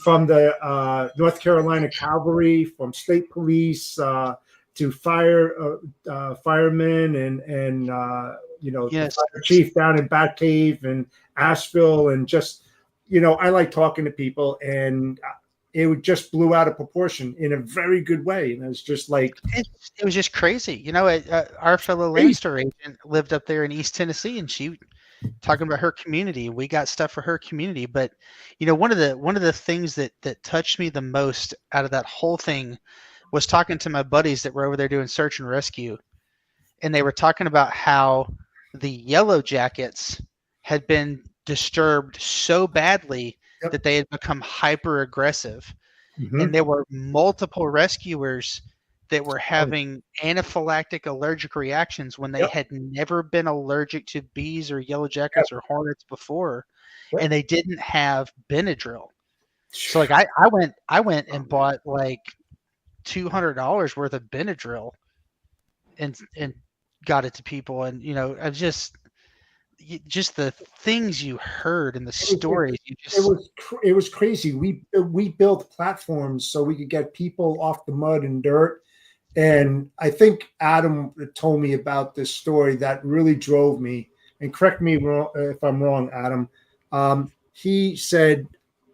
from the North Carolina Cavalry, from state police to firemen and the fire chief down in Bat Cave and Asheville, and just I like talking to people, and it just blew out of proportion in a very good way. And it was just like it was just crazy. Our fellow Landstar agent lived up there in East Tennessee, and she talking about her community. We got stuff for her community, but one of the things that touched me the most out of that whole thing was talking to my buddies that were over there doing search and rescue, and they were talking about how the Yellow Jackets had been disturbed so badly that they had become hyper aggressive. and there were multiple rescuers that were having anaphylactic allergic reactions when they had never been allergic to bees or yellow jackets or hornets before, and they didn't have Benadryl. So like I went and bought like $200 worth of Benadryl and got it to people, and I just the things you heard and the stories you just it was crazy. We built platforms so we could get people off the mud and dirt. And I think Adam told me about this story that really drove me. And correct me if I'm wrong, Adam. He said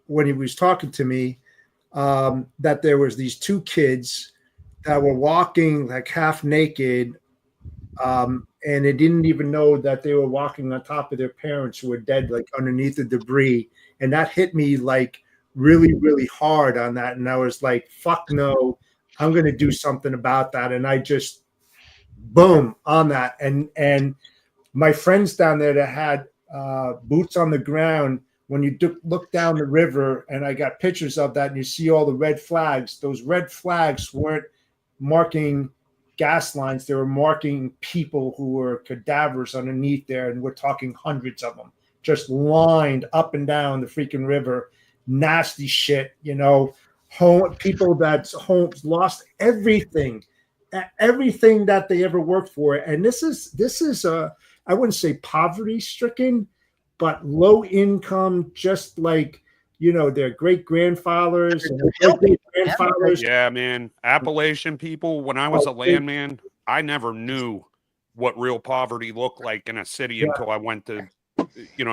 when he was talking to me that there was these two kids that were walking like half naked, and they didn't even know that they were walking on top of their parents who were dead, like underneath the debris. And that hit me like really, really hard on that. And I was like, fuck no, I'm going to do something about that. And I just, boom, on that. And my friends down there that had boots on the ground, when you look down the river, and I got pictures of that, and you see all the red flags, those red flags weren't marking gas lines. They were marking people who were cadavers underneath there. And we're talking hundreds of them just lined up and down the freaking river. Nasty shit, people that's homes lost everything that they ever worked for. And this is I wouldn't say poverty stricken, but low income, just like their great grandfathers and their great grandfathers. Yeah, man. Appalachian people, when I was a landman, I never knew what real poverty looked like in a city until I went to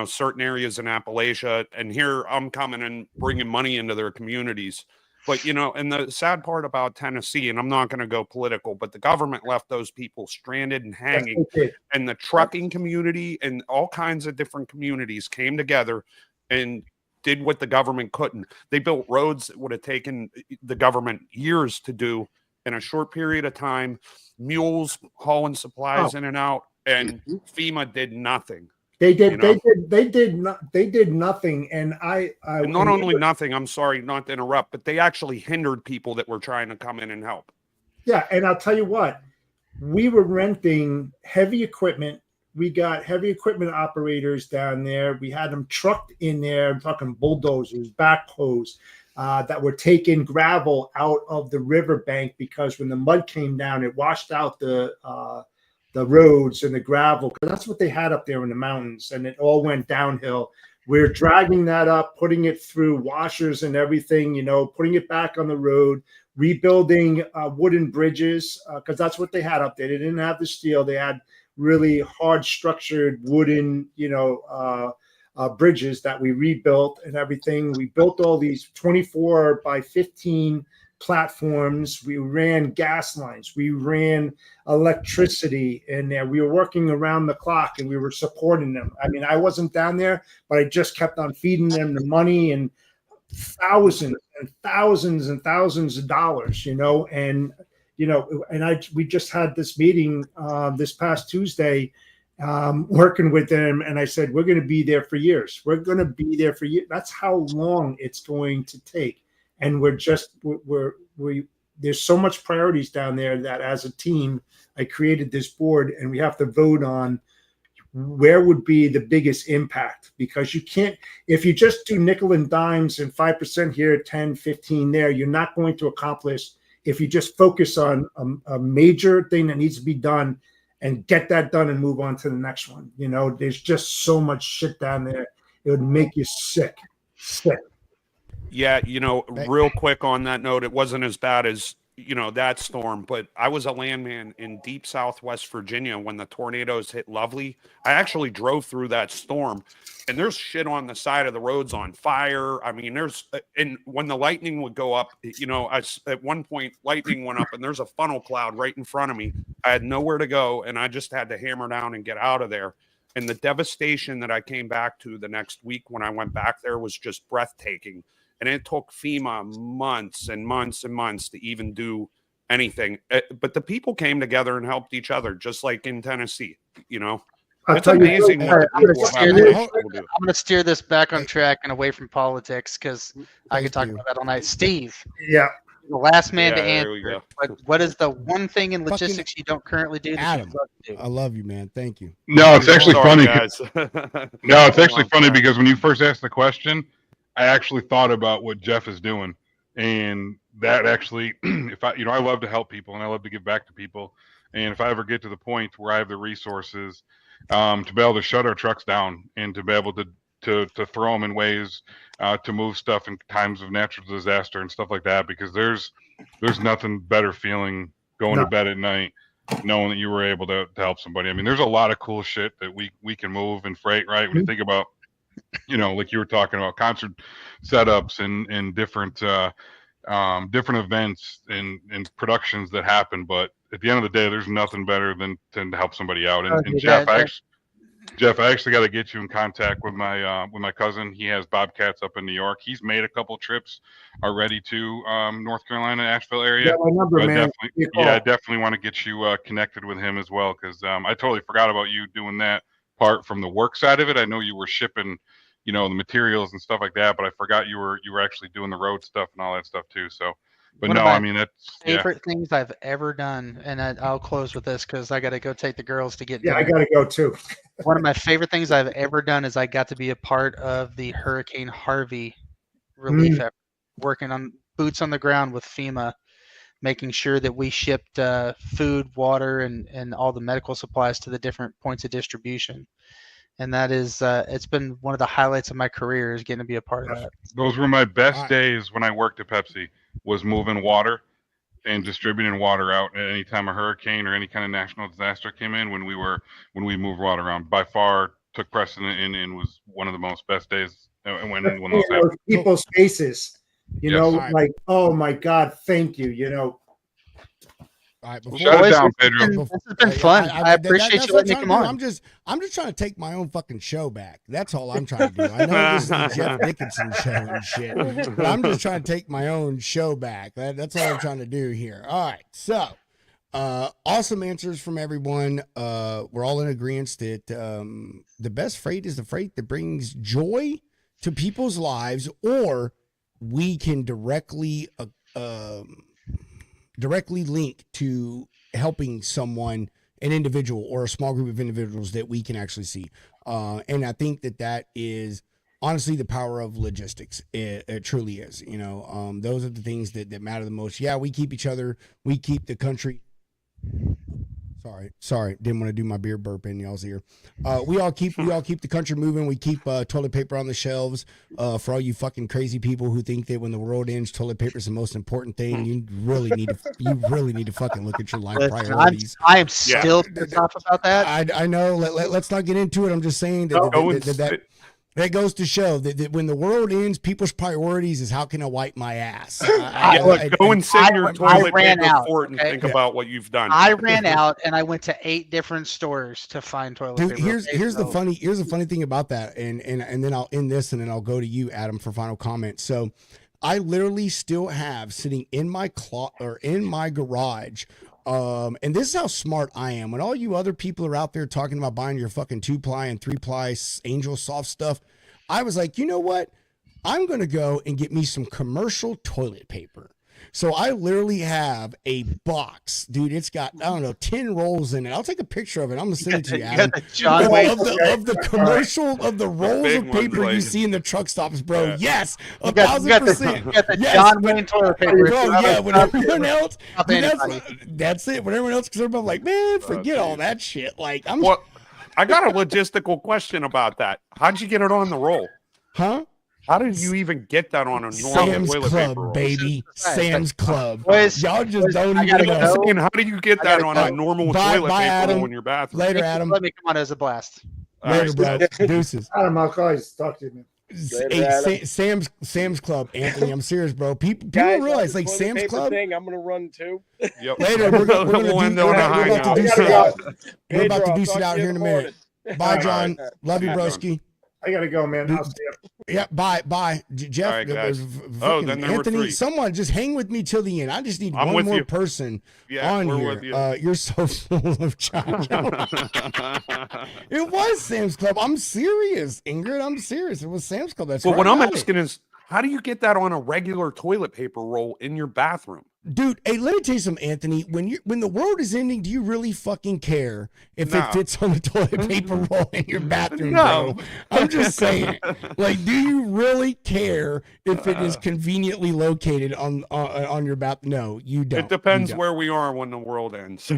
certain areas in Appalachia. And here I'm coming and bringing money into their communities. But, and the sad part about Tennessee, and I'm not going to go political, but the government left those people stranded and hanging. And the trucking community and all kinds of different communities came together and did what the government couldn't. They built roads that would have taken the government years to do in a short period of time, mules hauling supplies in and out, and FEMA did nothing. They did nothing. And and not only nothing, I'm sorry not to interrupt, but they actually hindered people that were trying to come in and help. Yeah. And I'll tell you what, we were renting heavy equipment. We got heavy equipment operators down there. We had them trucked in there. I'm talking bulldozers, backhoes that were taking gravel out of the riverbank, because when the mud came down, it washed out the roads and the gravel, because that's what they had up there in the mountains, and it all went downhill. We're dragging that up, putting it through washers and everything, putting it back on the road, rebuilding wooden bridges, because that's what they had up there. They didn't have the steel. They had really hard structured wooden, bridges that we rebuilt and everything. We built all these 24 by 15 platforms. We ran gas lines. We ran electricity in there. We were working around the clock, and we were supporting them. I mean, I wasn't down there, but I just kept on feeding them the money, and thousands and thousands and thousands of dollars, and we just had this meeting this past Tuesday, working with them, and I said, we're going to be there for years. We're going to be there for years. That's how long it's going to take. And there's so much priorities down there that as a team, I created this board, and we have to vote on where would be the biggest impact, because you can't, if you just do nickel and dimes and 5% here, 10, 15 there, you're not going to accomplish. If you just focus on a major thing that needs to be done and get that done and move on to the next one. There's just so much shit down there. It would make you sick. Yeah, real quick on that note, it wasn't as bad as, that storm, but I was a landman in deep Southwest Virginia when the tornadoes hit Lovely. I actually drove through that storm, and there's shit on the side of the roads on fire. I mean, and when the lightning would go up, at one point lightning went up, and there's a funnel cloud right in front of me. I had nowhere to go, and I just had to hammer down and get out of there. And the devastation that I came back to the next week when I went back there was just breathtaking. And it took FEMA months and months and months to even do anything. But the people came together and helped each other, just like in Tennessee, It's amazing what the people I'm gonna steer this back on track and away from politics because I could talk about that all night. Steve, Yeah. the last man to there we answer. go. What is the one thing in logistics you don't currently do that Adam, you'd love to do? I love you, man. Thank you. No, it's actually Sorry, funny. guys. No, it's actually funny because when you first asked the question, I actually thought about what Jeff is doing, and that actually, if I, I love to help people and I love to give back to people, and if I ever get to the point where I have the resources to be able to shut our trucks down and to be able to throw them in ways to move stuff in times of natural disaster and stuff like that, because there's nothing better feeling going to bed at night knowing that you were able to help somebody. I mean, there's a lot of cool shit that we can move and freight, right? When you think about, like you were talking about concert setups and different different events and productions that happen. But at the end of the day, there's nothing better than to help somebody out. And Jeff, I actually got to get you in contact with my cousin. He has bobcats up in New York. He's made a couple trips already to North Carolina, Asheville area. Yeah, my number, man. I definitely want to get you connected with him as well, because I totally forgot about you doing that part from the work side of it. I know you were shipping, the materials and stuff like that, but I forgot you were actually doing the road stuff and all that stuff too. So, but no, I mean, that's favorite things I've ever done, and I'll close with this because I got to go take the girls to get dinner. I got to go too. One of my favorite things I've ever done is I got to be a part of the Hurricane Harvey relief effort, working on boots on the ground with FEMA, making sure that we shipped food, water, and all the medical supplies to the different points of distribution. And that is, it's been one of the highlights of my career is getting to be a part of that. Those were my best days when I worked at Pepsi, was moving water and distributing water out at any time a hurricane or any kind of national disaster came in. When we moved water around, by far took precedent and was one of the most best days when those happened. People's faces, like, oh my God, thank you, All right, shut it down, Pedro. This has been fun. I appreciate you letting me come on. I'm just trying to take my own fucking show back. That's all I'm trying to do. I know this is the Jeff Dickinson show and shit, but I'm just trying to take my own show back. That's all I'm trying to do here. All right, so awesome answers from everyone. We're all in agreement that the best freight is the freight that brings joy to people's lives, or we can directly link to helping someone, an individual or a small group of individuals that we can actually see. And I think that is honestly the power of logistics. It truly is, those are the things that matter the most. Yeah, we keep each other, we keep the country. Sorry. Didn't want to do my beer burp in y'all's ear. We all keep the country moving. We keep toilet paper on the shelves. For all you fucking crazy people who think that when the world ends, toilet paper is the most important thing, you really need to fucking look at your life priorities. I am still pissed off about that. I know. Let's not get into it. I'm just saying that goes to show that when the world ends, people's priorities is how can I wipe my ass. Go and sit in your toilet paper fort and think about what you've done. I ran out and I went to 8 different stores to find toilet paper. Here's the funny thing about that, and then I'll end this and then I'll go to you, Adam, for final comment. So I literally still have sitting in my in my garage. And this is how smart I am. When all you other people are out there talking about buying your fucking 2-ply and 3-ply Angel Soft stuff, I was like, you know what? I'm going to go and get me some commercial toilet paper. So I literally have a box, dude. It's got, 10 rolls in it. I'll take a picture of it. I'm going to send it to you, Adam. Of the commercial, of the rolls of paper you see in the truck stops, bro. Yeah. Yes, 1,000%. You got the John Wayne toilet paper. Bro, yeah, when everyone else, that's it. When everyone else, because everybody's like, man, forget all that shit. Like, I got a logistical question about that. How'd you get it on the roll? Huh? How did you even get that on a normal Sam's toilet Club, paper roll? baby. Sam's Club. Boys, y'all just don't even know. How do you get that on a normal toilet paper roll in your bathroom? Later, Adam. Let me come on as a blast. Later, bro. Deuces. Adam, I'll always talk to you, man. Hey, Sam's Club, Anthony. I'm serious, bro. People Guys, realize like Sam's Club. Thing, I'm gonna run too. Yep. We're about to deuce it out here in a minute. Bye, John. Love you, broski. I gotta go, man. I'll see you. Yeah, bye. Jeff, All right, guys. Oh, then there were Anthony, 3. someone just hang with me till the end. I just need I'm one with more you. person Yeah, on we're here. with you. You're so full of chocolate. It was Sam's Club. I'm serious, Ingrid. I'm serious. It was Sam's Club. That's But where what I I'm got asking is, how do you get that on a regular toilet paper roll in your bathroom? Dude, hey, let me tell you something, Anthony. When the world is ending, do you really fucking care if it fits on the toilet paper roll in your bathroom, No. bro? I'm just saying. Like, do you really care if it is conveniently located on your bathroom? No, you don't. It depends where we are when the world ends.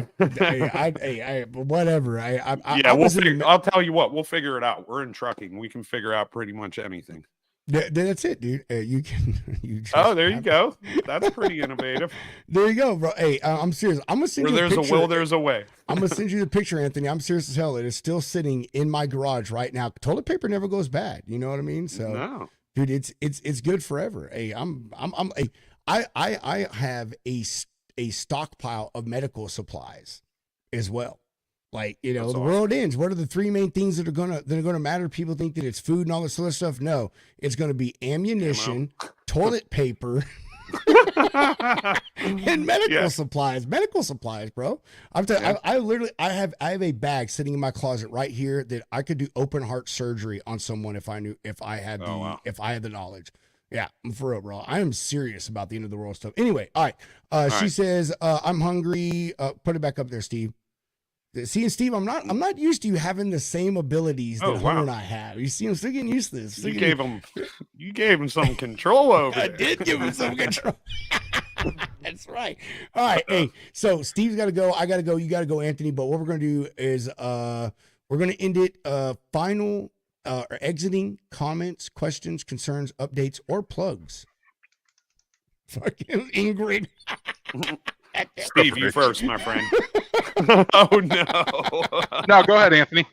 Whatever. I'll tell you what, we'll figure it out. We're in trucking. We can figure out pretty much anything. That's it, dude. You can. There you go. That's pretty innovative. There you go, bro. Hey, I'm serious. I'm gonna send Where you a there's picture. a will, there's a way. I'm gonna send you the picture, Anthony. I'm serious as hell. It is still sitting in my garage right now. Toilet paper never goes bad. You know what I mean? So, no, dude, it's good forever. Hey, I have a stockpile of medical supplies as well. Like, you know, That's the awesome. world ends. What are the 3 main things that are gonna matter? People think that it's food and all this other stuff. No, it's gonna be ammunition, toilet paper, and medical supplies. Medical supplies, bro. I'm telling you, I literally have a bag sitting in my closet right here that I could do open heart surgery on someone if I had the knowledge. Yeah, for real, bro. I am serious about the end of the world stuff. Anyway, all right. She says, I'm hungry. Put it back up there, Steve. See, Steve, I'm not used to you having the same abilities that Hunter and I have. You see, I'm still getting used to this. You gave him some control over I there. did give him some control. That's right. All right. Hey, so Steve's got to go. I got to go. You got to go, Anthony. But what we're going to do is we're going to end it final or exiting comments, questions, concerns, updates, or plugs. Fucking Ingrid. Steve, you first, my friend. Oh, no. No, go ahead, Anthony.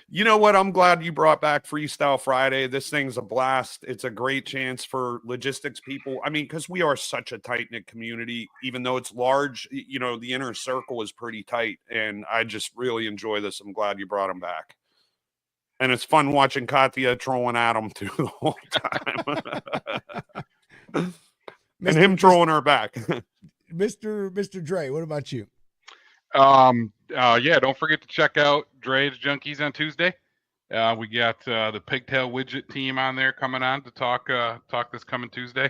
You know what? I'm glad you brought back Freestyle Friday. This thing's a blast. It's a great chance for logistics people. I mean, because we are such a tight-knit community, even though it's large, you know, the inner circle is pretty tight, and I just really enjoy this. I'm glad you brought them back. And it's fun watching Katya trolling Adam, too, the whole time. And him trolling her back. Mr. Dre, what about you? Don't forget to check out Dre's Junkies on Tuesday. We got the Pigtail Widget team on there coming on to talk this coming Tuesday.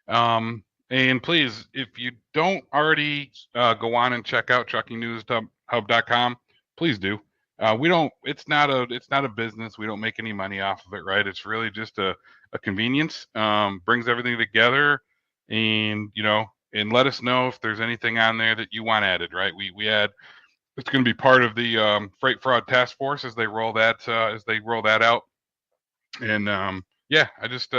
And please, if you don't already go on and check out truckingnewshub.com, please do. It's not a business. We don't make any money off of it, right? It's really just a convenience. Brings everything together, and and let us know if there's anything on there that you want added, right? It's going to be part of the Freight Fraud Task Force as they roll that out. And I just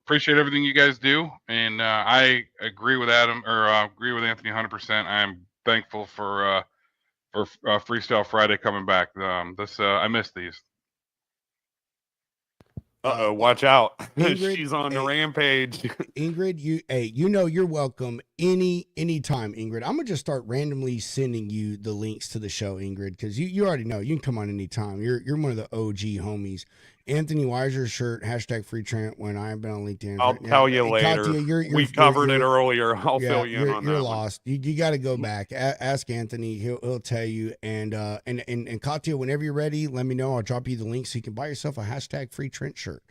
appreciate everything you guys do, and I agree with Anthony 100%. I am thankful for Freestyle Friday coming back. I miss these. Watch out. Ingrid, She's on the rampage. Ingrid, you're welcome anytime, Ingrid. I'm gonna just start randomly sending you the links to the show, Ingrid, because you already know you can come on anytime. You're one of the OG homies. Anthony Weiser's shirt, #Free Trent, when I've been on LinkedIn. I'll tell you later. Katya, we covered it earlier. I'll fill you in on that. You're lost. You got to go back. Ask Anthony. He'll tell you. And Katya, whenever you're ready, let me know. I'll drop you the link so you can buy yourself a #Free Trent shirt.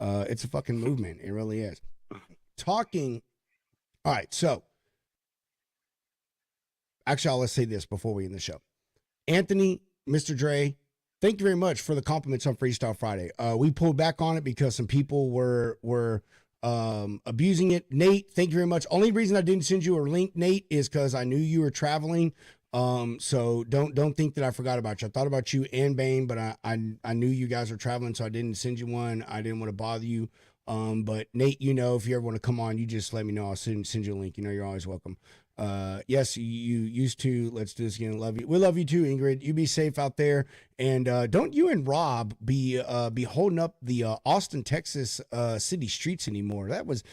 It's a fucking movement. It really is. All right. So actually, let's say this before we end the show. Anthony, Mr. Dre, thank you very much for the compliments on Freestyle Friday. We pulled back on it because some people were abusing it. Nate, thank you very much. Only reason I didn't send you a link, Nate, is because I knew you were traveling. So don't think that I forgot about you. I thought about you and Bane, but I knew you guys were traveling, so I didn't send you one. I didn't want to bother you. But Nate, if you ever want to come on, you just let me know. I'll send you a link. You're always welcome. Yes, you used to. Let's do this again. Love you. We love you too, Ingrid. You be safe out there. And don't you and Rob be holding up the Austin, Texas city streets anymore. That was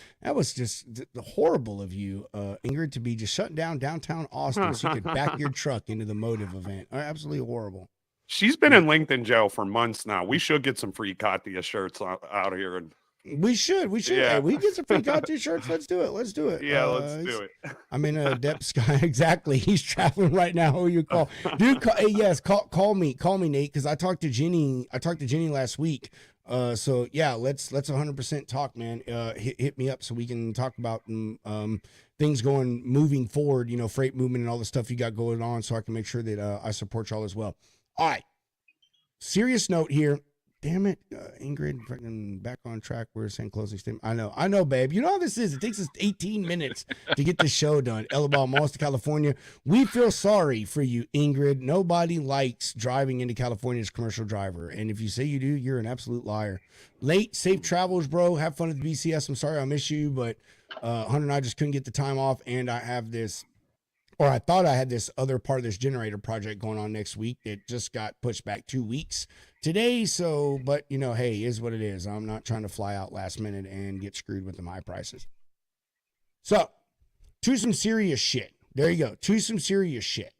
just horrible of you, Ingrid, to be just shutting down downtown Austin so you could back your truck into the Motive event. Absolutely horrible. She's been in LinkedIn jail for months now. We should get some free Katya shirts out here. And we should. Yeah. Hey, we get some free Katya shirts. Let's do it. let's do it. I'm in a depth sky. Exactly. He's traveling right now. Who you call? Dude, hey, yes, call me, Nate, because I talked to Jenny last week. So yeah, let's 100% talk, man. Hit me up so we can talk about things moving forward, freight movement and all the stuff you got going on, so I can make sure that I support y'all as well. All right. Serious note here. Damn it, Ingrid, fucking back on track. We're saying closing statement. I know, babe. You know how this is. It takes us 18 minutes to get this show done. Elabal, Monster, California. We feel sorry for you, Ingrid. Nobody likes driving into California as a commercial driver. And if you say you do, you're an absolute liar. Late, safe travels, bro. Have fun at the BCS. I'm sorry I miss you, but Hunter and I just couldn't get the time off. And I have this, or I thought I had this other part of this generator project going on next week. It just got pushed back 2 weeks today. So, but hey, is what it is. I'm not trying to fly out last minute and get screwed with the high prices. So, to some serious shit. There you go. To some serious shit.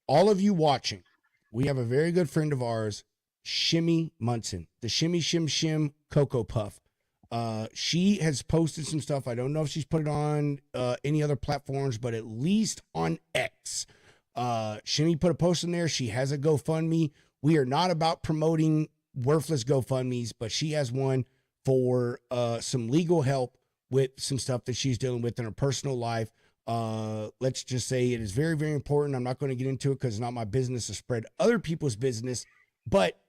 All of you watching, we have a very good friend of ours, Shimmy Munson, the Shimmy Shim Shim Cocoa Puff. She has posted some stuff. I don't know if she's put it on any other platforms, but at least on X. Shimmy put a post in there. She has a GoFundMe. We are not about promoting worthless GoFundMes, but she has one for some legal help with some stuff that she's dealing with in her personal life. Let's just say it is very, very important. I'm not going to get into it because it's not my business to spread other people's business, but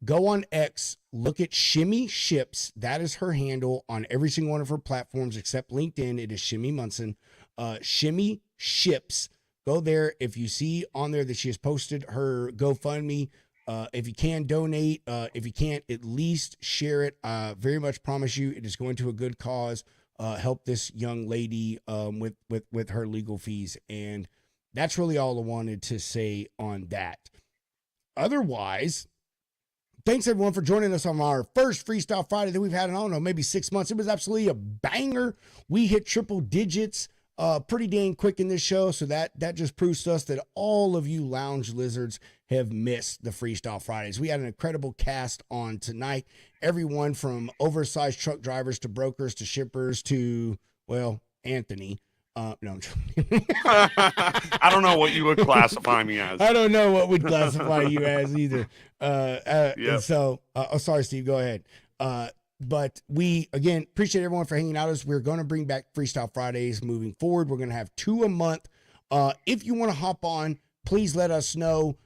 go on X, look at Shimmy Ships. That is her handle on every single one of her platforms except LinkedIn. It is Shimmy Munson. Shimmy Ships. Go there. If you see on there that she has posted her GoFundMe, if you can donate, if you can't, at least share it. Very much promise you it is going to a good cause. Help this young lady with her legal fees. And that's really all I wanted to say on that. Otherwise, thanks everyone for joining us on our first Freestyle Friday that we've had in, I don't know, maybe 6 months. It was absolutely a banger. We hit triple digits pretty dang quick in this show. So that just proves to us that all of you lounge lizards have missed the Freestyle Fridays. We had an incredible cast on tonight. Everyone from oversized truck drivers to brokers to shippers to, well, Anthony. No, I'm joking. I don't know what you would classify me as. I don't know what would classify you as either. Yep. So, sorry, Steve, go ahead. But we, again, appreciate everyone for hanging out with us. We're going to bring back Freestyle Fridays moving forward. We're going to have 2 a month. If you want to hop on, please let us know.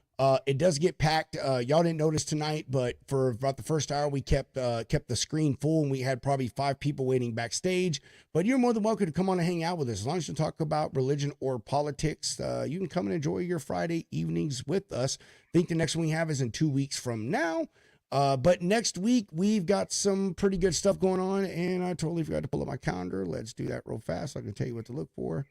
It does get packed. Y'all didn't notice tonight, but for about the first hour, we kept the screen full, and we had probably 5 people waiting backstage. But you're more than welcome to come on and hang out with us. As long as you talk about religion or politics, you can come and enjoy your Friday evenings with us. I think the next one we have is in 2 weeks from now. But next week, we've got some pretty good stuff going on, and I totally forgot to pull up my calendar. Let's do that real fast so I can tell you what to look for.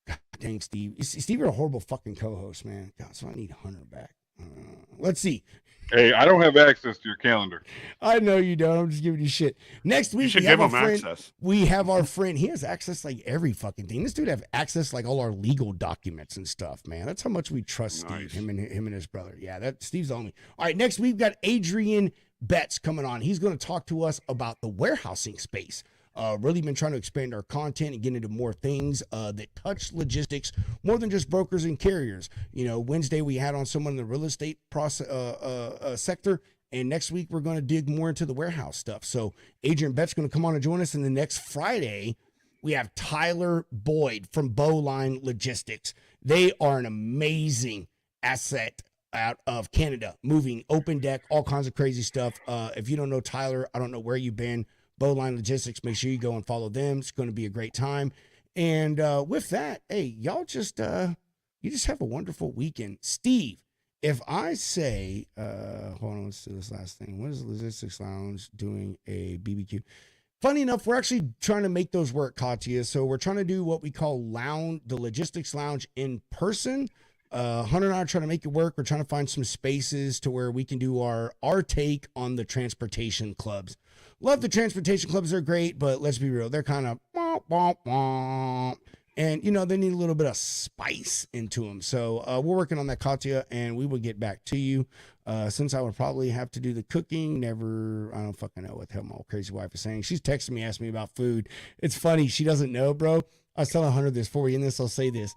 God dang, Steve. Steve, you're a horrible fucking co-host, man. God, so I need Hunter back. Let's see. Hey, I don't have access to your calendar. I know you don't. I'm just giving you shit. Next week, You should give him access. We have our friend. He has access like every fucking thing. This dude have access like all our legal documents and stuff, man. That's how much we trust Steve, him and his brother. Yeah, that Steve's on me. All right, next week, we've got Adrian Betts coming on. He's going to talk to us about the warehousing space. Really been trying to expand our content and get into more things that touch logistics more than just brokers and carriers. Wednesday we had on someone in the real estate sector, and next week we're going to dig more into the warehouse stuff. So Adrian Bett's going to come on and join us. And the next Friday we have Tyler Boyd from Bowline Logistics. They are an amazing asset out of Canada, moving open deck, all kinds of crazy stuff. If you don't know Tyler, I don't know where you've been. Bowline Logistics, make sure you go and follow them. It's going to be a great time. And with that, hey, y'all just you just have a wonderful weekend. Steve, if I say, hold on, let's do this last thing. What is the Logistics Lounge doing a BBQ? Funny enough, we're actually trying to make those work, Katya. So we're trying to do what we call the Logistics Lounge in person. Hunter and I are trying to make it work. We're trying to find some spaces to where we can do our take on the transportation clubs. Love the transportation clubs. They're great, but let's be real. They're kind of and they need a little bit of spice into them. So we're working on that, Katya, and we will get back to you. Since I would probably have to do the cooking, never, I don't fucking know what the hell my crazy wife is saying. She's texting me, asking me about food. It's funny. She doesn't know, bro. I was telling Hunter this before we end this. I'll say this.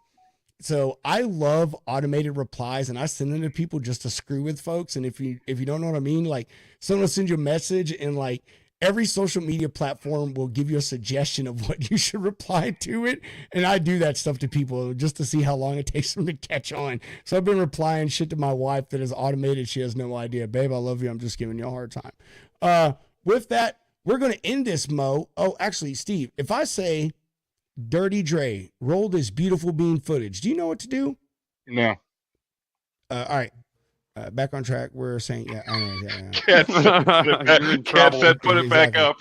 So I love automated replies, and I send them to people just to screw with folks. And if you don't know what I mean, like someone will send you a message, and like every social media platform will give you a suggestion of what you should reply to it. And I do that stuff to people just to see how long it takes them to catch on. So I've been replying shit to my wife that is automated. She has no idea. Babe, I love you. I'm just giving you a hard time. With that, we're going to end this, Mo. Oh, actually, Steve, if I say Dirty Dre, roll this beautiful bean footage, do you know what to do? No. All right. Back on track. We're saying, yeah, I know. Yeah. Cat said, put it back up.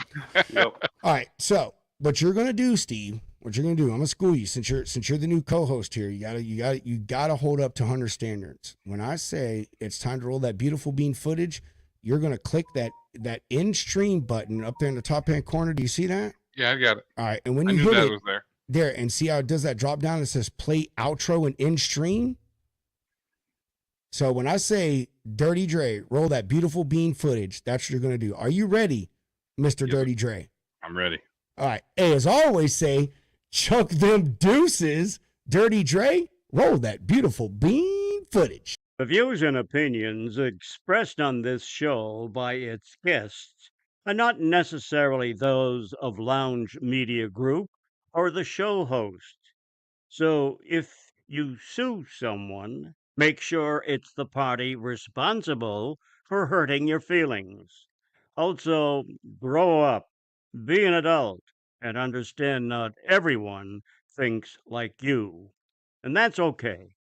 Yep. All right. So, what you're gonna do, Steve? What you're gonna do? I'm gonna school you since you're the new co-host here. You gotta hold up to Hunter standards. When I say it's time to roll that beautiful bean footage, you're gonna click that in stream button up there in the top hand corner. Do you see that? Yeah, I got it. All right. And when I you knew hit that it, was there. there, and see how it does that drop down that says play outro and in stream. So when I say Dirty Dre, roll that beautiful bean footage, that's what you're going to do. Are you ready, Mr. Yes. Dirty Dre? I'm ready. All right. Hey, as I always say, chuck them deuces. Dirty Dre, roll that beautiful bean footage. The views and opinions expressed on this show by its guests are not necessarily those of Lounge Media Group or the show host. So if you sue someone, make sure it's the party responsible for hurting your feelings. Also, grow up, be an adult, and understand not everyone thinks like you. And that's okay.